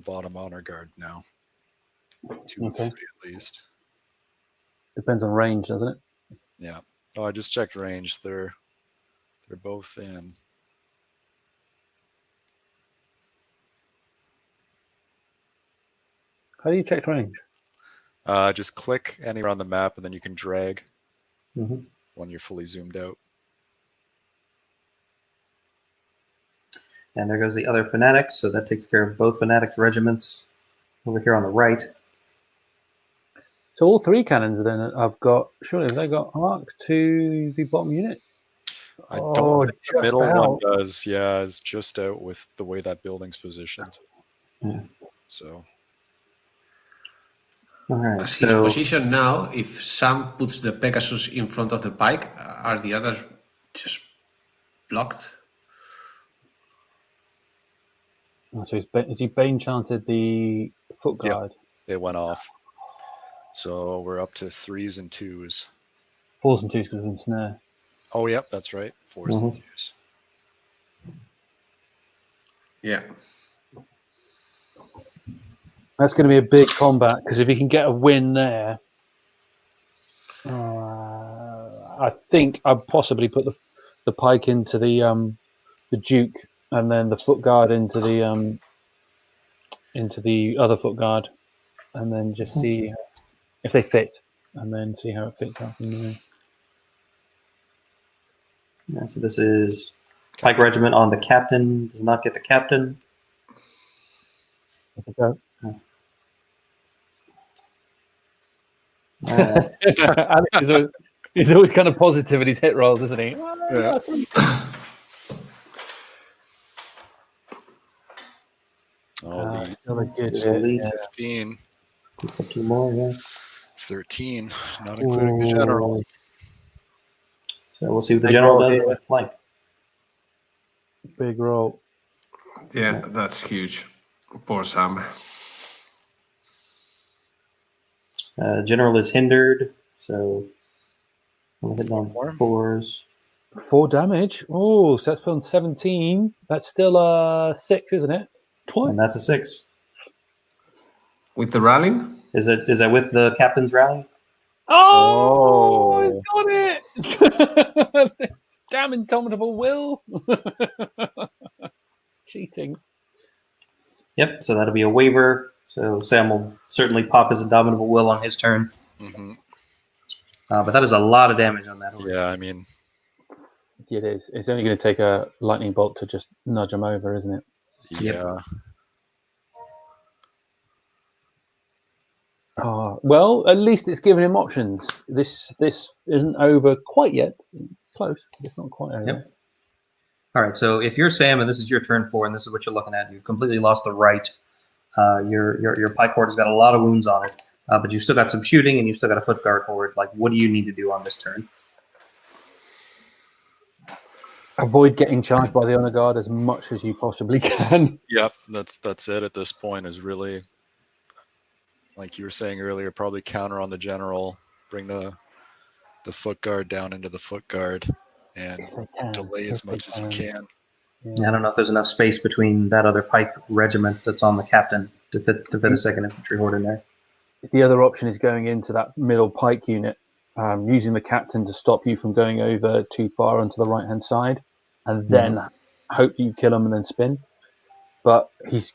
bottom honor guard now. 2 of 3 at least. Depends on range, doesn't it? Yeah. Oh, I just checked range. They're both in. How do you check range? Just click anywhere on the map, and then you can drag Mhm. when you're fully zoomed out. And there goes the other fanatics. So that takes care of both fanatics regiments over here on the right. So all 3 cannons then I've got. Surely have they got arc to the bottom unit? I don't think the just middle one out. does. Yeah, it's just out with the way that building's positioned. Yeah. So All right. As his So position now, if Sam puts the Pegasus in front of the pike, are the other just blocked? So has he Bane chanted the foot Yep. guard? they went off. So we're up to 3s and 2s. 4s and 2s because of the snare. Oh, yep, that's right. 4s and 2s. Yeah. That's going to be a big combat because if he can get a win there, I think I'd possibly put the pike into the Duke and then the foot guard into the other foot guard, and then just see if they fit, and then see how it fits out from there. Yeah, so this is Pike Regiment on the captain. Does not get the captain. Okay. Alex he's always kind of positive in his hit rolls, isn't he? Yeah. Still a good There's hit. a lead. 15. It's up 2 more, yeah. 13, not including the general. So we'll see what the Big general roll does here. on the flank. Big roll. Yeah, that's huge. Poor Sam. General is hindered, so we're hitting on More? 4s. 4 damage. Oh, so that's on 17. That's still 6, isn't it? Twice. And that's a 6. With the rallying? Is that with the captain's rally? Oh, he's got it! Damn indomitable will. Cheating. Yep, so that'll be a waiver. So Sam will certainly pop his indomitable will on his turn. Mm-hmm. But that is a lot of damage on that horse. Yeah, I mean, It is. It's only going to take a lightning bolt to just nudge him over, isn't it? yeah. Oh, well, at least it's giving him options. This isn't over quite yet. It's close. It's not quite over. Yep. All right, so if you're Sam and this is your turn 4 and this is what you're looking at, you've completely lost the right. Your pike horde has got a lot of wounds on it, but you've still got some shooting and you've still got a foot guard horde. Like, what do you need to do on this turn? Avoid getting charged by the honor guard as much as you possibly can. Yep, that's it at this point, is really, like you were saying earlier, probably counter on the general, bring the foot guard down into the foot guard, and delay as much as you can. Yeah, I don't know if there's enough space between that other pike regiment that's on the captain to fit a second infantry horde in there. The other option is going into that middle pike unit, using the captain to stop you from going over too far onto the right-hand side, and then hope you kill him and then spin. But the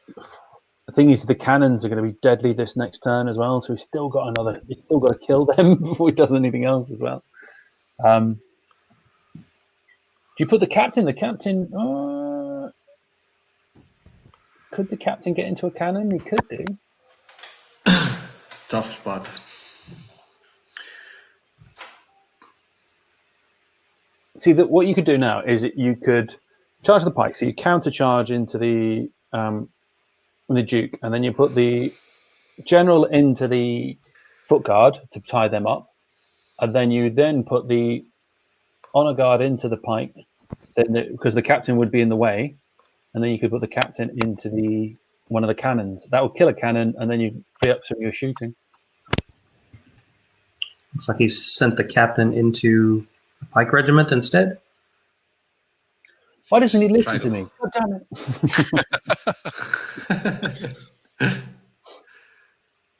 thing is, the cannons are going to be deadly this next turn as well, so he's still got to kill them before he does anything else as well. Do you put the captain? Could the captain get into a cannon? He could do. Tough spot. See, what you could do now is that you could charge the pike. So you counter charge into the Duke, and then you put the general into the foot guard to tie them up, and then you put the honor guard into the pike, because the captain would be in the way, and then you could put the captain into one of the cannons. That would kill a cannon, and then you free up some of your shooting. Looks like he sent the captain into the pike regiment instead. Why doesn't he listen to me? God damn it.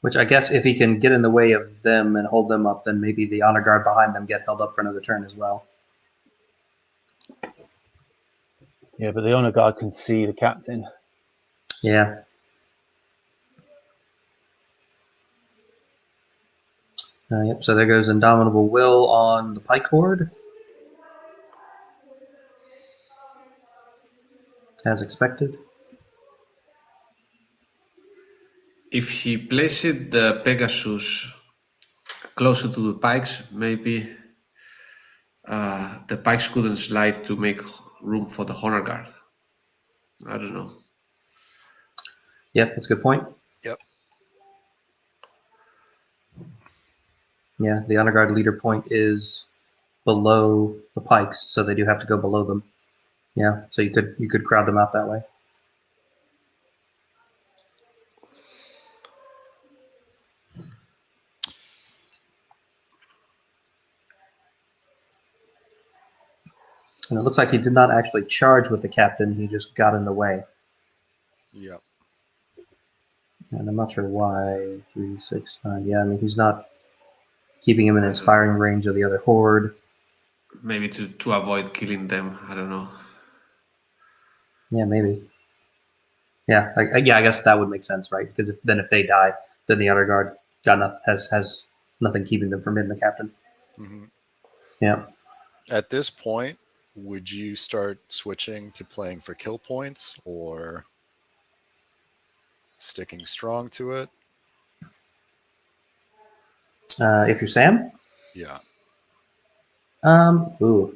Which I guess if he can get in the way of them and hold them up, then maybe the honor guard behind them get held up for another turn as well. Yeah, but the honor guard can see the captain. Yeah. Yep. So there goes Indomitable Will on the Pike Horde, as expected. If he places the Pegasus closer to the pikes, maybe the pikes couldn't slide to make room for the honor guard. I don't know. Yep, that's a good point. Yep. Yeah, the honor guard leader point is below the pikes, so they do have to go below them. Yeah, so you could crowd them out that way. And it looks like he did not actually charge with the captain; he just got in the way. Yep. And I'm not sure why. 3, 6, 9. Yeah, I mean he's not keeping him in inspiring range of the other horde. Maybe to avoid killing them. I don't know. Yeah, maybe. Yeah, I guess that would make sense, right? Because then if they die, then the honor guard has nothing keeping them from hitting the captain. Mm-hmm. Yeah. At this point, would you start switching to playing for kill points or sticking strong to it? If you're Sam, Yeah. ooh,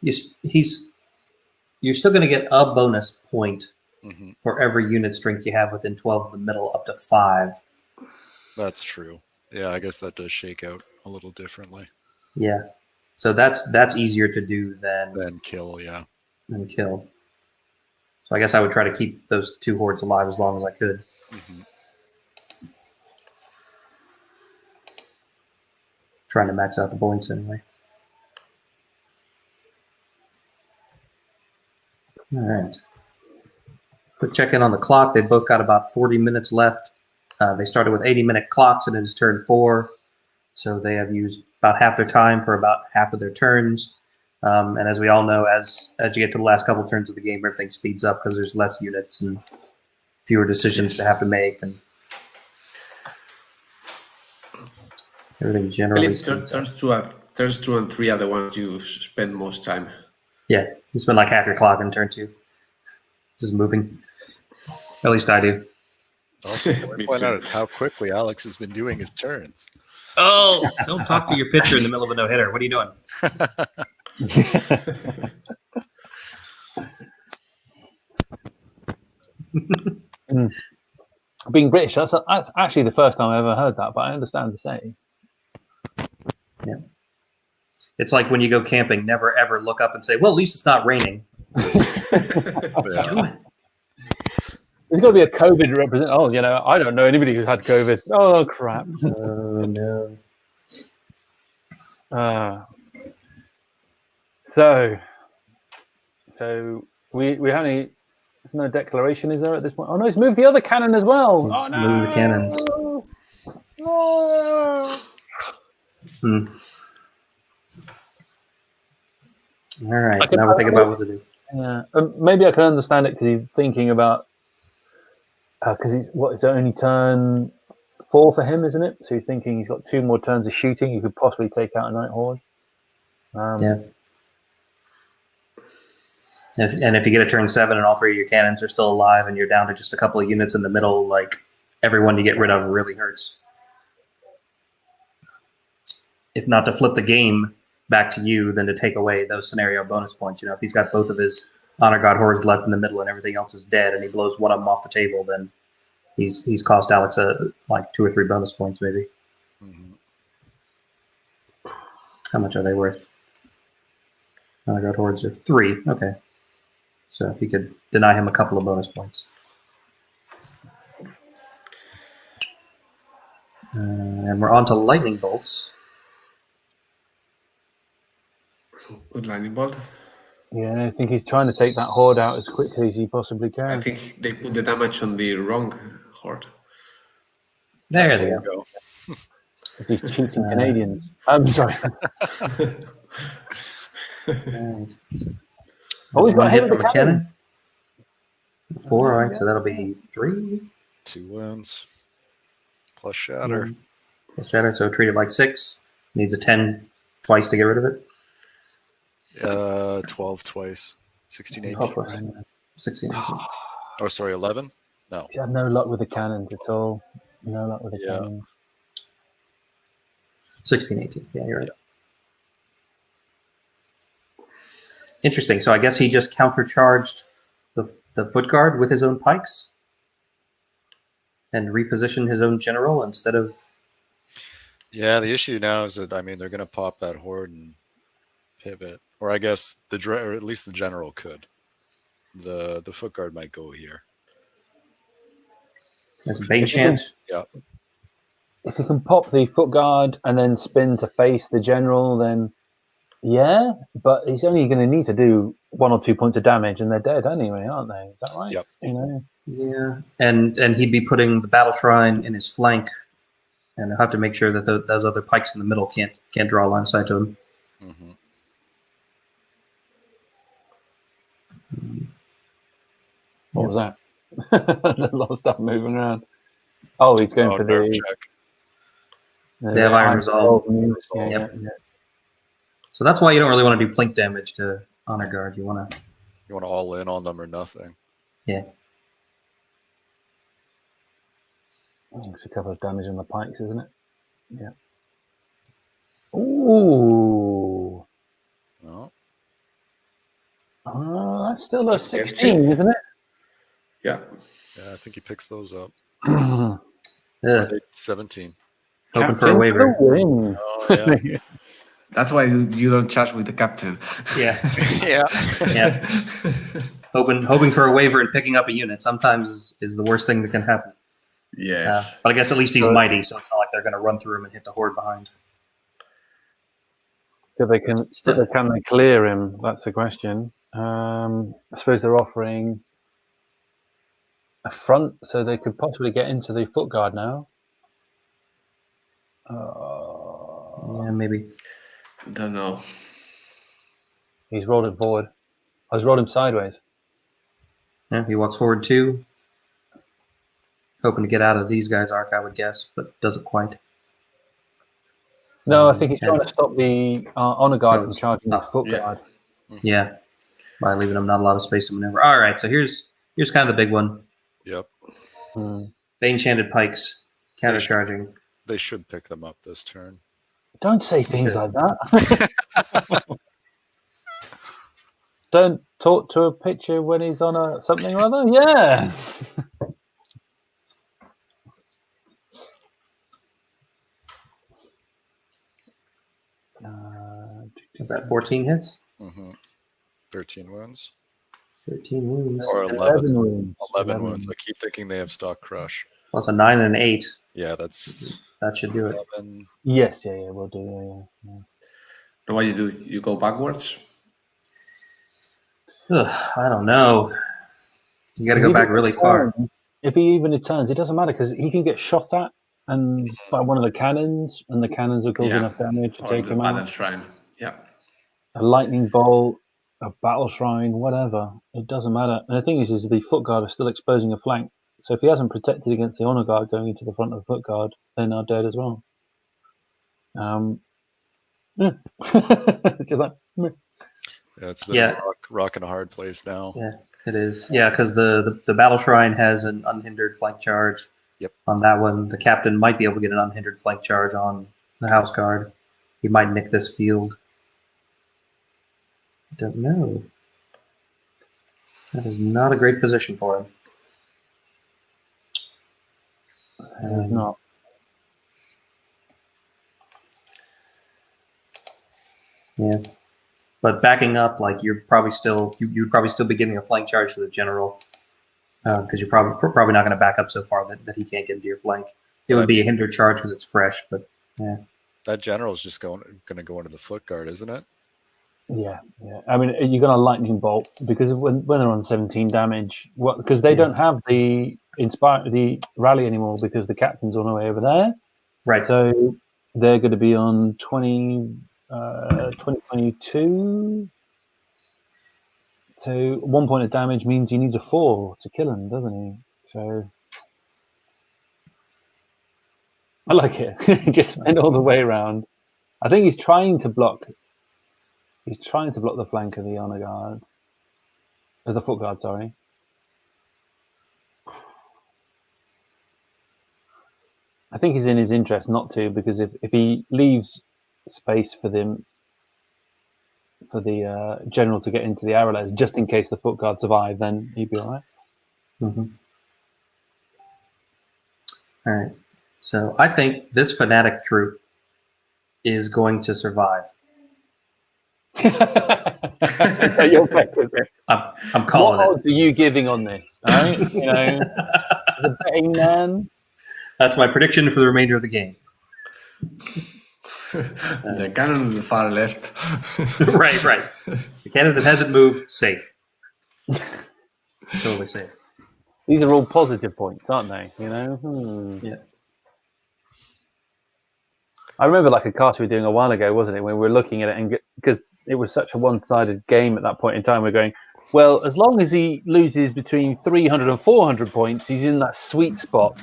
you're still going to get a bonus point Mm-hmm. for every unit strength you have within 12 of the middle, up to 5. That's true. Yeah, I guess that does shake out a little differently Yeah, so that's easier to do than kill. Yeah. than kill. So I guess I would try to keep those 2 hordes alive as long as I could. Mm-hmm. Trying to max out the points anyway. All right. Quick check in on the clock. They've both got about 40 minutes left. They started with 80-minute clocks, and it is turn 4. So they have used about half their time for about half of their turns. And as we all know, as you get to the last couple turns of the game, everything speeds up because there's less units and fewer decisions to have to make, and everything generally speeds up. Turns 2 and 3 are the ones you spend most time. Yeah, you spend like half your clock in turn 2. Just moving. At least I do. Also, Me point too. out how quickly Alex has been doing his turns. Oh, don't talk to your pitcher in the middle of a no-hitter. What are you doing? Being British, that's actually the first time I ever heard that, but I understand the saying. Yeah. It's like when you go camping, never ever look up and say, well, at least it's not raining. Yeah. There's got to be a COVID representative. Oh, I don't know anybody who's had COVID. Oh, crap. Oh, no. So we have any. There's no declaration, is there, at this point? Oh no, he's moved the other cannon as well. Let's move the cannons. No. All right, now we're thinking about what to do. Yeah, maybe I can understand it because he's thinking about because it's only turn 4 for him, isn't it? So he's thinking he's got 2 more turns of shooting. You could possibly take out a Night Horde. Yeah. And if you get a turn 7 and all 3 of your cannons are still alive and you're down to just a couple of units in the middle, like everyone you get rid of really hurts. If not to flip the game back to you, then to take away those scenario bonus points. If he's got both of his Honor God hordes left in the middle and everything else is dead, and he blows one of them off the table, then he's cost Alex like 2 or 3 bonus points maybe. Mm-hmm. How much are they worth? Honor God hordes are 3. Okay. So he could deny him a couple of bonus points. And we're on to lightning bolts. Good lightning bolt. Yeah, I think he's trying to take that horde out as quickly as he possibly can. I think they put the damage on the wrong horde. There they go. These cheating Canadians. I'm sorry. Right. Always One got hit hit with from the a cannon. 4, all right, so that'll be 3. 2 wounds plus shatter. Plus shatter, so treat it like 6. Needs a 10 twice to get rid of it. 12 twice. 16, 18. 16, 18. Oh, sorry, 11? No. He's had no luck with the cannons at all. No luck with the Yeah. cannons. 16, 18. Yeah, you're right. Interesting. So I guess he just countercharged the foot guard with his own pikes and repositioned his own general instead of. Yeah, the issue now is that, I mean, they're going to pop that horde and pivot. Or I guess, or at least the general could. The foot guard might go here. There's a Bane Chant. Yeah. If you can pop the foot guard and then spin to face the general, then yeah, but he's only going to need to do 1 or 2 points of damage, and they're dead anyway, aren't they? Is that right? Yep. You know. Yeah, and he'd be putting the battle shrine in his flank, and he'll have to make sure that those other pikes in the middle can't draw a line of sight to him. Mm-hmm. What was that? A lot of stuff moving around. Oh, he's going for nerve the. check. They have Iron Resolve. Yeah, Yep. Yeah. So that's why you don't really want to do plink damage to Honor Guard. You want to. You want to all in on them or nothing. Yeah. It's a couple of damage on the pikes, isn't it? Yeah. Ooh. No. That's still a 16, isn't it? Yeah. Yeah, I think he picks those up. Yeah. 17. Hoping for a waiver. Oh, yeah. That's why you don't charge with the captain. Yeah. Yeah. Yeah. Hoping for a waiver and picking up a unit sometimes is the worst thing that can happen. Yes. But I guess at least he's mighty, so it's not like they're going to run through him and hit the horde behind. Can they clear him? That's the question. I suppose they're offering a front, so they could possibly get into the foot guard now. Yeah, maybe. Don't know. He's rolled it forward. I was rolled him sideways. Yeah, he walks forward 2. Hoping to get out of these guys' arc, I would guess, but doesn't quite. No, I think he's trying to stop the honor guard from charging his foot guard. Yeah, by leaving him not a lot of space to maneuver. All right, so here's kind of the big one. Yep. Bane Chanted Pikes, countercharging. They should pick them up this turn. Don't say things like that. Don't talk to a pitcher when he's on a something or other. Yeah. Is that 14 hits? Mm-hmm. 13 wounds. 13 wounds. Or 11 wounds. 11 wounds. I keep thinking they have stock crush. Plus a 9 and an 8. Yeah, that should do it. 11. Yes, yeah, we'll do. Yeah. So what you do? You go backwards? Ugh, I don't know. You got to go back really far. If he even returns, it doesn't matter because he can get shot at and by one of the cannons, and the cannons will cause enough damage to take him out. Battle shrine. Yeah. A lightning bolt, a battle shrine, whatever. It doesn't matter. And the thing is the foot guard are still exposing a flank. So if he hasn't protected against the honor guard going into the front of the foot guard, they're now dead as well. Just like, meh. Yeah, it's been a rock in a hard place now. Yeah, it is. Yeah, because the battle shrine has an unhindered flank charge. Yep. On that one, the captain might be able to get an unhindered flank charge on the house guard. He might nick this field. I don't know. That is not a great position for him. He's not. Yeah. But backing up, like you'd probably still be giving a flank charge to the general because you're probably not going to back up so far that he can't get into your flank. It would be a hindered charge because it's fresh, but yeah. That general is just going to go into the foot guard, isn't it? Yeah. I mean, you're going to lightning bolt because when they're on 17 damage, because they don't have the rally anymore because the captain's on the way over there. Right. So they're going to be on 2022. So 1 point of damage means he needs a 4 to kill him, doesn't he? So I like it. Just spin all the way around. I think he's trying to block. He's trying to block the flank of the honor guard, the foot guard. Sorry. I think it's in his interest not to, because if he leaves space for the general to get into the arrows, just in case the foot guard survive, then he'd be all right. Mm-hmm. All right. So I think this fanatic troop is going to survive. Your bet, is it? I'm calling What odds are you giving on this? Right? You know, the betting man. That's my prediction for the remainder of the game. The cannon on the far left. Right. The cannon that hasn't moved, safe. Totally safe. These are all positive points, aren't they? You know. Yeah. I remember like a cast we were doing a while ago, wasn't it? When we were looking at it, and because it was such a one-sided game at that point in time, we're going, well, as long as he loses between 300 and 400 points, he's in that sweet spot.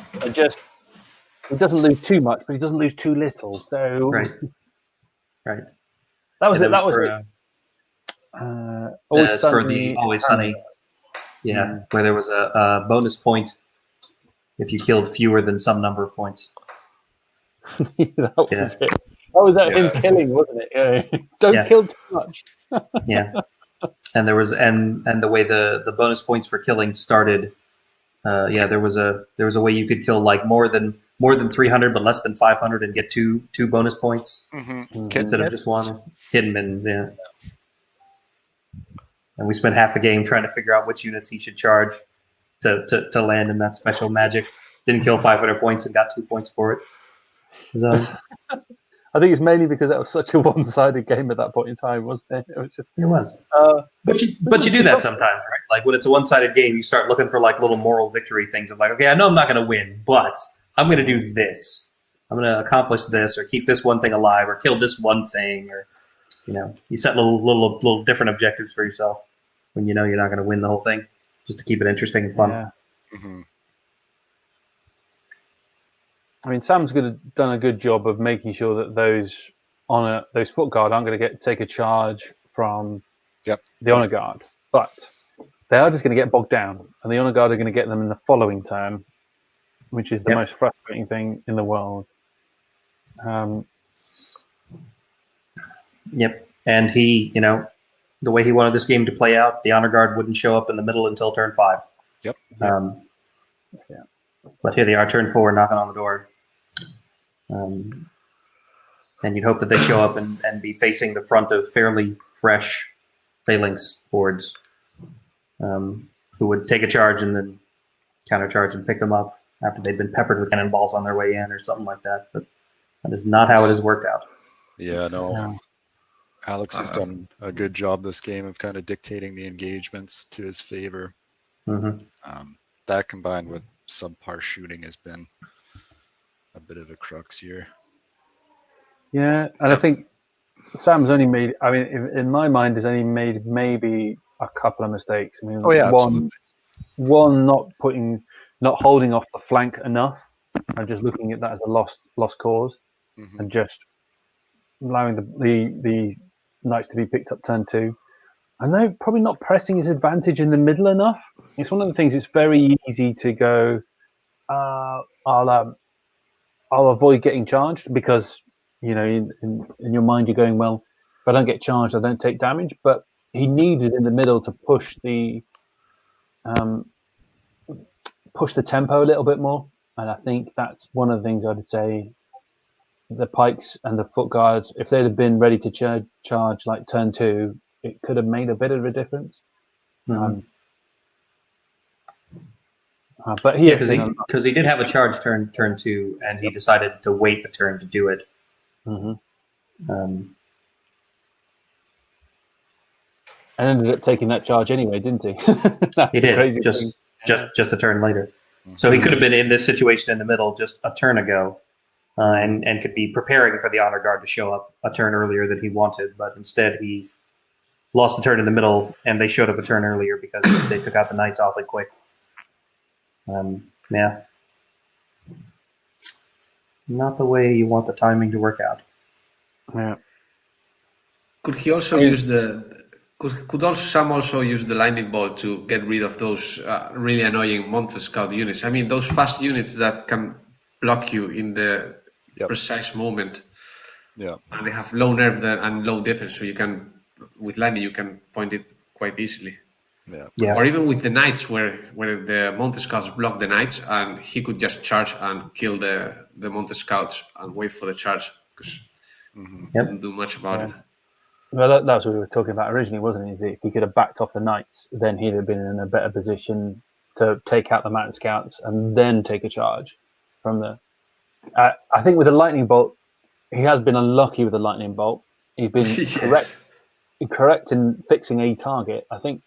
He doesn't lose too much, but he doesn't lose too little. So Right. that was Yeah, it. That was for, it. Always for the Always Sunny. Yeah, where there was a bonus point if you killed fewer than some number of points. That was it. That was him killing, wasn't it? Don't kill too much. Yeah, and there was and the way the bonus points for killing started. There was a way you could kill like more than 300 but less than 500 and get two bonus points instead of just one. Hidden mittens, yeah. And we spent half the game trying to figure out which units he should charge to land in that special magic. Didn't kill 500 points and got 2 points for it. So I think it's mainly because that was such a one-sided game at that point in time, wasn't it? It was. But you do that sometimes, right? Like when it's a one-sided game, you start looking for like little moral victory things of like, okay, I know I'm not going to win, but I'm going to do this. I'm going to accomplish this, or keep this one thing alive, or kill this one thing, or you set little different objectives for yourself when you know you're not going to win the whole thing, just to keep it interesting and fun. Yeah. Mm-hmm. I mean, Sam's done a good job of making sure that those foot guard aren't going to take a charge from the honor guard, but they are just going to get bogged down, and the honor guard are going to get them in the following turn, which is the most frustrating thing in the world. Yep, and he, the way he wanted this game to play out, the honor guard wouldn't show up in the middle until turn 5. Yep. But here they are, turn 4, knocking on the door. And you'd hope that they show up and be facing the front of fairly fresh phalanx hordes, who would take a charge and then countercharge and pick them up after they'd been peppered with cannonballs on their way in or something like that. But that is not how it has worked out. Yeah, no. Alex has done a good job this game of kind of dictating the engagements to his favor. Mm-hmm. That combined with subpar shooting has been a bit of a crux here. Yeah, and I think Sam's only made, I mean, in my mind, has only made maybe a couple of mistakes. I mean, one not holding off the flank enough, and just looking at that as a lost cause, and just allowing the knights to be picked up turn 2. And they're probably not pressing his advantage in the middle enough. It's one of the things. It's very easy to go, I'll avoid getting charged because, in your mind you're going, well, if I don't get charged, I don't take damage. But he needed in the middle to push the tempo a little bit more. And I think that's one of the things I would say. The pikes and the foot guards, if they'd have been ready to charge like turn 2, it could have made a bit of a difference. But because he did have a charge turn 2, and he decided to wait a turn to do it. And ended up taking that charge anyway, didn't he? He did, just a turn later. So he could have been in this situation in the middle just a turn ago, and could be preparing for the honor guard to show up a turn earlier than he wanted, but instead he lost the turn in the middle, and they showed up a turn earlier because they took out the knights awfully quick. not the way you want the timing to work out. Yeah. Could he also use the? Could also Sam also use the lightning bolt to get rid of those really annoying Monte Scout units? I mean, those fast units that can block you in the precise moment. Yeah. And they have low nerve and low defense, so you can, with lightning, you can point it quite easily. Yeah. Or even with the knights, where the Monte Scouts block the knights, and he could just charge and kill the Monte Scouts and wait for the charge because Mm-hmm. he couldn't do much about it. Well, that's what we were talking about originally, wasn't it? Is if he could have backed off the knights, then he'd have been in a better position to take out the mountain scouts and then take a charge from the. I think with the lightning bolt, he has been unlucky with the lightning bolt. He's been Yes. correct in fixing a target. I think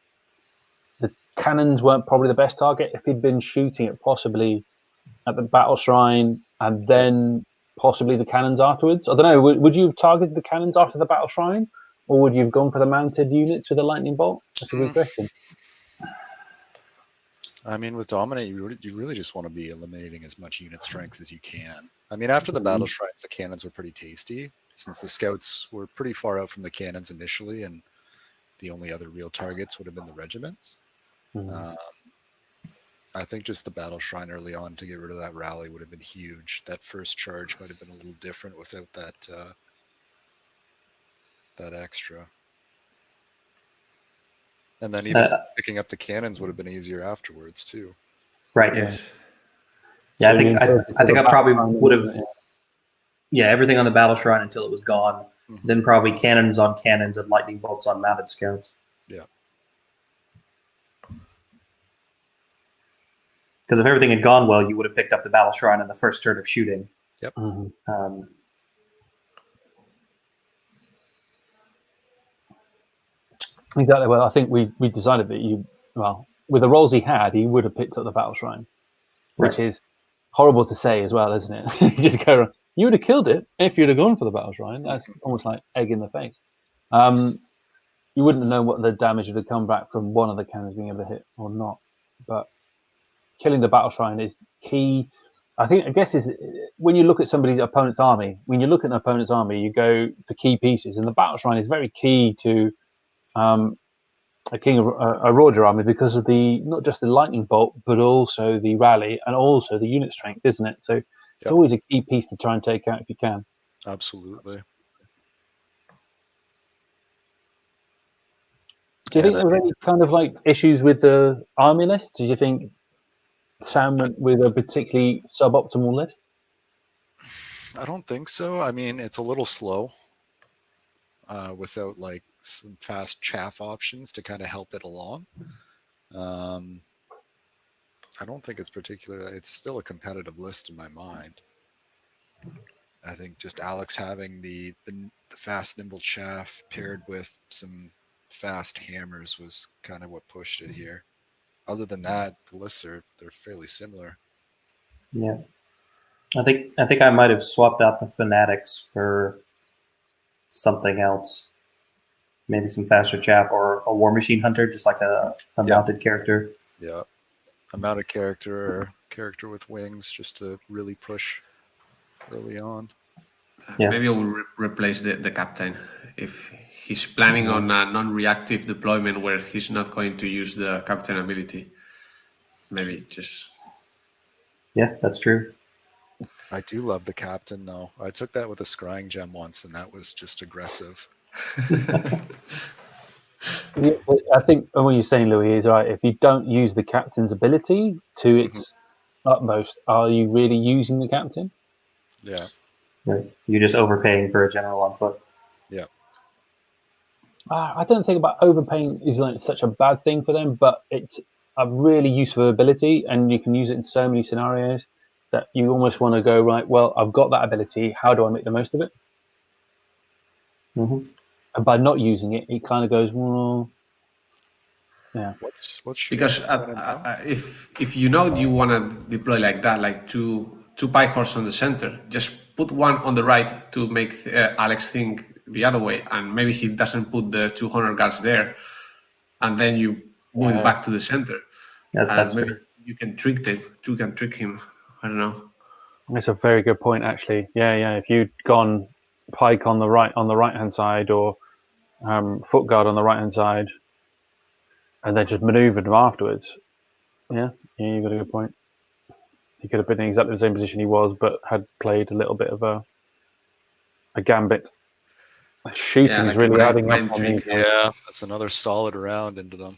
the cannons weren't probably the best target. If he'd been shooting it possibly at the battle shrine and then possibly the cannons afterwards, I don't know. Would you have targeted the cannons after the battle shrine, or would you have gone for the mounted units with the lightning bolt? That's a good question. I mean, with Dominate, you really just want to be eliminating as much unit strength as you can. I mean, after the battle shrines, the cannons were pretty tasty, since the scouts were pretty far out from the cannons initially, and the only other real targets would have been the regiments. I think just the battle shrine early on to get rid of that rally would have been huge. That first charge might have been a little different without that extra. And then even picking up the cannons would have been easier afterwards too. Right. Yes. Yeah, I think I probably would have. Yeah, everything on the battle shrine until it was gone. Mm-hmm. Then probably cannons on cannons and lightning bolts on mounted scouts. Yeah. Because if everything had gone well, you would have picked up the battle shrine in the first turn of shooting. Yep. Exactly. Well, I think we decided that with the rolls he had, he would have picked up the battle shrine, which is horrible to say as well, isn't it? You just go, you would have killed it if you'd have gone for the battle shrine. That's almost like egg in the face. You wouldn't know what the damage would have come back from one of the cannons being able to hit or not, but killing the battle shrine is key. I guess is when you look at somebody's opponent's army. When you look at an opponent's army, you go for key pieces, and the battle shrine is very key to a Roger army because of not just the lightning bolt, but also the rally and also the unit strength, isn't it? So it's always a key piece to try and take out if you can. Absolutely. Do you think there were any kind of like issues with the army list? Did you think Sam went with a particularly suboptimal list? I don't think so. I mean, it's a little slow without like some fast chaff options to kind of help it along. I don't think it's it's still a competitive list in my mind. I think just Alex having the fast, nimble chaff paired with some fast hammers was kind of what pushed it here. Other than that, the lists they're fairly similar. Yeah, I think I might have swapped out the fanatics for something else. Maybe some faster chaff or a war machine hunter, just like a mounted character. Yeah, a mounted character or character with wings, just to really push early on. Yeah. Maybe I will replace the captain if he's planning on a non-reactive deployment where he's not going to use the captain ability. Maybe just. Yeah, that's true. I do love the captain, though. I took that with a scrying gem once, and that was just aggressive. I think what you're saying, Louis, is right. If you don't use the captain's ability to its utmost, are you really using the captain? Yeah. Right. You're just overpaying for a general on foot. Yeah. I don't think about overpaying is like such a bad thing for them, but it's a really useful ability, and you can use it in so many scenarios that you almost want to go, right, well, I've got that ability. How do I make the most of it? Mm-hmm. And by not using it, it kind of goes, well, yeah. What's because if you know you want to deploy like that, like two pike horse on the center, just put one on the right to make Alex think the other way, and maybe he doesn't put the 200 guards there, and then you move it back to the center. That's maybe true. you can trick him. I don't know. That's a very good point, actually. Yeah. If you'd gone pike on the right hand side, or foot guard on the right hand side, and then just manoeuvred them afterwards. Yeah, you got a good point. He could have been in exactly the same position he was, but had played a little bit of a gambit. Shooting is like a really adding mind up on trick. these guys. Yeah, that's another solid round into them.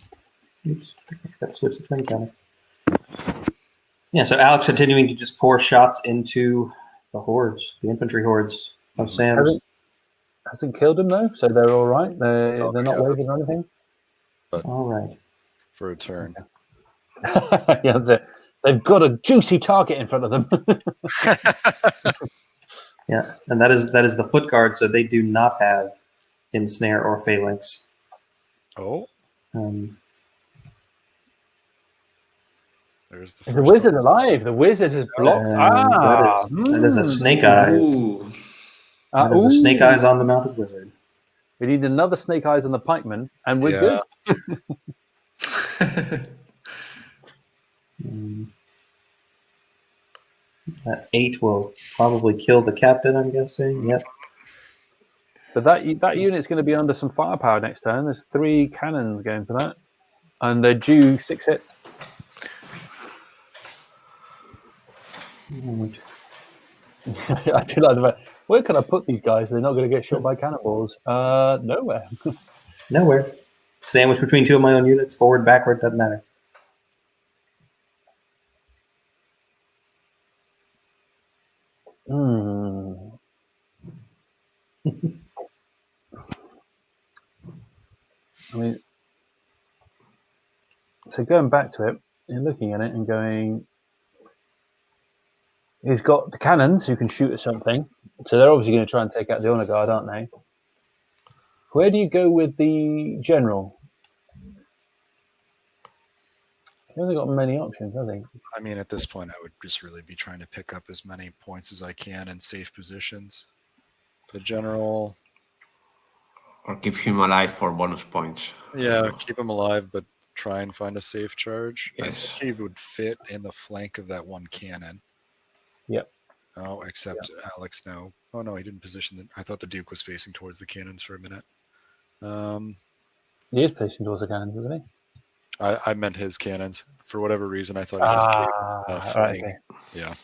Oops, I think I forgot to switch the turn counter. Yeah, so Alex continuing to just pour shots into the hordes, the infantry hordes of Sam's. Hasn't killed them though, so they're all right. They're not waving or anything. All right. For a turn. Yeah, that's it. They've got a juicy target in front of them. Yeah, and that is the foot guard, so they do not have ensnare or phalanx. Oh, Um, there's the Is first the wizard alive? The wizard has blocked. that is a snake eyes. Ooh. That is a snake eyes on the mounted wizard. We need another snake eyes on the pikeman, and we're good. That 8 will probably kill the captain, I'm guessing. Yep. But that unit's going to be under some firepower next turn. There's 3 cannons going for that, and they're due 6 hits. Right. I do like the fact. Where can I put these guys? They're not going to get shot by cannonballs. Nowhere. Nowhere. Sandwiched between 2 of my own units, forward, backward, doesn't matter. I mean, so going back to it and looking at it and going, he's got the cannons who can shoot at something. So they're obviously going to try and take out the honor guard, aren't they? Where do you go with the general? He hasn't got many options, has he? I mean, at this point, I would just really be trying to pick up as many points as I can in safe positions. The general, Or keep him alive for bonus points. yeah, keep him alive, but try and find a safe charge. I Yes. think he would fit in the flank of that one cannon. Yep. Oh, except Alex now. Oh no, he didn't position it. I thought the Duke was facing towards the cannons for a minute. He is facing towards the cannons, isn't he? I meant his cannons. For whatever reason, I thought he just gave a flank. Okay. Yeah.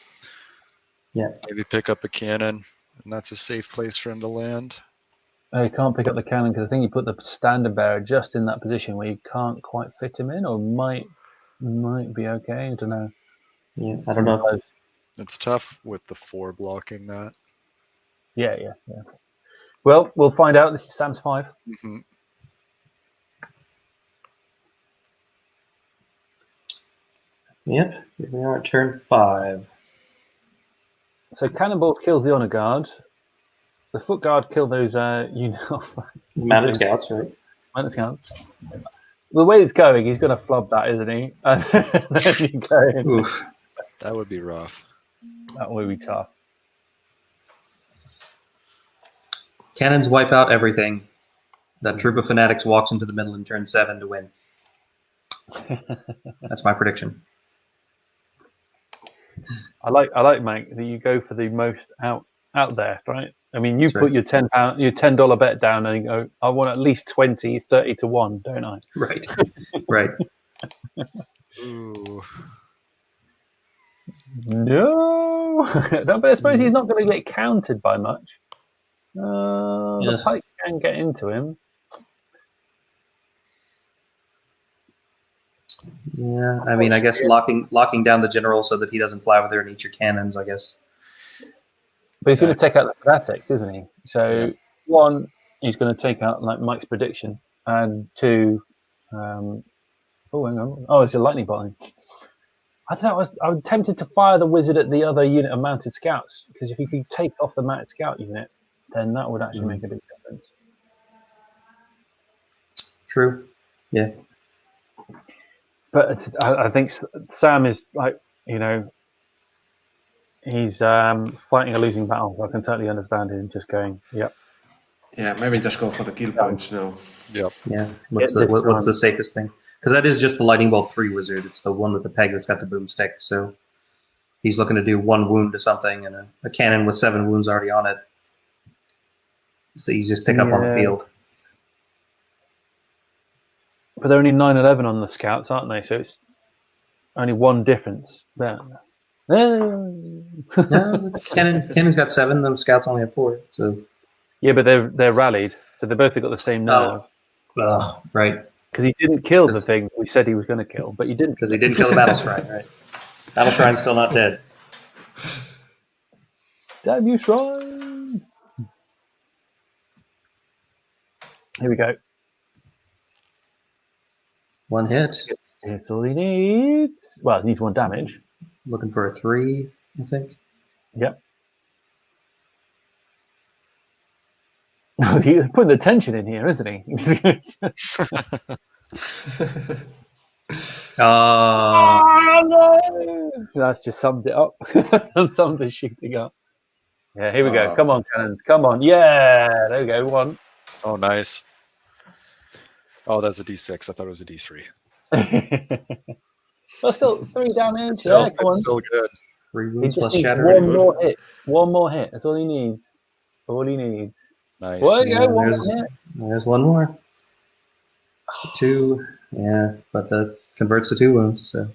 Yeah. Maybe pick up a cannon, and that's a safe place for him to land. You can't pick up the cannon because I think you put the standard bearer just in that position where you can't quite fit him in, or might be okay. I don't know. Yeah, I don't know. It's tough with the 4 blocking that. Yeah. Well, we'll find out. This is Sam's 5. Mm-hmm. Yep, here we are at turn 5. So cannonball kills the honor guard. The foot guard kill those Mounted scouts, right? mounted scouts. The way it's going, he's going to flub that, isn't he? And then you go. Oof. That would be rough. That would be tough. Cannons wipe out everything. That troop of fanatics walks into the middle in turn 7 to win. That's my prediction. I like Mike that you go for the most out there, right? I mean, you That's put right. your $10 bet down and you go, I want at least 20, 30 to 1, don't I? Right. Right. Ooh. No, no, but I suppose he's not going to get counted by much. The Yes. pike can get into him. Yeah, I mean, I guess locking down the general so that he doesn't fly over there and eat your cannons, I guess. But he's going to take out the fanatics, isn't he? So, 1, he's going to take out like Mike's prediction, and 2, hang on. Oh, it's a lightning bolt. I don't know. I was tempted to fire the wizard at the other unit of mounted scouts, because if you could take off the mounted scout unit, then that would actually make a big difference. True. Yeah. But I think Sam is like, he's fighting a losing battle. I can totally understand him just going, yep. Yeah, maybe just go for the kill points now. Yep. Yeah. What's the safest thing? Because that is just the lightning bolt 3 wizard. It's the one with the peg that's got the boomstick. So he's looking to do 1 wound to something, and a cannon with 7 wounds already on it. It's the easiest pickup on the Yeah. field. But they're only 9/11 on the scouts, aren't they? So it's only 1 difference there. No, the cannon's got 7. The scouts only have 4. So Yeah, but they're rallied, so they both got the same nerve. Right. Because he didn't kill the thing we said he was going to kill, but he didn't. Because he didn't kill the battle shrine, right? Battle shrine's still not dead. Damn you, shrine! Here we go. 1 hit. That's all he needs. Well, he needs 1 damage. Looking for a 3, I think. Yep. He's putting the tension in here, isn't he? That's just summed it up. And summed the shooting up. Yeah, here we go. Come on, cannons. Come on. Yeah, there we go. 1. Oh, nice. Oh, that's a D6. I thought it was a D3. Well, still 3 damage. Still, Yeah, come on. still good. 3 He wounds just plus needs shatter. 1 more hit. 1 more hit. That's all he needs. All he needs. Nice. Well, Yeah, yeah, 1 more hit. There's 1 more. 2. Yeah, but that converts to 2 wounds. So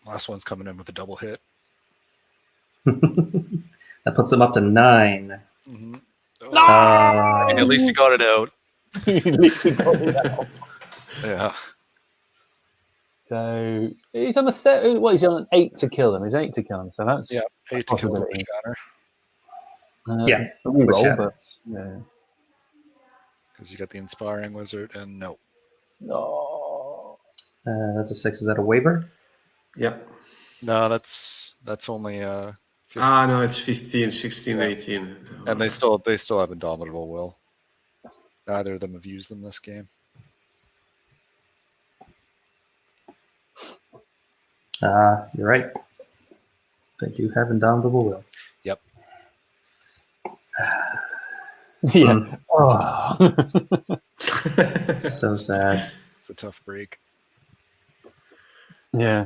Last one's coming in with a double hit. that puts them up to 9. Mm-hmm. Oh, No! at least you got it out. He literally got it out. Yeah. So he's on a set. What, he's on an 8 to kill him. He's 8 to kill him. So that's 8 to kill the possibility. shatter. Yeah, we with roll, shatter. but yeah. Because you got the inspiring wizard and no. No. That's a 6. Is that a waiver? Yep. No, that's only 15. No, it's 15, 16, 18. And they still have indomitable will. Neither of them have used them this game. You're right. They do have indomitable will. Yep. Yeah. Oh. So sad. It's a tough break. Yeah.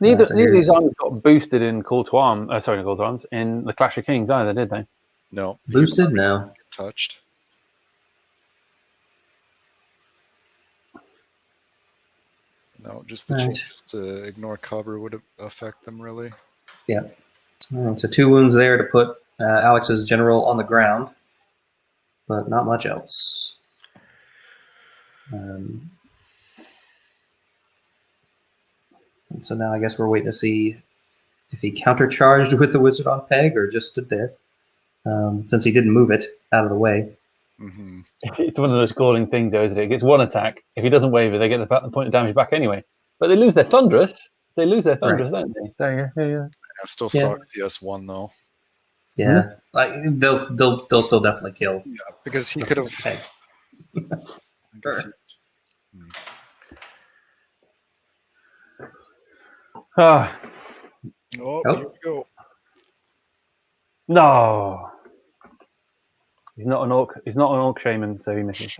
Neither so of these here's- armies got boosted in Call to Arms. Sorry, Call to Arms in the Clash of Kings either, did they? No. Boosted? No. Touched. No, just the Right. changes to ignore cover would affect them really. Yeah. All right, so 2 wounds there to put Alex's general on the ground, but not much else. And so now I guess we're waiting to see if he countercharged with the wizard on peg or just stood there, since he didn't move it out of the way. Mm-hmm. It's one of those galling things, though, isn't it? It gets 1 attack. If he doesn't waver, they get the point of damage back anyway. But they lose their Thunderous. They lose their Thunderous, don't they? So yeah. I still Yeah. stock CS1 though. Yeah, like they'll still definitely kill. Yeah, because he could have. Peg. Ah, Oh, Oh. here we go. no. He's not an orc. He's not an orc shaman, so he misses.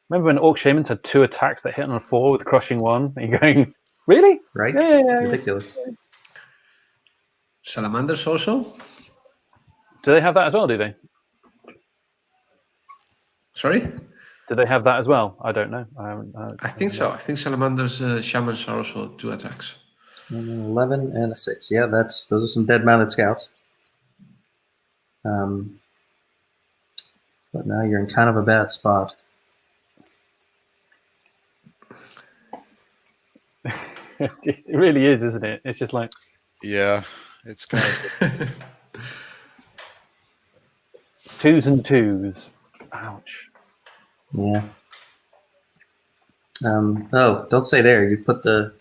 Remember when orc shamans had 2 attacks that hit on a 4 with crushing 1? And you're going, really? Right? Yeah. Ridiculous. Salamanders also? Do they have that as well? Do they? Sorry? Do they have that as well? I don't know. I think so. I think Salamanders shamans are also 2 attacks. And an 11 and a 6. Yeah, those are some dead mounted scouts. But now you're in kind of a bad spot. It really is, isn't it? It's just like Yeah, it's kind of. 2s and 2s. Ouch. Yeah. Oh, don't stay there. You put the.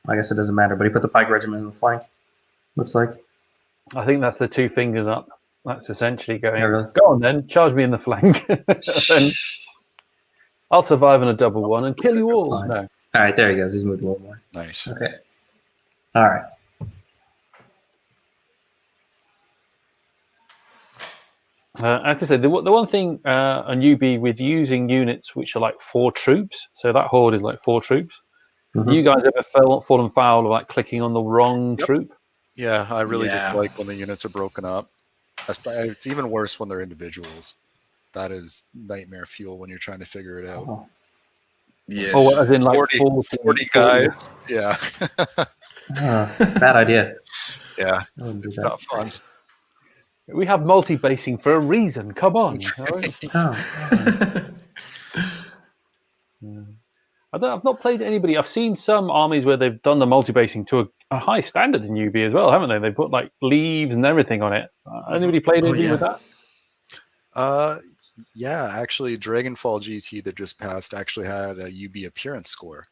I guess it doesn't matter, but he put the pike regiment in the flank. Looks like. I think that's the 2 fingers up. That's essentially going, Yeah, really. go on then, charge me in the flank. Then I'll survive on a double 1 and kill you all. Fine. No. All right, there he goes. He's moved a little more. Nice. Okay. All right. As I said, the one thing on UB with using units which are like 4 troops, so that horde is like 4 troops. Mhm. You guys ever fallen foul of like clicking on the wrong troop? Yeah, I really Yeah. dislike when the units are broken up. It's even worse when they're individuals. That is nightmare fuel when you're trying to figure it out. Oh. Yes. Or as in like 40 guys. Yeah. Bad idea. Yeah, I wouldn't do it's that. not fun. We have multi-basing for a reason. Come on. Oh, I've not played anybody. I've seen some armies where they've done the multi-basing to a high standard in UB as well, haven't they? They put like leaves and everything on it. Anybody played anything with that? Yeah, actually, Dragonfall GT that just passed actually had a UB appearance score.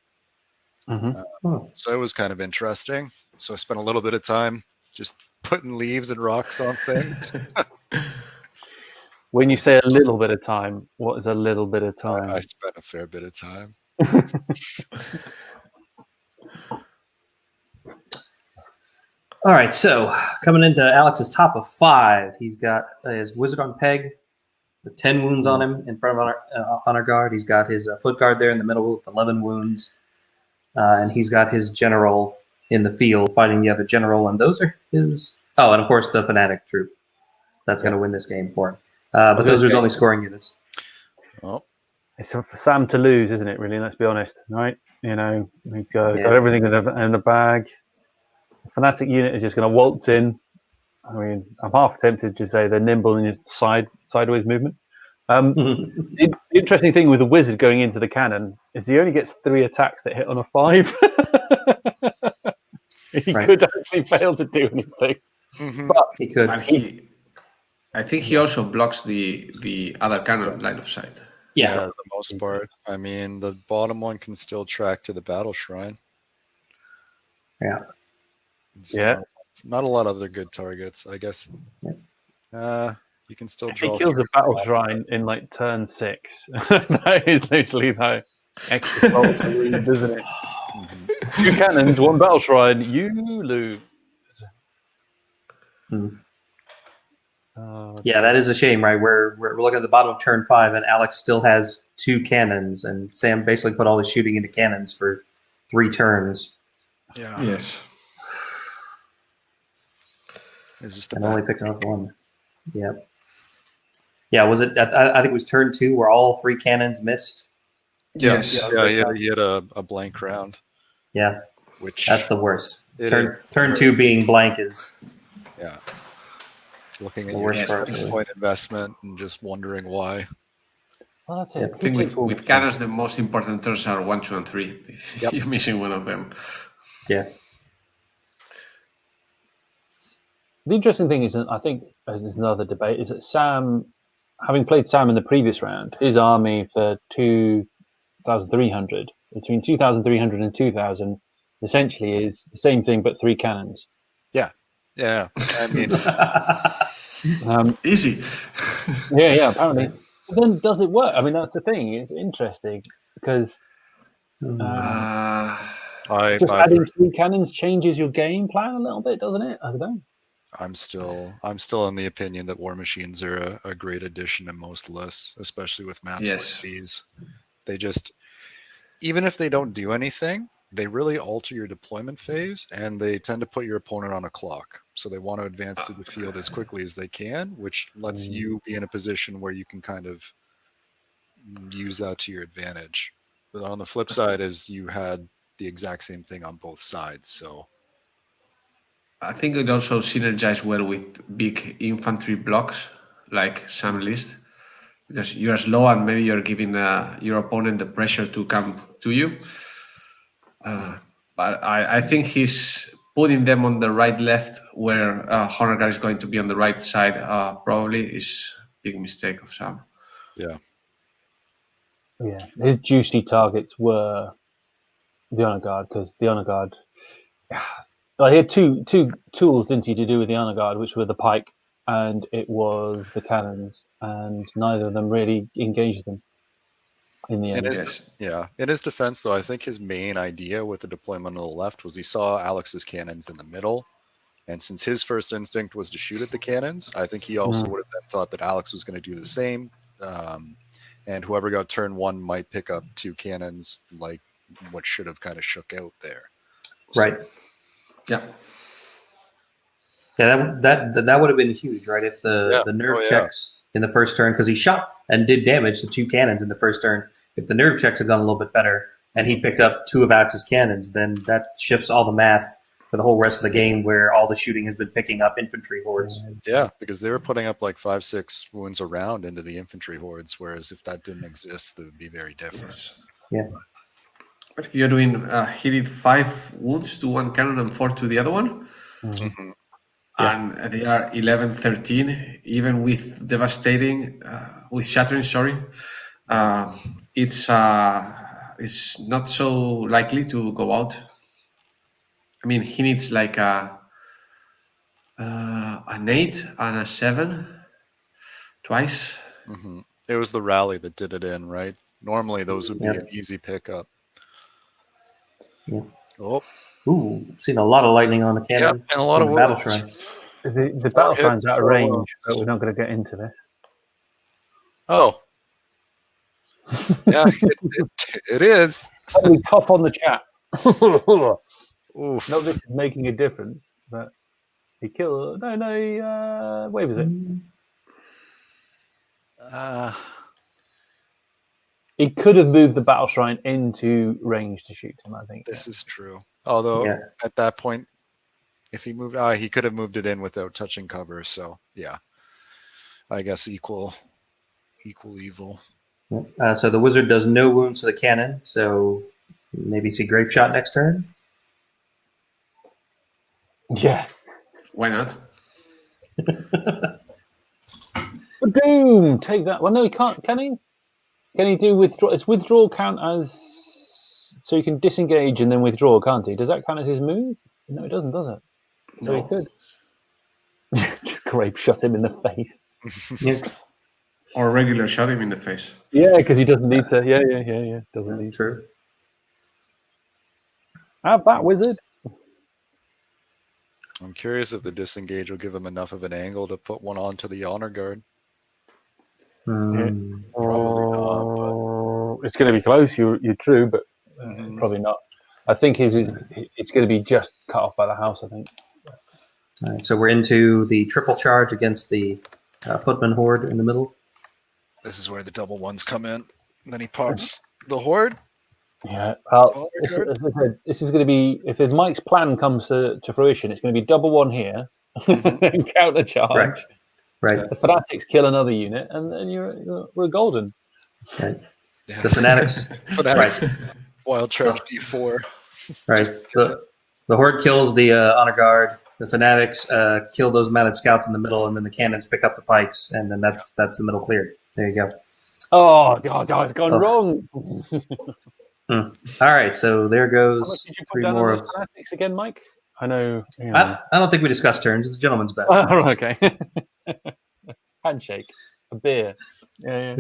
So it was kind of interesting. So I spent a little bit of time just putting leaves and rocks on things. When you say a little bit of time, what is a little bit of time? I spent a fair bit of time. all right. So coming into Alex's top of 5, he's got his Wizard on Peg with 10 wounds on him in front of honor guard. He's got his foot guard there in the middle with 11 wounds, and he's got his general in the field fighting the other general, and those are his. Oh, and of course the fanatic troop. That's going to win this game for him. But those are his only scoring units. Oh, It's for Sam to lose, isn't it? Really, let's be honest, right? You know, he's got everything in the bag. The fanatic unit is just going to waltz in. I mean, I'm half tempted to say they're nimble in your sideways movement. The interesting thing with the wizard going into the cannon is he only gets 3 attacks that hit on a 5. He could actually fail to do anything. But he could. And I think he also blocks the other cannon line of sight. Yeah, for the most part. I mean, the bottom one can still track to the battle shrine. Yeah. It's not a lot of other good targets, I guess. You can still draw. He kills the battle shrine in like turn 6. That is literally the extra salt, isn't it? 2 cannons, 1 battle shrine, you lose. Yeah, that is a shame, right? We're looking at the bottom of turn 5, and Alex still has 2 cannons, and Sam basically put all his shooting into cannons for 3 turns. Yeah. Yes. It's just and only picked up 1. Yeah. Yeah, was it? I think it was turn 2 where all 3 cannons missed. Yes. Yeah, he had a blank round. Yeah, which that's the worst. Turn 2 being blank is looking at the your worst point investment and just wondering why. Well, that's it. I think with cannons, the most important turns are 1, 2, and 3. You're missing one of them. Yeah. The interesting thing is, I think, there's another debate, is that Sam, having played Sam in the previous round, his army for 2,300, between 2,300 and 2,000, essentially is the same thing but 3 cannons. Yeah. I mean, easy. Yeah, apparently. But then does it work? I mean, that's the thing. It's interesting because just adding 3 cannons changes your game plan a little bit, doesn't it? I don't know. I'm still in the opinion that war machines are a great addition to most lists, especially with maps like these. They just, even if they don't do anything, they really alter your deployment phase, and they tend to put your opponent on a clock. So they want to advance through the field as quickly as they can, which lets you be in a position where you can kind of use that to your advantage. But on the flip side is you had the exact same thing on both sides. So I think it also synergizes well with big infantry blocks like Sam list, because you're slow and maybe you're giving your opponent the pressure to come to you. But I think he's putting them on the right left where Honor Guard is going to be on the right side probably is a big mistake of Sam. Yeah. Yeah, his juicy targets were the Honor Guard, because the Honor Guard... Well, he had two tools, didn't he, to do with the Honor Guard, which were the pike and it was the cannons, and neither of them really engaged them in the end. In his defense, though, I think his main idea with the deployment on the left was he saw Alex's cannons in the middle, And since his first instinct was to shoot at the cannons, I think he also would have then thought that Alex was going to do the same. And whoever got turn 1 might pick up 2 cannons, like what should have kind of shook out there. Right. Yeah. Yeah, that would have been huge, right? If the nerve checks in the first turn, because he shot and did damage to 2 cannons in the first turn. If the nerve checks had gone a little bit better and he picked up 2 of Alex's cannons, then that shifts all the math for the whole rest of the game, where all the shooting has been picking up infantry hordes. Yeah, because they were putting up like 5-6 wounds a round into the infantry hordes, whereas if that didn't exist, it would be very different. Yes. Yeah. But if you're doing hitting 5 wounds to one cannon and 4 to the other one, and they are 11, 13, even with devastating, with shattering, it's not so likely to go out. I mean, he needs like an 8 and a 7 twice. It was the rally that did it in, right? Normally those would be an easy pickup. Yeah. Oh. Ooh, seen a lot of lightning on the cannon. Yep, and a lot of battle wounds. shrine. The battle shrine's out of range, but we're not going to get into this. Oh. Yeah, it is. Totally tough on the chat. Oof. No, this is making a difference, but he killed. No, where was it? He could have moved the battle shrine into range to shoot him, I think. This is true. Although at that point, if he moved, he could have moved it in without touching cover. So yeah, I guess equal evil. So the wizard does no wounds to the cannon. So maybe see grape shot next turn. Yeah, why not? Boom! Take that. Well, no, he can't. Can he? Can he do withdraw? Does withdrawal count as so he can disengage and then withdraw? Can't he? Does that count as his move? No, it doesn't, does it? So he could just grape shot him in the face. Or regular shot him in the face. Yeah, because he doesn't need to. Yeah. Doesn't need to. Have that, wizard. I'm curious if the disengage will give him enough of an angle to put one onto the honor guard. Probably not. But... It's going to be close. You're true, but probably not. I think it's going to be just cut off by the house. I think. All right, so we're into the triple charge against the footman horde in the middle. This is where the double ones come in. And then he pops the horde. Yeah, this is going to be, if his Mike's plan comes to fruition, it's going to be double one here, and counter charge. Right. The fanatics kill another unit, and then we're golden. Right. Yeah. The fanatics. Right. Wild charge D4. Right. The horde kills the honor guard. The fanatics kill those mounted scouts in the middle, and then the cannons pick up the pikes, and then that's the middle cleared. There you go. Oh, it's gone wrong. All right, so there goes. How much did you put down on those fanatics again, Mike? I know. I don't think we discussed turns. It's a gentleman's bet. Oh, okay. Handshake, a beer. Yeah.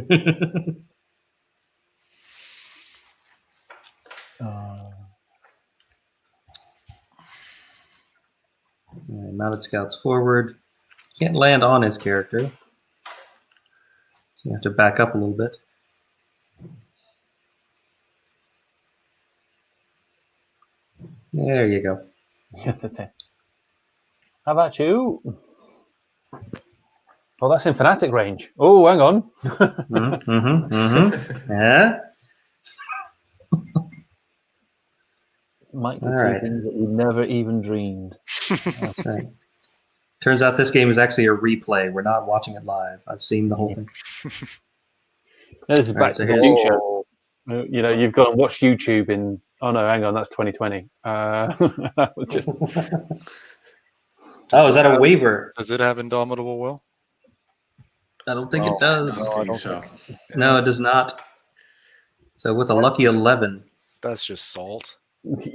Mounted scouts forward. Can't land on his character. So you have to back up a little bit. There you go. That's it. How about you? Oh, that's in fanatic range. Oh, hang on. Yeah. Mike can see things that we never even dreamed. That's right. Turns out this game is actually a replay. We're not watching it live. I've seen the whole thing. This is back to the future. You've got to watch YouTube in. Oh no, hang on, that's 2020. Just. Is that a waiver? Does it have Indomitable Will? I don't think it does. No, I don't think so. No, it does not. So with a lucky 11, that's just salt.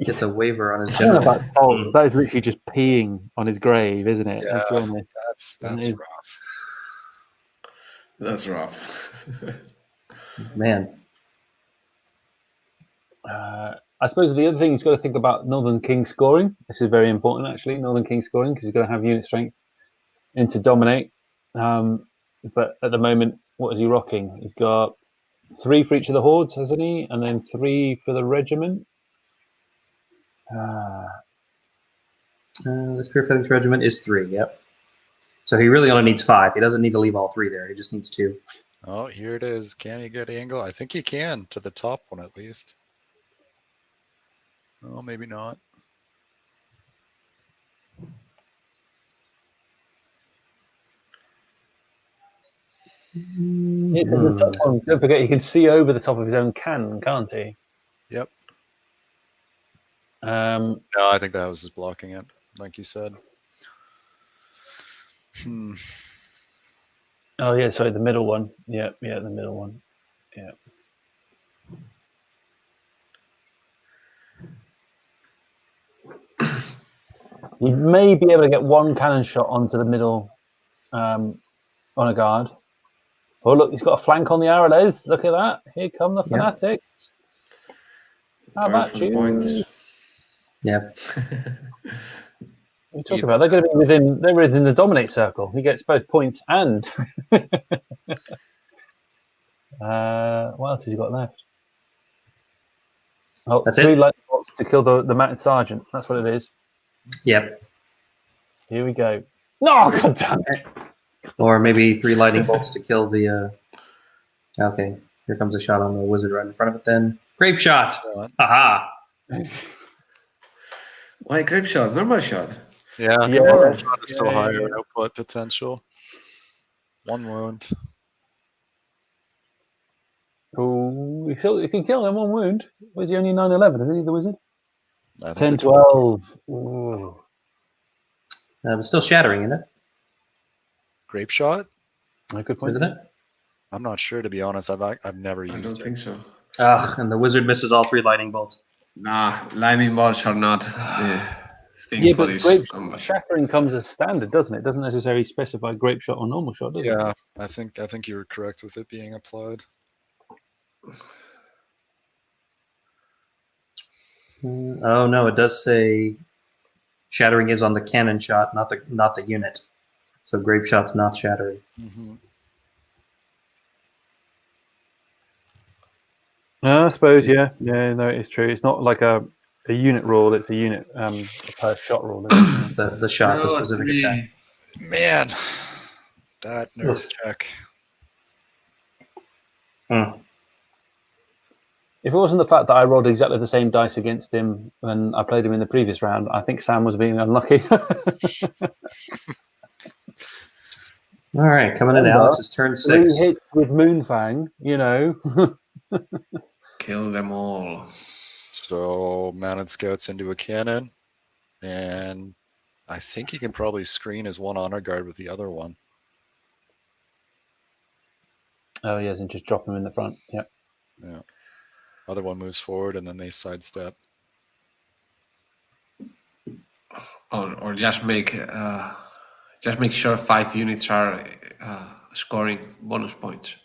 Gets a waiver on his general. That is literally just peeing on his grave, isn't it? Yeah, that's rough. That's rough. Man. I suppose the other thing he's got to think about Northern King scoring. This is very important, actually. Northern King scoring because he's going to have unit strength in to dominate. But at the moment, what is he rocking? He's got 3 for each of the hordes, hasn't he? And then 3 for the regiment. The Spear Phalanx Regiment is 3. Yep. So he really only needs 5. He doesn't need to leave all 3 there. He just needs 2. Oh, here it is. Can he get angle? I think he can, to the top one at least. Oh, maybe not. Yeah, the top one, don't forget, he can see over the top of his own cannon, can't he? Yep. Um, No, I think that was just blocking it, like you said. Oh, yeah, sorry, the middle one. Yeah, the middle one. Yeah. You may be able to get 1 cannon shot onto the middle on a guard. Oh, look, he's got a flank on the Arales. Look at that. Here come the fanatics. How Going about for the you? points. Yeah. What are you talking about? They're going to be within. They're within the dominate circle. He gets both points and. What else has he got left? Oh, That's 3 it? lightning bolts to kill the mounted sergeant. That's what it is. Yep. Here we go. No, god damn it! Or maybe 3 lightning bolts to kill the. Okay, here comes a shot on the wizard right in front of it. Then grape shot. Haha. Why grape shot? Normal shot. Yeah, Yeah. the shot is still Yeah, higher yeah. output potential. 1 wound. Oh, he can kill him 1 wound. Was he only 9/11? Is he the wizard? I think 10, the 12. Ooh. But still shattering, isn't it? grape shot? Good point. Isn't it? I'm not sure, to be honest. I've never I used don't it. think so. Ugh, and the wizard misses all 3 lightning bolts. Nah, lightning bolts are not the thing Yeah, for but this grape combat. shattering comes as standard, doesn't it? It doesn't necessarily specify grape shot or normal shot, does it? Yeah, I think you were correct with it being applied. Oh no, it does say shattering is on the cannon shot, not the unit. So grape shot's not shattering. I suppose, yeah. Yeah, no, it's true. It's not like a unit rule, it's a unit per shot rule. Isn't It's the shot, the specific attack. Man, that nerf Oof. check. If it wasn't the fact that I rolled exactly the same dice against him when I played him in the previous round, I think Sam was being unlucky. All right, coming in Alex, it's turn 3 6. hits with Moonfang, you know. Kill them all. So mounted scouts into a cannon, and I think he can probably screen his 1 honor guard with the other one. Oh, yes, and just drop him in the front. Yeah. Yeah. Other one moves forward, and then they sidestep. Or just make sure 5 units are scoring bonus points.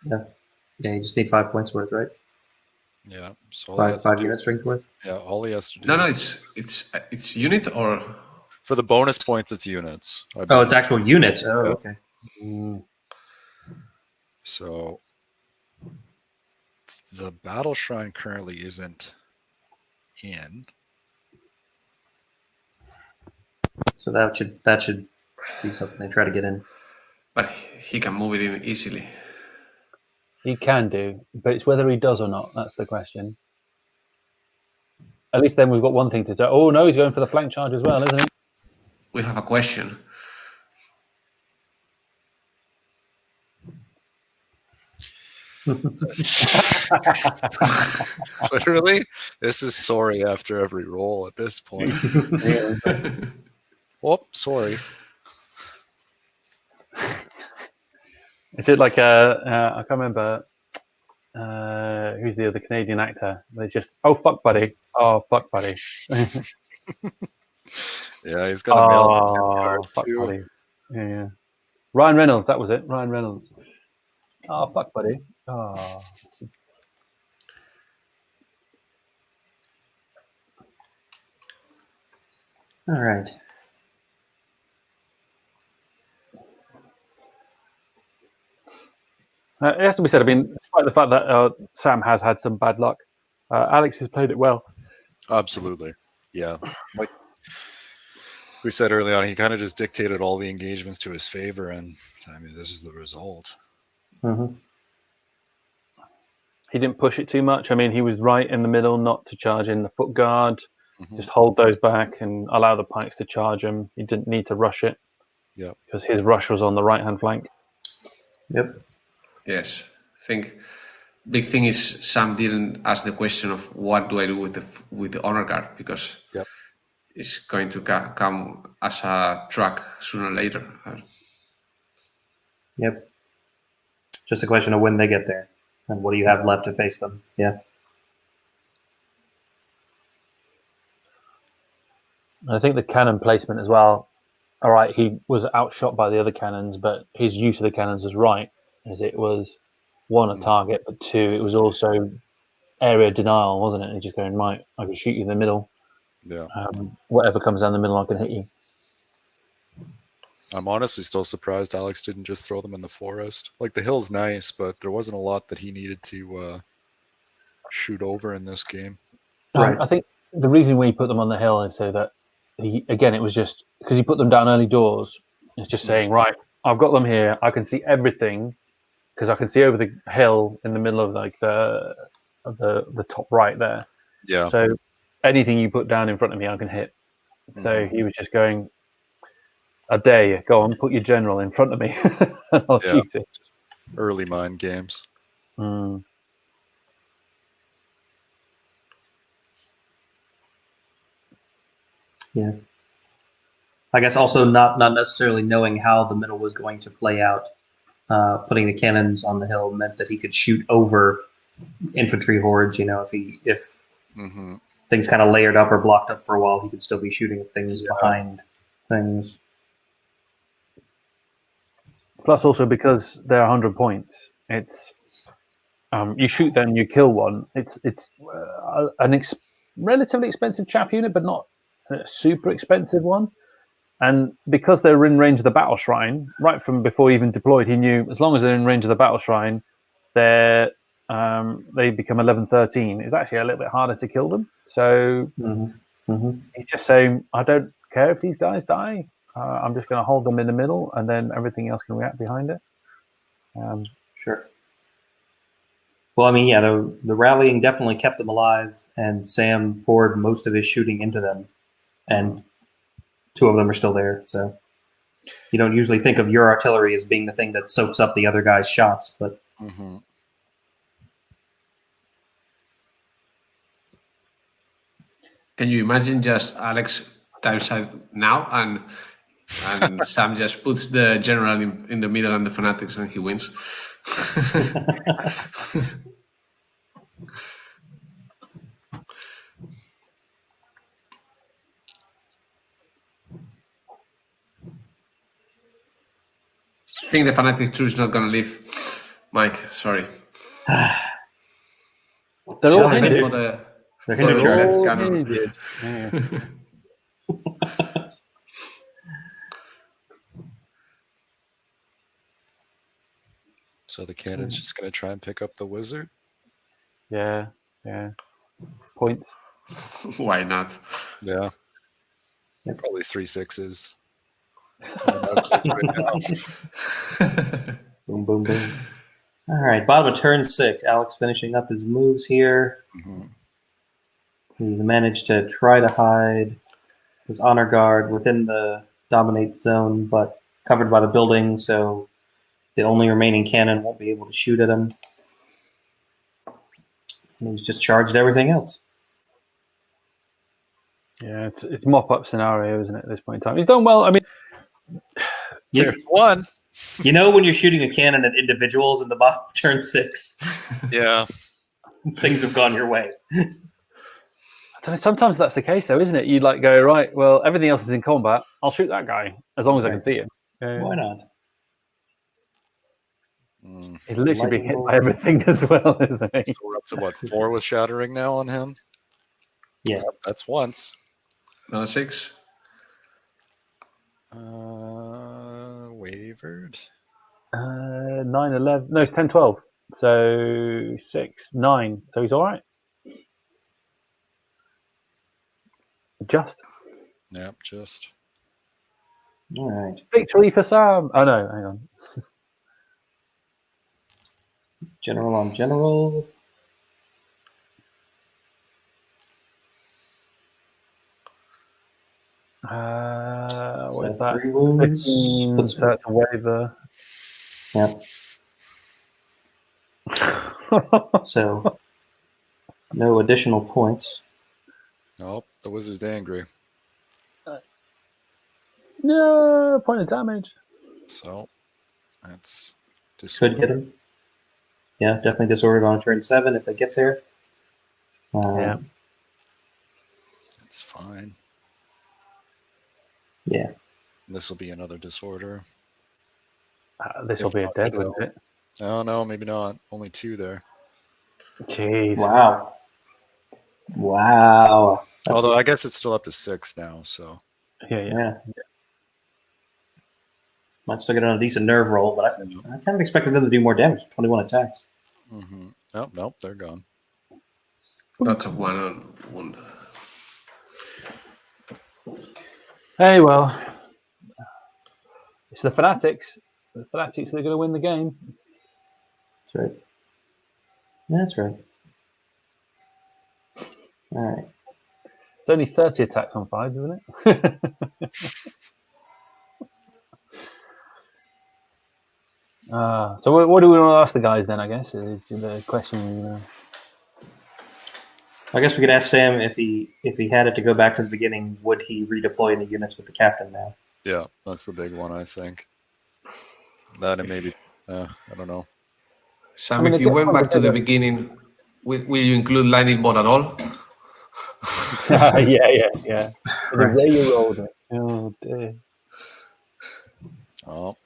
Yeah, you just need 5 points worth, right? Yeah. So all he has to 5 do- unit strength worth. Yeah, all he has to do. No, it's unit or For the bonus points, it's units. I Oh, believe. it's actual units. Oh, Yeah. okay. So the battle shrine currently isn't in. So that should be something they try to get in. but he can move it in easily. He can do, but it's whether he does or not. That's the question. At least then we've got one thing to do. Oh, no, he's going for the flank charge as well, isn't he? We have a question. Literally, this is sorry after every roll at this point. Oh, sorry. Is it like I can't remember who's the other Canadian actor? They just, oh, fuck, buddy. Oh, fuck, buddy. Yeah, he's got a mail Oh, fuck, too. buddy. Yeah. Ryan Reynolds, that was it. Ryan Reynolds. Oh, fuck, buddy. Oh. All right. It has to be said. I mean, despite the fact that Sam has had some bad luck, Alex has played it well. Absolutely. Yeah. Like we said early on, he kind of just dictated all the engagements to his favor, and I mean, this is the result. Mm-hmm. He didn't push it too much. I mean, he was right in the middle, not to charge in the foot guard. Mhm. Just hold those back and allow the pikes to charge him. He didn't need to rush it. Yep. Because his rush was on the right-hand flank. Yep. Yes, I think big thing is Sam didn't ask the question of what do I do with the honor guard, because Yep. it's going to come as a track sooner or later. Yep. Just a question of when they get there and what do you have left to face them. Yeah. I think the cannon placement as well. All right, he was outshot by the other cannons, but his use of the cannons was right, as it was one, a target, but two, it was also area denial, wasn't it? And just going, right, I can shoot you in the middle. Yeah. Whatever comes down the middle, I can hit you. I'm honestly still surprised Alex didn't just throw them in the forest. Like, the hill's nice, but there wasn't a lot that he needed to shoot over in this game. Right. I think the reason we put them on the hill is so that it was just because he put them down early doors. It's just saying, right, I've got them here. I can see everything because I can see over the hill in the middle of like the top right there. Yeah. So anything you put down in front of me, I can hit. So he was just going, a day, go on, put your general in front of me. I'll shoot it. Early mind games. Mm. Yeah. I guess also not necessarily knowing how the middle was going to play out. Putting the cannons on the hill meant that he could shoot over infantry hordes. You know, if things kind of layered up or blocked up for a while, he could still be shooting at things behind things. Plus, also because they're 100 points, it's you shoot them, you kill one. It's relatively expensive chaff unit, but not a super expensive one. And because they're in range of the battle shrine, right from before he even deployed, he knew as long as they're in range of the battle shrine, they become 11-13. It's actually a little bit harder to kill them. So he's just saying, I don't care if these guys die. I'm just going to hold them in the middle, and then everything else can react behind it. Sure. Well, I mean, yeah, the rallying definitely kept them alive, and Sam poured most of his shooting into them, and two of them are still there. So you don't usually think of your artillery as being the thing that soaks up the other guy's shots, but Can you imagine just Alex types out now and Sam just puts the general in the middle and the fanatics and he wins? I think the fanatic truth is not going to leave. Mike, sorry. They're all hindered. for the They're hindered charges. Yeah. So the cannon's just going to try and pick up the wizard? Yeah. Points. Why not? Yeah. Yep. Probably 3 6s. Boom, boom, boom. All right, bottom of turn 6. Alex finishing up his moves here. He's managed to try to hide his honor guard within the dominate zone, but covered by the building, so the only remaining cannon won't be able to shoot at him. And he's just charged everything else. Yeah, it's mop-up scenario, isn't it, at this point in time? He's done well. I mean... There's one. You know when you're shooting a cannon at individuals in the bottom of turn 6? Yeah. Things have gone your way. Sometimes that's the case, though, isn't it? You like go, right, well, everything else is in combat. I'll shoot that guy, as long as I can see him. Why not? He's literally being hit by everything as well, isn't he? So we're up to, what, 4 with shattering now on him? Yeah. That's once. Another 6. Wavered. 9, 11. No, it's 10, 12. So 6, 9. So he's all right. Just Yep, just. All right. victory for Sam. Oh no, hang on. General on general. What is So that? 3 wounds. 15. Puts So that's a waiver. Yep. So no additional points. Nope, the wizard's angry. No point of damage. So that's Could disorder. get him. Yeah, definitely disordered on turn 7 if they get there. Yeah. That's fine. Yeah. This will be another disorder. This will If be a not dead, kill. won't it? Oh no, maybe not. Only 2 there. Jeez. Wow. Wow. Although I guess it's still up to 6 now. So Yeah. Might still get on a decent nerve roll, but I kind of expected them to do more damage. 21 attacks. Mm-hmm. Nope, they're gone. Lots of 1 on 1. Hey, well, it's the Fanatics. The Fanatics are going to win the game. That's right. That's right. All right. It's only 30 attacks on 5s, isn't it? So what do we want to ask the guys then, I guess, is the question. I guess we could ask Sam if he had it to go back to the beginning, would he redeploy any units with the captain now? Yeah, that's the big one, I think. That and maybe, I don't know. Sam, I mean, if it you gets went back to the complicated. beginning, will you include lightning bot at all? Yeah. The Right. way you rolled it. Oh, dear. Oh,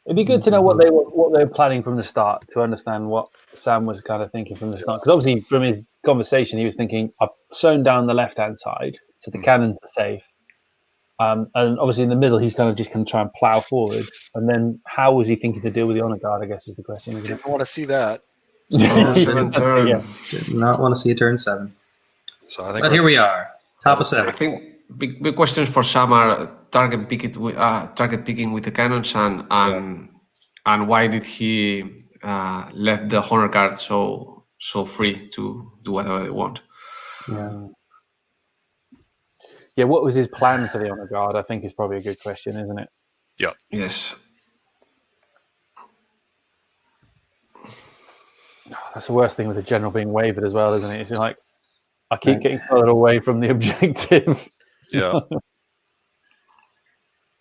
It'd be good to know what they were planning from the start to understand what Sam was kind of thinking from the start. Because obviously, from his conversation, he was thinking, "I've sewn down the left-hand side, so the cannons are safe." And obviously, in the middle, he's kind of just going to try and plow forward. And then, how was he thinking to deal with the honor guard? I guess is the question, isn't didn't want to see that. Oh, Yeah, second turn. Yeah. Did not want to see a turn 7. So I think But here we are. Top of I 7. think big questions for Sam are target picking with the cannons and why did he left the honor guard so free to do whatever they want. Yeah. Yeah, what was his plan for the honor guard? I think is probably a good question, isn't it? Yeah. Yes. That's the worst thing with the general being wavered as well, isn't it? It's like I keep Right. getting further away from the objective. Yeah.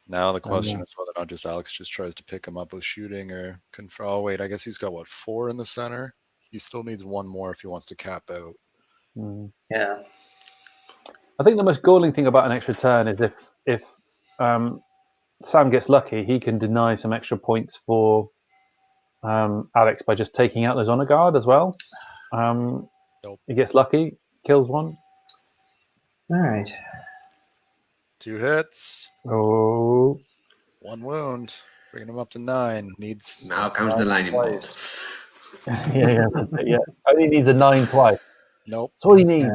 Now the question is whether or not just Alex just tries to pick him up with shooting or confront. Oh wait, I guess he's got what, 4 in the center. He still needs 1 more if he wants to cap out. Yeah. I think the most galling thing about an extra turn is if Sam gets lucky, he can deny some extra points for Alex by just taking out those honor guard as well. Nope. He gets lucky, kills one. All right. 2 hits. Oh, 1 wound. Bringing him up to 9. Needs. Now comes the lightning bolt. yeah. Only needs a 9 twice. Nope. That's all he needs.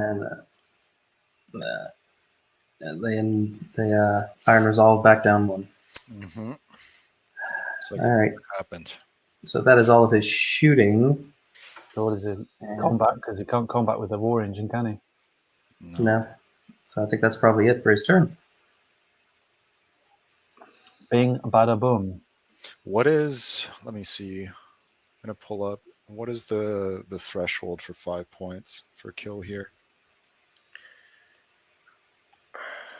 And then the Iron Resolve back down 1. Mm-hmm. So All right. what happened? So that is all of his shooting. So what is it? Combat, because he can't combat with the war engine, can he? No. So I think that's probably it for his turn. Bing, bada, boom. What is? Let me see. I'm gonna pull up. What is the threshold for 5 points for kill here?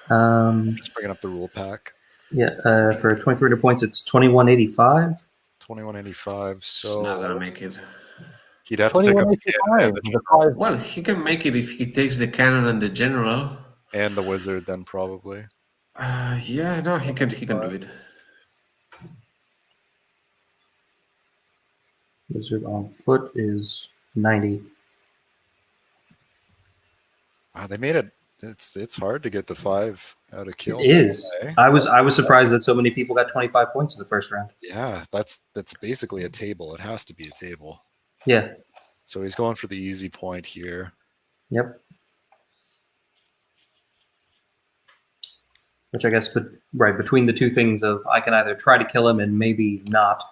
Just bringing up the rule pack. Yeah. For 23 points, it's 2185. 2185. It's So not gonna make it. he'd have to pick up the cannon and the, Well, he can make it if he takes the cannon and the general. and the wizard, then probably. Yeah, no, he can do it. Wizard on foot is 90. They made it. It's hard to get the 5 out of kill. It is. Eh? I was surprised that so many people got 25 points in the first round. Yeah, that's basically a table. It has to be a table. Yeah. So he's going for the easy point here. Yep. Which I guess, right between the two things of I can either try to kill him and maybe not,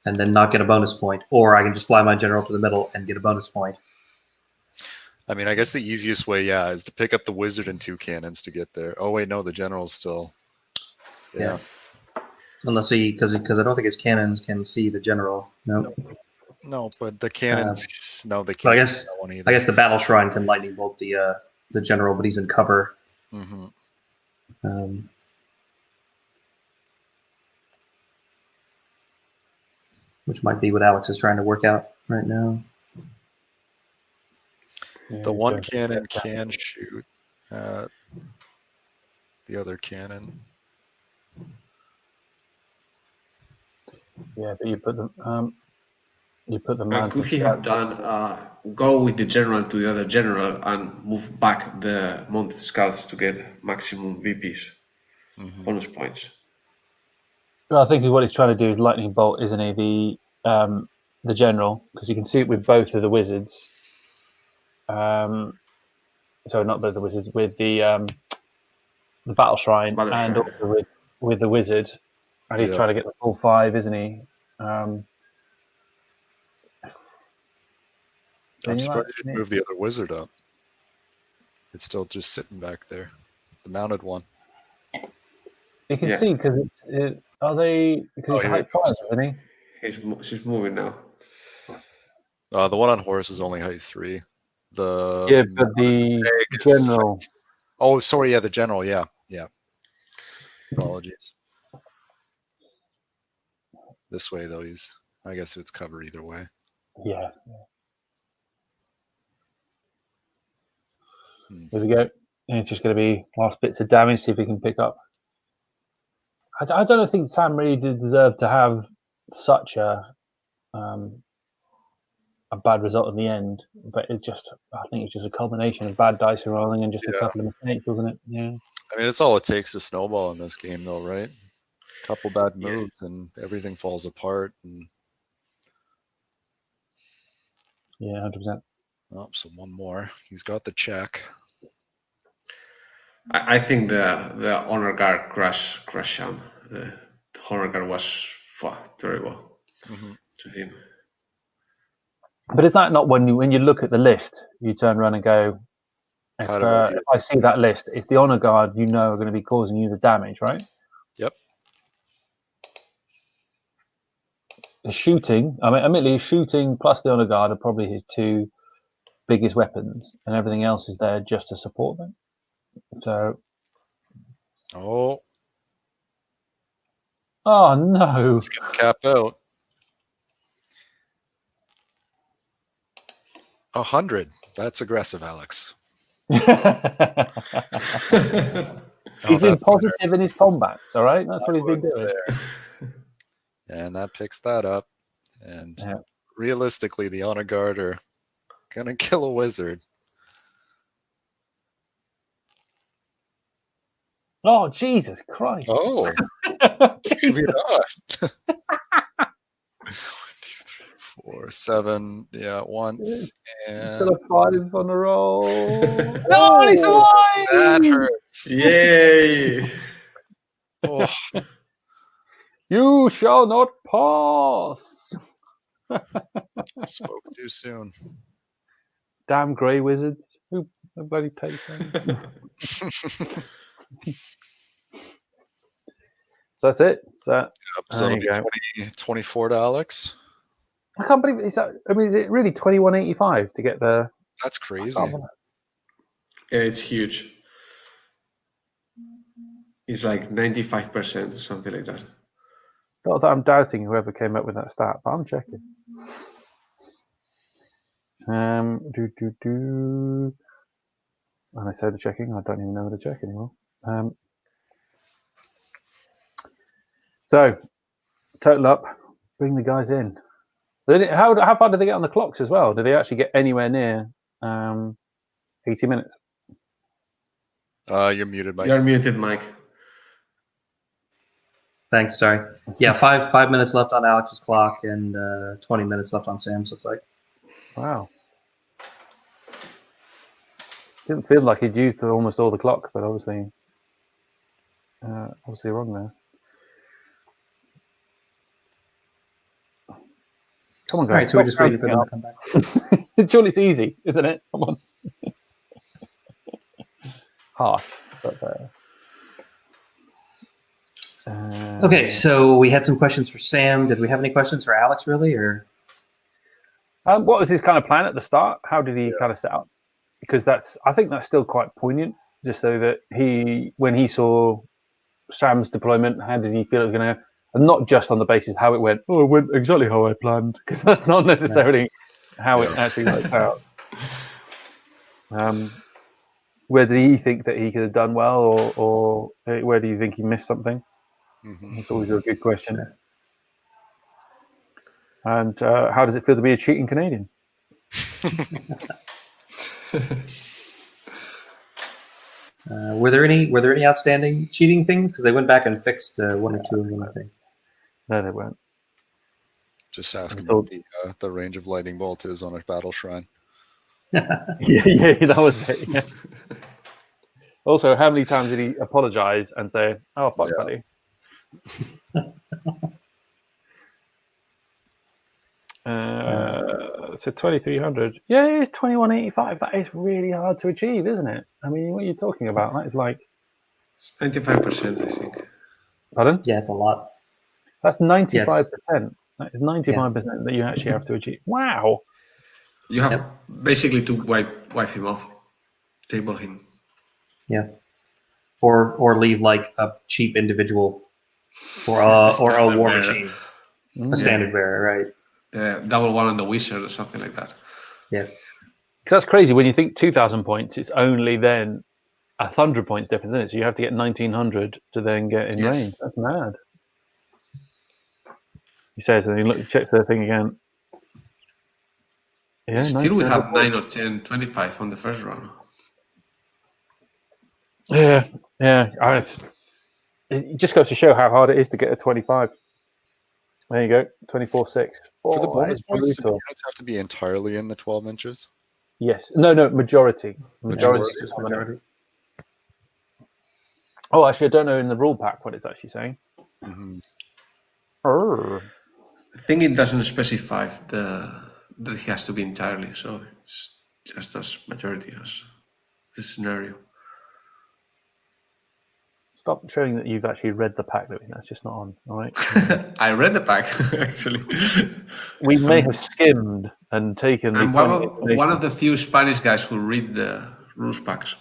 and then not get a bonus point, or I can just fly my general to the middle and get a bonus point. I mean, I guess the easiest way, yeah, is to pick up the wizard and 2 cannons to get there. Oh wait, no, the general's still. Yeah. Unless because I don't think his cannons can see the general. No. No, but the cannons. No, they I can't. guess see that one either. I guess the battle shrine can lightning bolt the general, but he's in cover. Mm-hmm. Which might be what Alex is trying to work out right now. The one cannon can shoot at the other cannon. Yeah, but you put them. Could he have done go with the general to the other general and move back the mounted scouts to get maximum VPs, bonus points? Well, I think what he's trying to do is lightning bolt, isn't he? The general, because you can see it with both of the wizards. Sorry, not both the wizards, with the battle shrine and also with the wizard, and he's trying to get the full 5, isn't he? I'm surprised you didn't move the other wizard up. It's still just sitting back there, the mounted one. You can see because are they? Because it's height 5, isn't he? She's moving now. The one on horse is only height 3. But the general. Oh, sorry. Yeah, the general. Yeah. Apologies. This way, though, I guess it's covered either way. Yeah. Here we go. And it's just going to be last bits of damage. See if we can pick up. I don't think Sam really did deserve to have such a bad result in the end, but I think it's just a culmination of bad dice rolling and just a couple of mistakes, wasn't it? Yeah. I mean, it's all it takes to snowball in this game, though, right? A couple bad moves and everything falls apart. And yeah, 100%. Oh, so one more. He's got the check. I think the honor guard crash him. The honor guard was terrible to him. But is that not when you look at the list, you turn around and go, if I see that list, it's the honor guard are going to be causing you the damage, right? Yep. The shooting, admittedly, shooting plus the honor guard are probably his 2 biggest weapons, and everything else is there just to support them. So. Oh no! It's gonna cap out. 100. That's aggressive, Alex. He's been positive in his combats, all right? That's what he's been doing. And that picks that up. And realistically, the honor guard are going to kill a wizard. Oh, Jesus Christ. Oh. Maybe not. 4, 7, once. And still a 5 on a roll. No, he's alive! That hurts. Yay! Oh. You shall not pass. Spoke too soon. Damn grey wizards. Who bloody pays them? So that's it. So it'll be 24 to Alex. I can't believe is it really 21.85 to get the? That's crazy. Yeah, it's huge. It's like 95% or something like that. Not that I'm doubting whoever came up with that stat, but I'm checking. And I say the checking. I don't even know how to check anymore. So total up. Bring the guys in. How far did they get on the clocks as well? Did they actually get anywhere near 80 minutes? You're muted, Mike. You're muted, Mike. Thanks. Sorry. Yeah, 5 minutes left on Alex's clock and 20 minutes left on Sam's. Looks like. Wow. Didn't feel like he'd used almost all the clock, but obviously wrong there. Come on, guys. All right, so we're just waiting for them to come back. Surely it's easy, isn't it? Come on. Harsh, but Okay, so we had some questions for Sam. Did we have any questions for Alex, really, or? What was his kind of plan at the start? How did he kind of set up? Because I think that's still quite poignant. Just so that when he saw Sam's deployment, how did he feel it was going to? And not just on the basis of how it went. Oh, it went exactly how I planned, because that's not necessarily how it actually worked out. Where did he think that he could have done well, or where do you think he missed something? Mm-hmm. It's always a good question. Sure. And how does it feel to be a cheating Canadian? Were there any outstanding cheating things? Because they went back and fixed one or two of them, I think. No, they weren't. Just asking what the range of lightning bolt is on a battle shrine. yeah, that was it. Yeah. Also, how many times did he apologize and say, "Oh, fuck, buddy"? So 2,300. Yeah, it's 2,185. That is really hard to achieve, isn't it? I mean, what are you talking about? That is like 95%, I think. Pardon? Yeah, it's a lot. That's 95%. Yes. That is 95% that you actually have to achieve. Wow. You have basically to wipe him off, table him. Yeah. Or leave like a cheap individual or a war machine. A standard bearer, right? Double one on the wizard or something like that. Yeah. That's crazy. When you think 2,000 points, it's only then 100 points difference, isn't it? So you have to get 1,900 to then get in range. That's mad. He says, and he checks the thing again. Yeah, still we have 9 or 10, 25 on the first run. Yeah. It just goes to show how hard it is to get a 25. There you go, 24-6. For the bonus points, do the units have to be entirely in the 12 inches? Yes. No, majority. Majority. Oh, actually, I don't know in the rule pack what it's actually saying. Mm-hmm. I think it doesn't specify that it has to be entirely, so it's just as majority as the scenario. Stop showing that you've actually read the pack. That's just not on. All right. I read the pack actually. We may have skimmed and taken. I'm one of the few Spanish guys who read the rules packs.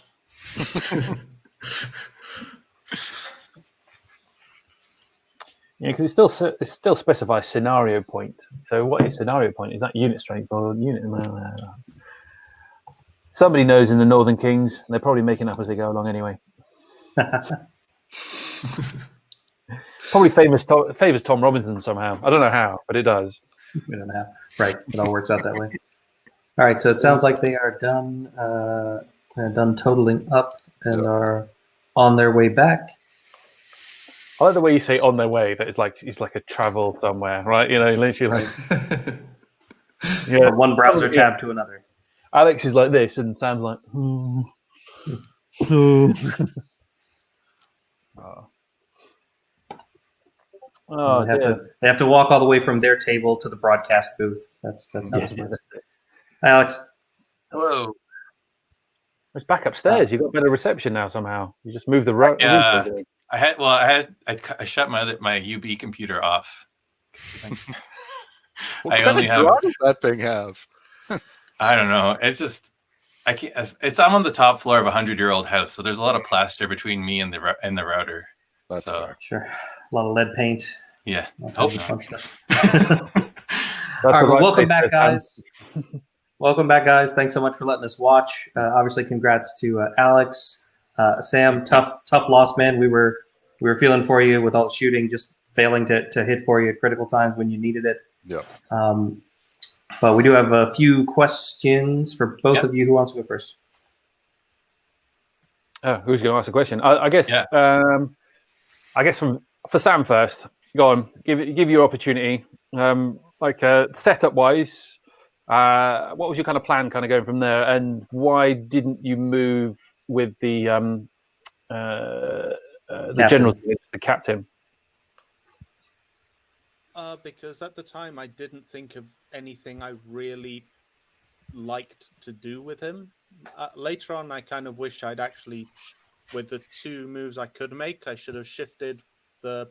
Yeah, because it still specifies scenario point. So what is scenario point? Is that unit strength or unit? Somebody knows in the Northern Kings. They're probably making up as they go along anyway. Probably favors Tom Robinson somehow. I don't know how, but it does. We don't know how. Right, it all works out that way. All right, so it sounds like they are done. Done totaling up and are on their way back. I like the way you say "on their way." That it's like a travel somewhere, right? You know, literally like from one browser tab to another. Alex is like this, and Sam's like, they have to walk all the way from their table to the broadcast booth. That's how it works. Hi, Alex. Hello. It's back upstairs. You've got better reception now somehow. You just moved the room. Yeah, I shut my UB computer off. What kind of draw does that thing have? I don't know. It's just I can't. I'm on the top floor of a 100-year-old house, so there's a lot of plaster between me and the router. That's fair. Sure. A lot of lead paint. Yeah. Fun stuff. All right, welcome back, guys. Welcome back, guys. Thanks so much for letting us watch. Obviously, congrats to Alex, Sam. Tough loss, man. We were feeling for you with all the shooting, just failing to hit for you at critical times when you needed it. Yeah. But we do have a few questions for both of you. Who wants to go first? Who's going to ask the question? I guess. Yeah. I guess for Sam first. Go on, give your opportunity. Setup wise, what was your kind of plan, kind of going from there, and why didn't you move with the general, the captain? Because at the time I didn't think of anything I really liked to do with him. Later on, I kind of wish I'd actually, with the 2 moves I could make, I should have shifted the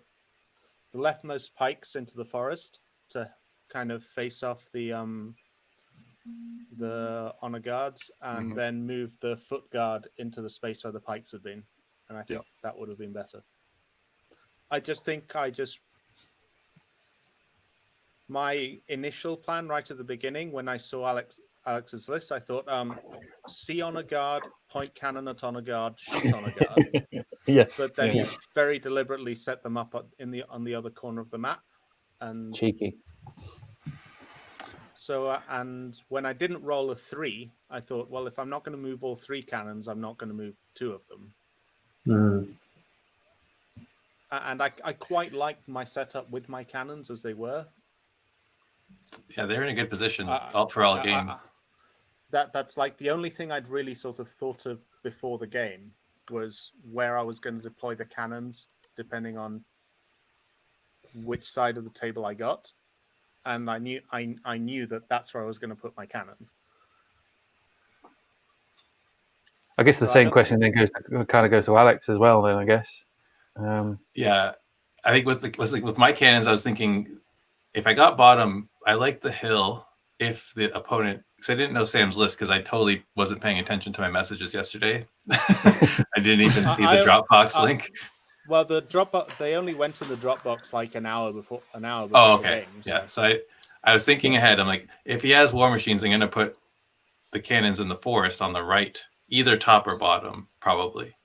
leftmost pikes into the forest to kind of face off the honor guards, and then move the foot guard into the space where the pikes had been, and I think that would have been better. My initial plan right at the beginning, when I saw Alex's list, I thought, see honor guard, point cannon at honor guard, shoot honor guard. Yes. But then he very deliberately set them up on the other corner of the map, and cheeky. So and when I didn't roll a 3, I thought, well, if I'm not going to move all 3 cannons, I'm not going to move 2 of them. And I quite liked my setup with my cannons as they were. Yeah, they're in a good position for all game. That's like the only thing I'd really sort of thought of before the game was where I was going to deploy the cannons, depending on which side of the table I got, and I knew that that's where I was going to put my cannons. I guess the same question then goes to Alex as well. Then I guess. Yeah, I think with my cannons, I was thinking, if I got bottom, I like the hill. If the opponent, because I didn't know Sam's list, because I totally wasn't paying attention to my messages yesterday. I didn't even see the Dropbox link. Well, the Dropbox, they only went to the Dropbox like an hour before Oh, okay. the game. So. Yeah, so I was thinking ahead. I'm like, if he has war machines, I'm going to put the cannons in the forest on the right, either top or bottom, probably.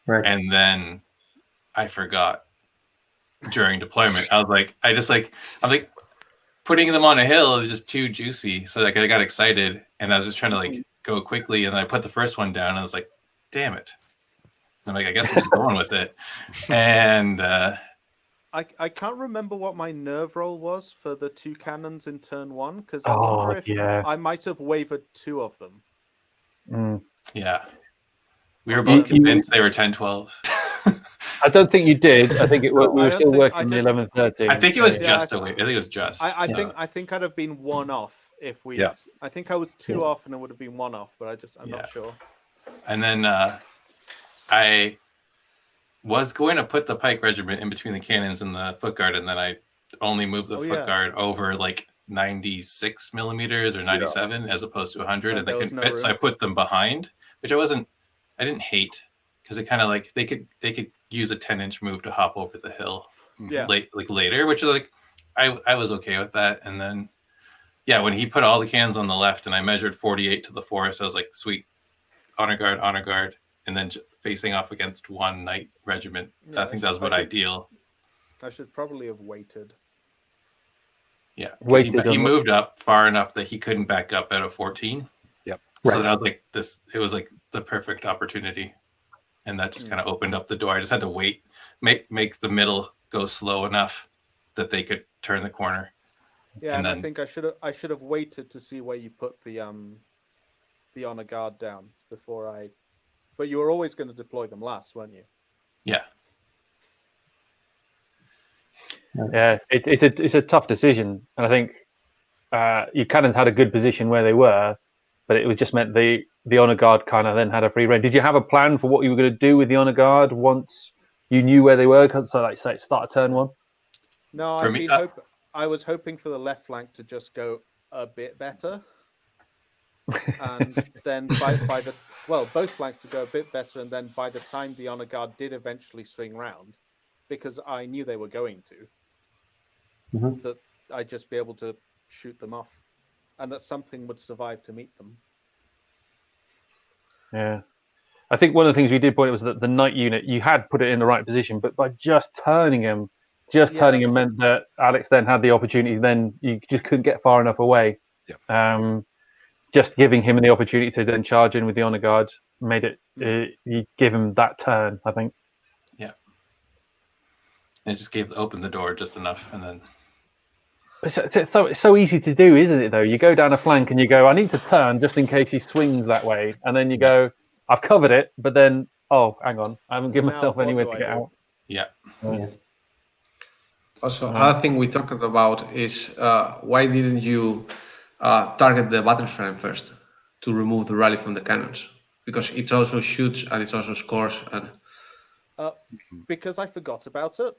Right. And then I forgot during deployment. I'm like, putting them on a hill is just too juicy. So like I got excited and I was just trying to like go quickly, and I put the first one down and I was like, damn it. I'm like, I guess I'm just going with it. And I can't remember what my nerve roll was for the 2 cannons in turn 1, because I wonder if I might have wavered 2 of them. Yeah. We were both convinced they were 10-12. I don't think you did. I think we were still working the 11-13. I think it was just a wave. I think it was just. I think I'd have been 1 off if we. Yeah. I think I was 2 off, and it would have been 1 off, but I'm not sure. And then I was going to put the pike regiment in between the cannons and the foot guard, and then I only moved the foot guard over like 96 millimeters or 97 as opposed to 100, and they couldn't fit. So I put them behind, which I didn't hate, because it kind of like they could use a 10-inch move to hop over the hill later, which is like I was okay with that. And then when he put all the cannons on the left and I measured 48 to the forest, I was like, sweet, honor guard, and then facing off against 1 knight regiment. I think that was ideal. I should probably have waited. Yeah, he moved up far enough that he couldn't back up out of 14. Yep. So that was like this. It was like the perfect opportunity, and that just kind of opened up the door. I just had to wait, make the middle go slow enough that they could turn the corner. Yeah, and I think I should have waited to see where you put the honor guard down before I. But you were always going to deploy them last, weren't you? Yeah. Yeah, it's a tough decision, and I think your cannons had a good position where they were, but it was just meant the honor guard kind of then had a free rein. Did you have a plan for what you were going to do with the honor guard once you knew where they were? So, like, say, start turn 1. No, I was hoping for the left flank to just go a bit better, and then both flanks to go a bit better, and then by the time the honor guard did eventually swing round, because I knew they were going to, that I'd just be able to shoot them off, and that something would survive to meet them. Yeah, I think one of the things we did point out was that the knight unit, you had put it in the right position, but by just turning him meant that Alex then had the opportunity. Then you just couldn't get far enough away. Yep. Just giving him the opportunity to then charge in with the honor guard made it. You give him that turn, I think. And it just opened the door just enough, and then It's so easy to do, isn't it? Though you go down a flank and you go, I need to turn just in case he swings that way, and then you go, I've covered it, but then hang on, I haven't given Now, myself what anywhere do to I get do? out. yeah. Also, other thing we talked about is why didn't you target the battle shrine first to remove the rally from the cannons? Because it also shoots and it also scores. And Because I forgot about it,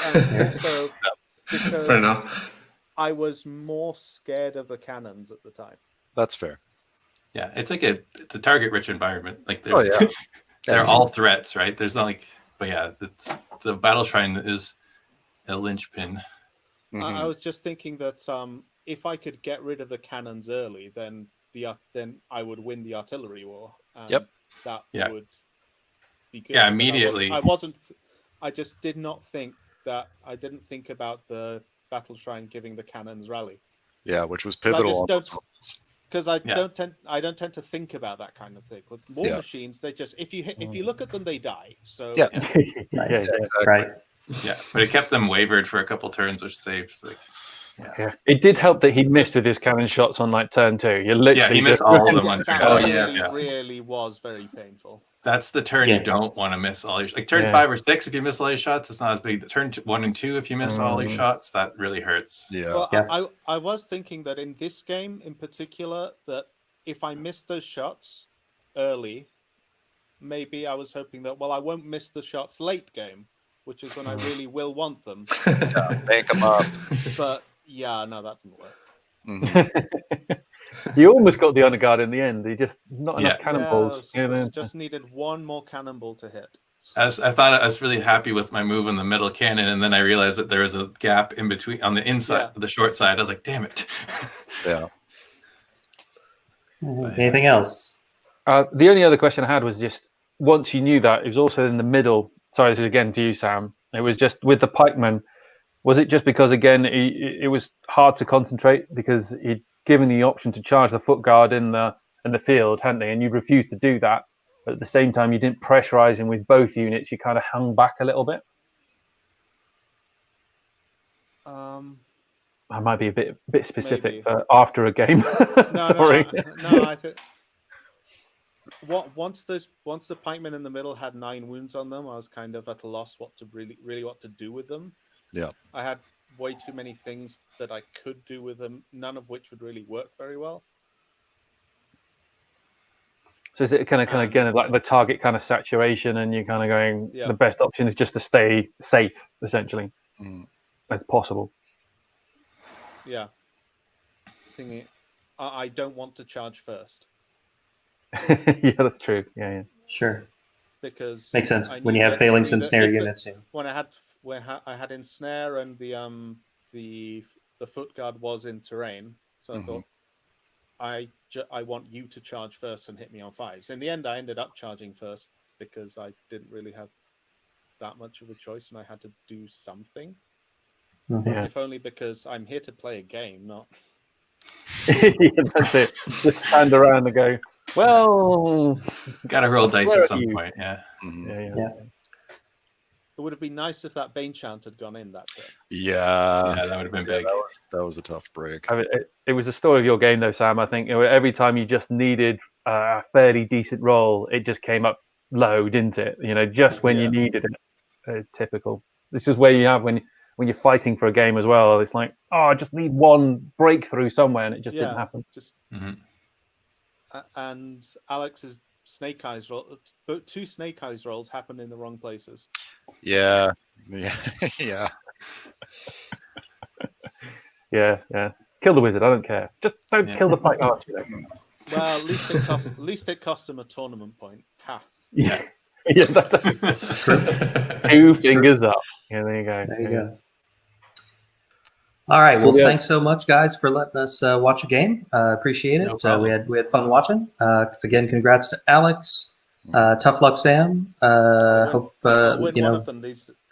and also fair because enough. I was more scared of the cannons at the time. That's fair. Yeah, it's like it's a target-rich environment. Like Oh, there's, yeah. they're all threats, right? There's not like, but yeah, the battle shrine is a linchpin. I was just thinking that if I could get rid of the cannons early, then I would win the artillery war. And Yep. That Yeah. would be good. Yeah, But immediately. I just did not think that. I didn't think about the battle shrine giving the cannons rally. Yeah, which was I pivotal. just on don't. those levels. Because I don't tend to think about that kind of thing. With war Yeah. machines, they just if you look at them, they die. So Yeah. Yeah. Right. Yeah, but it kept them wavered for a couple turns, which saves. Like, It did help that he missed with his cannon shots on like turn 2. You literally yeah, he missed just all of them on turn. that really was very painful. That's the turn Yeah. you don't want to miss all your like turn Yeah. 5 or 6. If you miss all your shots, it's not as big. Turn 1 and 2, if you miss all your shots, that really hurts. Yeah. Well, Yeah. I was thinking that in this game in particular, that if I missed those shots early, maybe I was hoping that I won't miss the shots late game, which is when I really will want them. Bank them up. But yeah, no, that didn't work. You almost got the honor guard in the end. You just not enough Yeah. cannonballs. Just needed one more cannonball to hit. I thought I was really happy with my move on the middle cannon, and then I realized that there was a gap in between on the inside, the short side. I was like, damn it. Yeah. Anything else? The only other question I had was just once you knew that, it was also in the middle. Sorry, this is again to you, Sam. It was just with the pikemen. Was it just because, again, it was hard to concentrate because he'd given the option to charge the foot guard in the field, hadn't they? And you refused to do that. But at the same time, you didn't pressurize him with both units. You kind of hung back a little bit. I might be a bit specific Maybe. for after a game. Sorry. No. I think once the pikemen in the middle had 9 wounds on them, I was kind of at a loss what to really what to do with them. Yeah. I had way too many things that I could do with them, none of which would really work very well. So is it kind of again like the target kind of saturation, and you're kind of going Yeah. the best option is just to stay safe, essentially, as possible. Yeah. Thinking, I don't want to charge first Yeah, that's true. Yeah. Sure. because Makes sense. I When knew you have that phalanx and either- snare if the- units. when I had ensnare and the foot guard was in terrain, so I thought I want you to charge first and hit me on 5s. In the end, I ended up charging first because I didn't really have that much of a choice and I had to do something. Yeah. If only because I'm here to play a game, not. Yeah, that's it. Just stand around and go, well, Gotta roll dice where at are some you? point. Yeah. Yeah. It would have been nice if that Bane chant had gone in that turn. Yeah. Yeah, that would have been big. That was a tough break. I mean, it was the story of your game, though, Sam. I think every time you just needed a fairly decent roll, it just came up low, didn't it? Just when you needed it. Typical. This is where you have when you're fighting for a game as well. It's like, I just need one breakthrough somewhere, and it just didn't happen. And Alex's Snake Eyes roll, 2 Snake Eyes rolls happened in the wrong places. Yeah. Yeah. Kill the wizard. I don't care. Just don't kill the pike archer. Well, at least it cost him a tournament point. Ha. Yeah. Yeah, that's true. 2 fingers up. Yeah, there you go. There you go. All right. Well, Yeah. thanks so much, guys, for letting us watch a game. Appreciate it. No problem. We had fun watching. Again, congrats to Alex. Tough luck, Sam. Hope I'll win you one know. of them.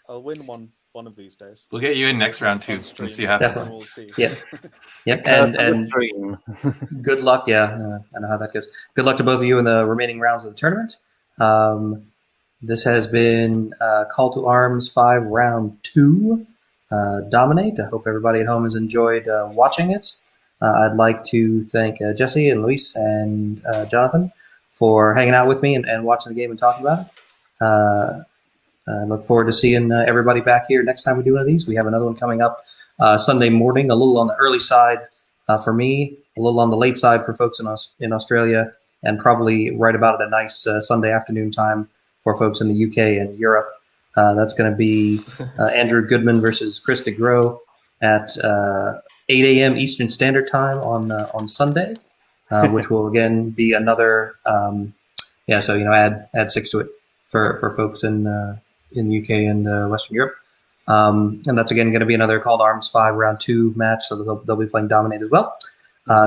I'll win one one of these days. We'll get you in next round too On and stream, see what happens. and we'll see. Yeah. Yep. Curse of the And stream. good luck. Yeah, I know how that goes. Good luck to both of you in the remaining rounds of the tournament. This has been Call to Arms 5 Round 2. Dominate. I hope everybody at home has enjoyed watching it. I'd like to thank Jesse and Luis and Jonathan for hanging out with me and watching the game and talking about it. I look forward to seeing everybody back here next time we do one of these. We have another one coming up Sunday morning, a little on the early side for me, a little on the late side for folks in Australia, and probably right about at a nice Sunday afternoon time for folks in the UK and Europe. That's going to be Andrew Goodman versus Chris DeGrow at 8 a.m. Eastern Standard Time on Sunday, which will again be another so add 6 to it for folks in the UK and Western Europe. And that's again going to be another Call to Arms 5 Round 2 match, so they'll be playing Dominate as well.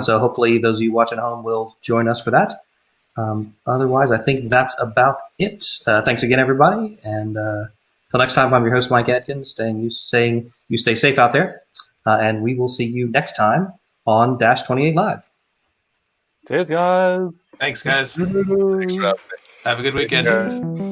So hopefully those of you watching at home will join us for that. Otherwise, I think that's about it. Thanks again, everybody. And till next time, I'm your host, Mike Atkins, saying you stay safe out there. And we will see you next time on Dash 28 Live. Cheers, guys. Thanks, guys. Thanks for having me. Have a good weekend. Guys.